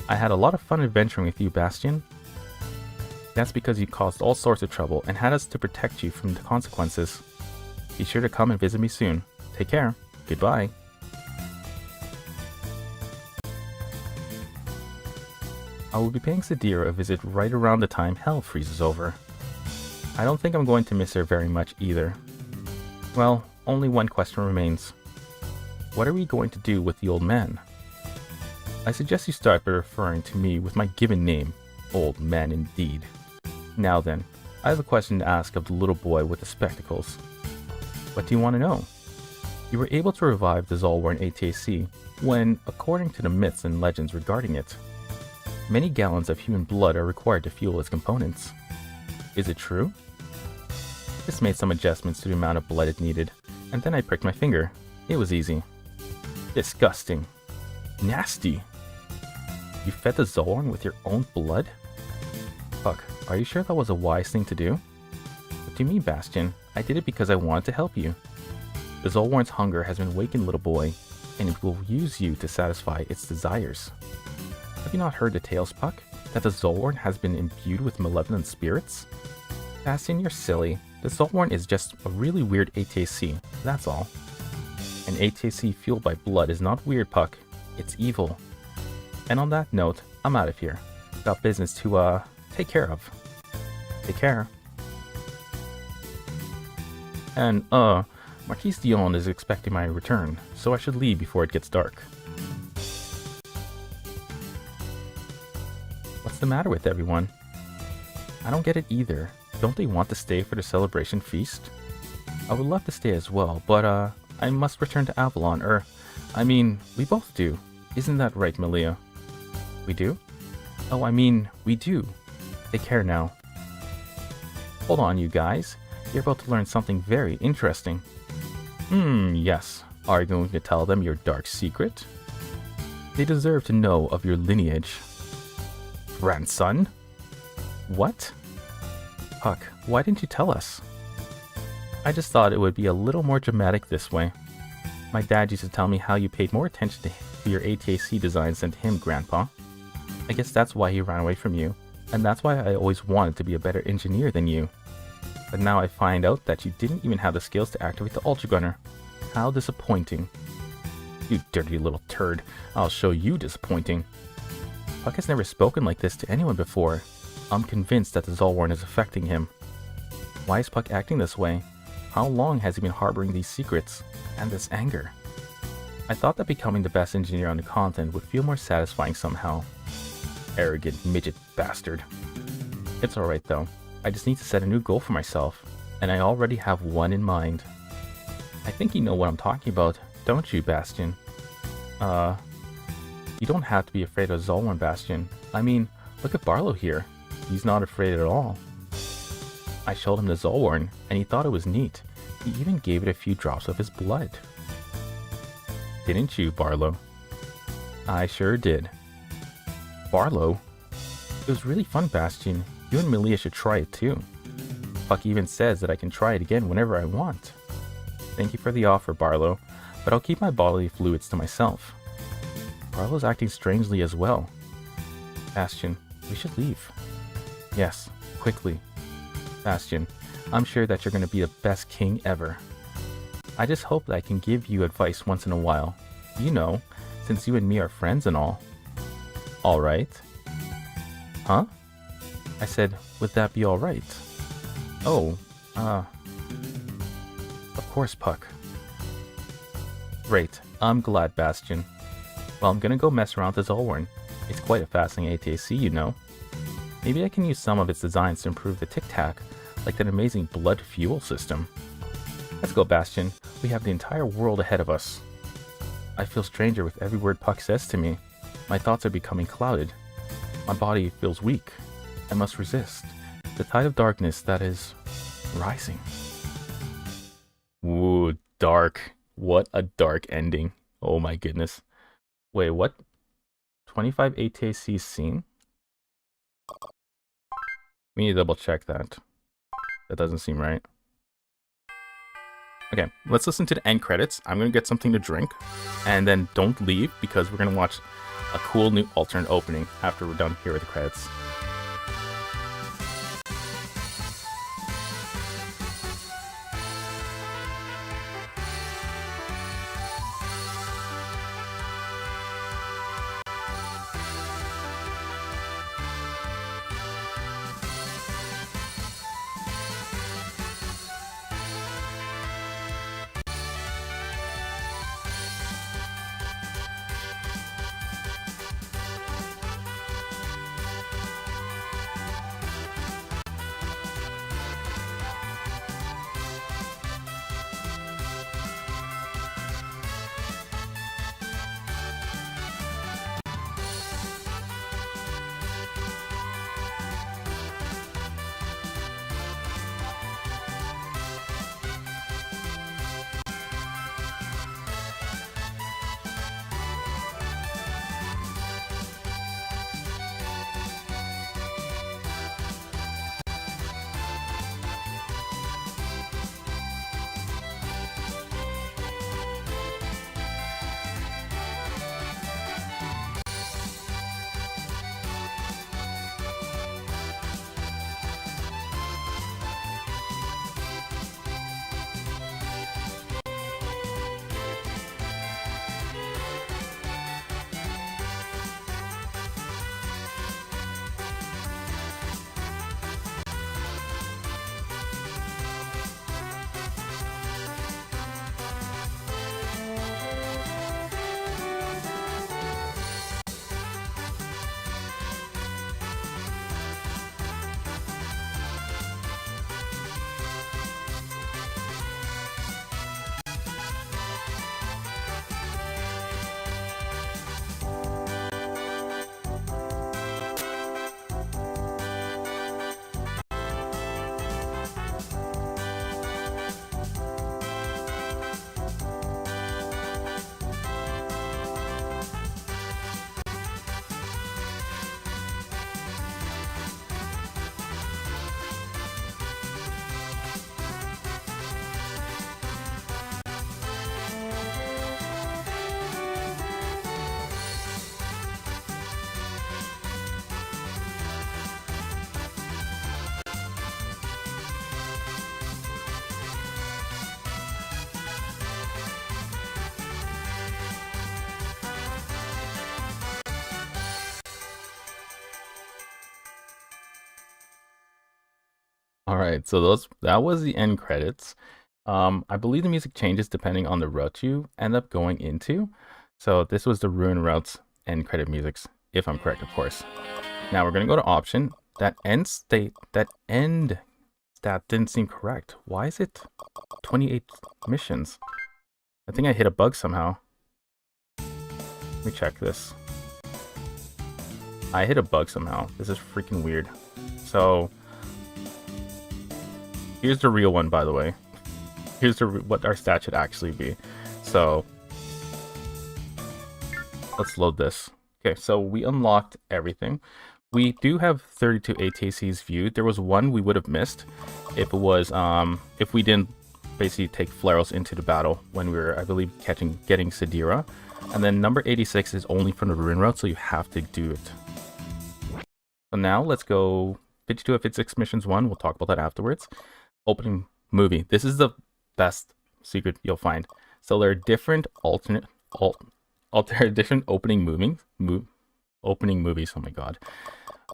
I had a lot of fun adventuring with you, Bastion. That's because you caused all sorts of trouble and had us to protect you from the consequences. Be sure to come and visit me soon. Take care. Goodbye. I will be paying Sadira a visit right around the time hell freezes over. I don't think I'm going to miss her very much either. Well, only one question remains. What are we going to do with the old man? I suggest you start by referring to me with my given name, Old Man indeed. Now then, I have a question to ask of the little boy with the spectacles. What do you want to know? You were able to revive the Zolworn ATAC when, according to the myths and legends regarding it, many gallons of human blood are required to fuel its components. Is it true? Just made some adjustments to the amount of blood it needed, and then I pricked my finger. It was easy. Disgusting. Nasty. You fed the Zolworn with your own blood? Fuck, are you sure that was a wise thing to do? What do you mean, Bastion? I did it because I wanted to help you. The Zolworn's hunger has been awakened, little boy, and it will use you to satisfy its desires. Have you not heard the tales, Puck? That the Zolworn has been imbued with malevolent spirits? Bastion, you're silly. The Zolworn is just a really weird ATAC, that's all. An ATAC fueled by blood is not weird, Puck. It's evil. And on that note, I'm out of here. Got business to, take care of. Take care. And, Marquise Dion is expecting my return, so I should leave before it gets dark. What's the matter with everyone? I don't get it either. Don't they want to stay for the celebration feast? I would love to stay as well, but, I must return to Avalon, we both do. Isn't that right, Malia? We do? Oh, we do. Take care now. Hold on, you guys. You're about to learn something very interesting. Yes. Are you going to tell them your dark secret? They deserve to know of your lineage. Grandson? What? Puck, why didn't you tell us? I just thought it would be a little more dramatic this way. My dad used to tell me how you paid more attention to your ATAC designs than to him, Grandpa. I guess that's why he ran away from you, and that's why I always wanted to be a better engineer than you. But now I find out that you didn't even have the skills to activate the Ultra Gunner. How disappointing. You dirty little turd. I'll show you disappointing. Puck has never spoken like this to anyone before. I'm convinced that the Zolworn is affecting him. Why is Puck acting this way? How long has he been harboring these secrets and this anger? I thought that becoming the best engineer on the continent would feel more satisfying somehow. Arrogant midget bastard. It's alright though. I just need to set a new goal for myself, and I already have one in mind. I think you know what I'm talking about, don't you, Bastion? You don't have to be afraid of Zolworn, Bastion. Look at Barlow here. He's not afraid at all. I showed him the Zolworn, and he thought it was neat. He even gave it a few drops of his blood. Didn't you, Barlow? I sure did. Barlow? It was really fun, Bastion. You and Malia should try it too. Puck even says that I can try it again whenever I want. Thank you for the offer, Barlow, but I'll keep my bodily fluids to myself. Barlow's acting strangely as well. Bastion, we should leave. Yes, quickly. Bastion, I'm sure that you're going to be the best king ever. I just hope that I can give you advice once in a while. You know, since you and me are friends and all. Alright. Huh? I said, would that be alright? Oh, of course, Puck. Great, I'm glad, Bastion. Well, I'm gonna go mess around with the Zolworn. It's quite a fascinating ATAC, you know. Maybe I can use some of its designs to improve the tic-tac, like that amazing blood fuel system. Let's go, Bastion. We have the entire world ahead of us. I feel stranger with every word Puck says to me. My thoughts are becoming clouded. My body feels weak. I must resist. The tide of darkness that is rising. Ooh, dark. What a dark ending. Oh my goodness. Wait, what? 25 ATAC scene? We need to double check that. That doesn't seem right. Okay, let's listen to the end credits. I'm gonna get something to drink. And then don't leave because we're gonna watch a cool new alternate opening after we're done here with the credits. All right, so that was the end credits. I believe the music changes depending on the route you end up going into. So this was the Ruin Routes end credit musics, if I'm correct, of course. Now we're gonna go to option. That end stat didn't seem correct. Why is it 28 missions? I think I hit a bug somehow. Let me check this. I hit a bug somehow. This is freaking weird. So here's the real one, by the way. Here's what our stat should actually be. So let's load this. Okay, so we unlocked everything. We do have 32 ATCs viewed. There was one we would have missed if it was if we didn't basically take Flaros into the battle when we were, I believe, getting Sadira. And then number 86 is only from the Ruin Route, so you have to do it. So now let's go 52 of 56 missions 1. We'll talk about that afterwards. Opening movie. This is the best secret you'll find. So there are different different opening movies. Oh my god.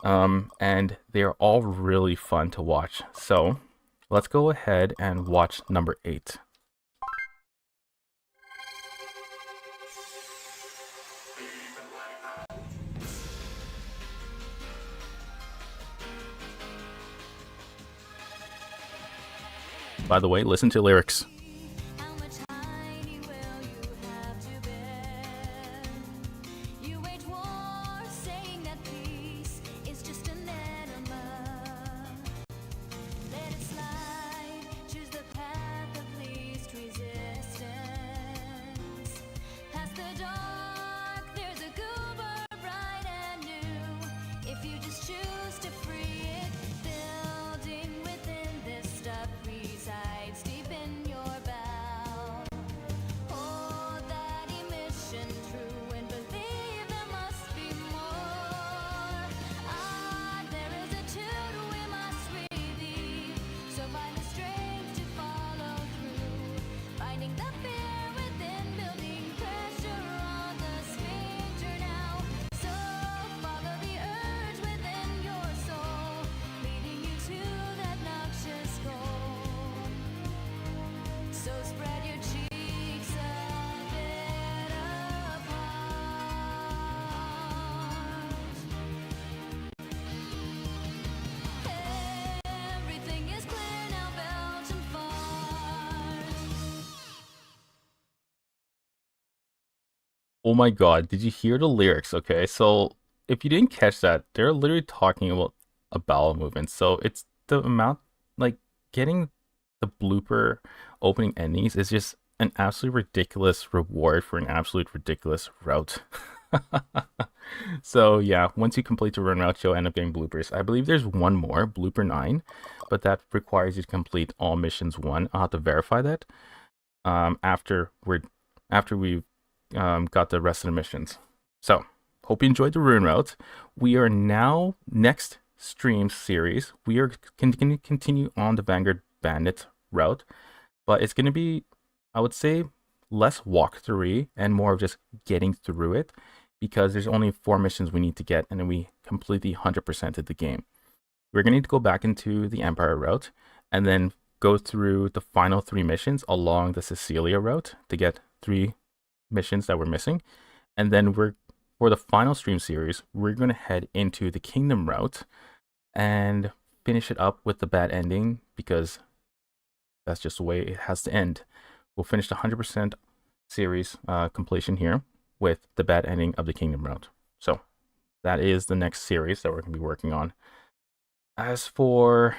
And they are all really fun to watch. So let's go ahead and watch number 8. By the way, listen to lyrics. Oh my god, did you hear the lyrics? Okay, so if you didn't catch that, they're literally talking about a bowel movement. So it's the amount, like, getting the blooper opening endings is just an absolutely ridiculous reward for an absolute ridiculous route. So yeah, once you complete the run route, you'll end up getting bloopers. I believe there's one more, blooper 9, but that requires you to complete all missions 1. I'll have to verify that after we've got the rest of the missions. So hope you enjoyed the Ruin Route. We are now, next stream series, we are going to continue on the Vanguard Bandits route, but it's going to be, I would say, less walkthrough and more of just getting through it, because there's only 4 missions we need to get, and then we completely 100%ed the game. We're going to need to go back into the Empire route and then go through the final 3 missions along the Cecilia route to get 3 missions that we're missing. And then for the final stream series, we're going to head into the Kingdom route and finish it up with the bad ending, because that's just the way it has to end. We'll finish the 100% series completion here with the bad ending of the Kingdom route. So that is the next series that we're going to be working on. As for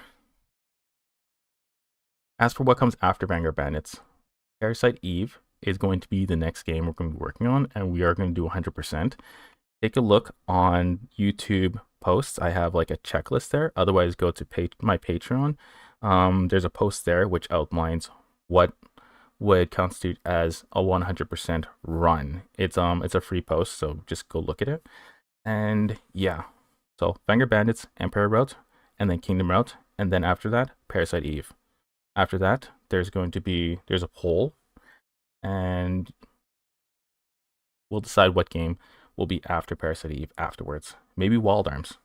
what comes after Vanguard Bandits, Parasite Eve is going to be the next game we're going to be working on, and we are going to do 100%. Take a look on YouTube posts. I have like a checklist there. Otherwise, go to my Patreon. There's a post there which outlines what would constitute as a 100% run. It's a free post, so just go look at it. And yeah, so Vanguard Bandits, Empire route, and then Kingdom route, and then after that, Parasite Eve. After that, there's a poll, and we'll decide what game will be after Parasite Eve afterwards. Maybe Wild Arms.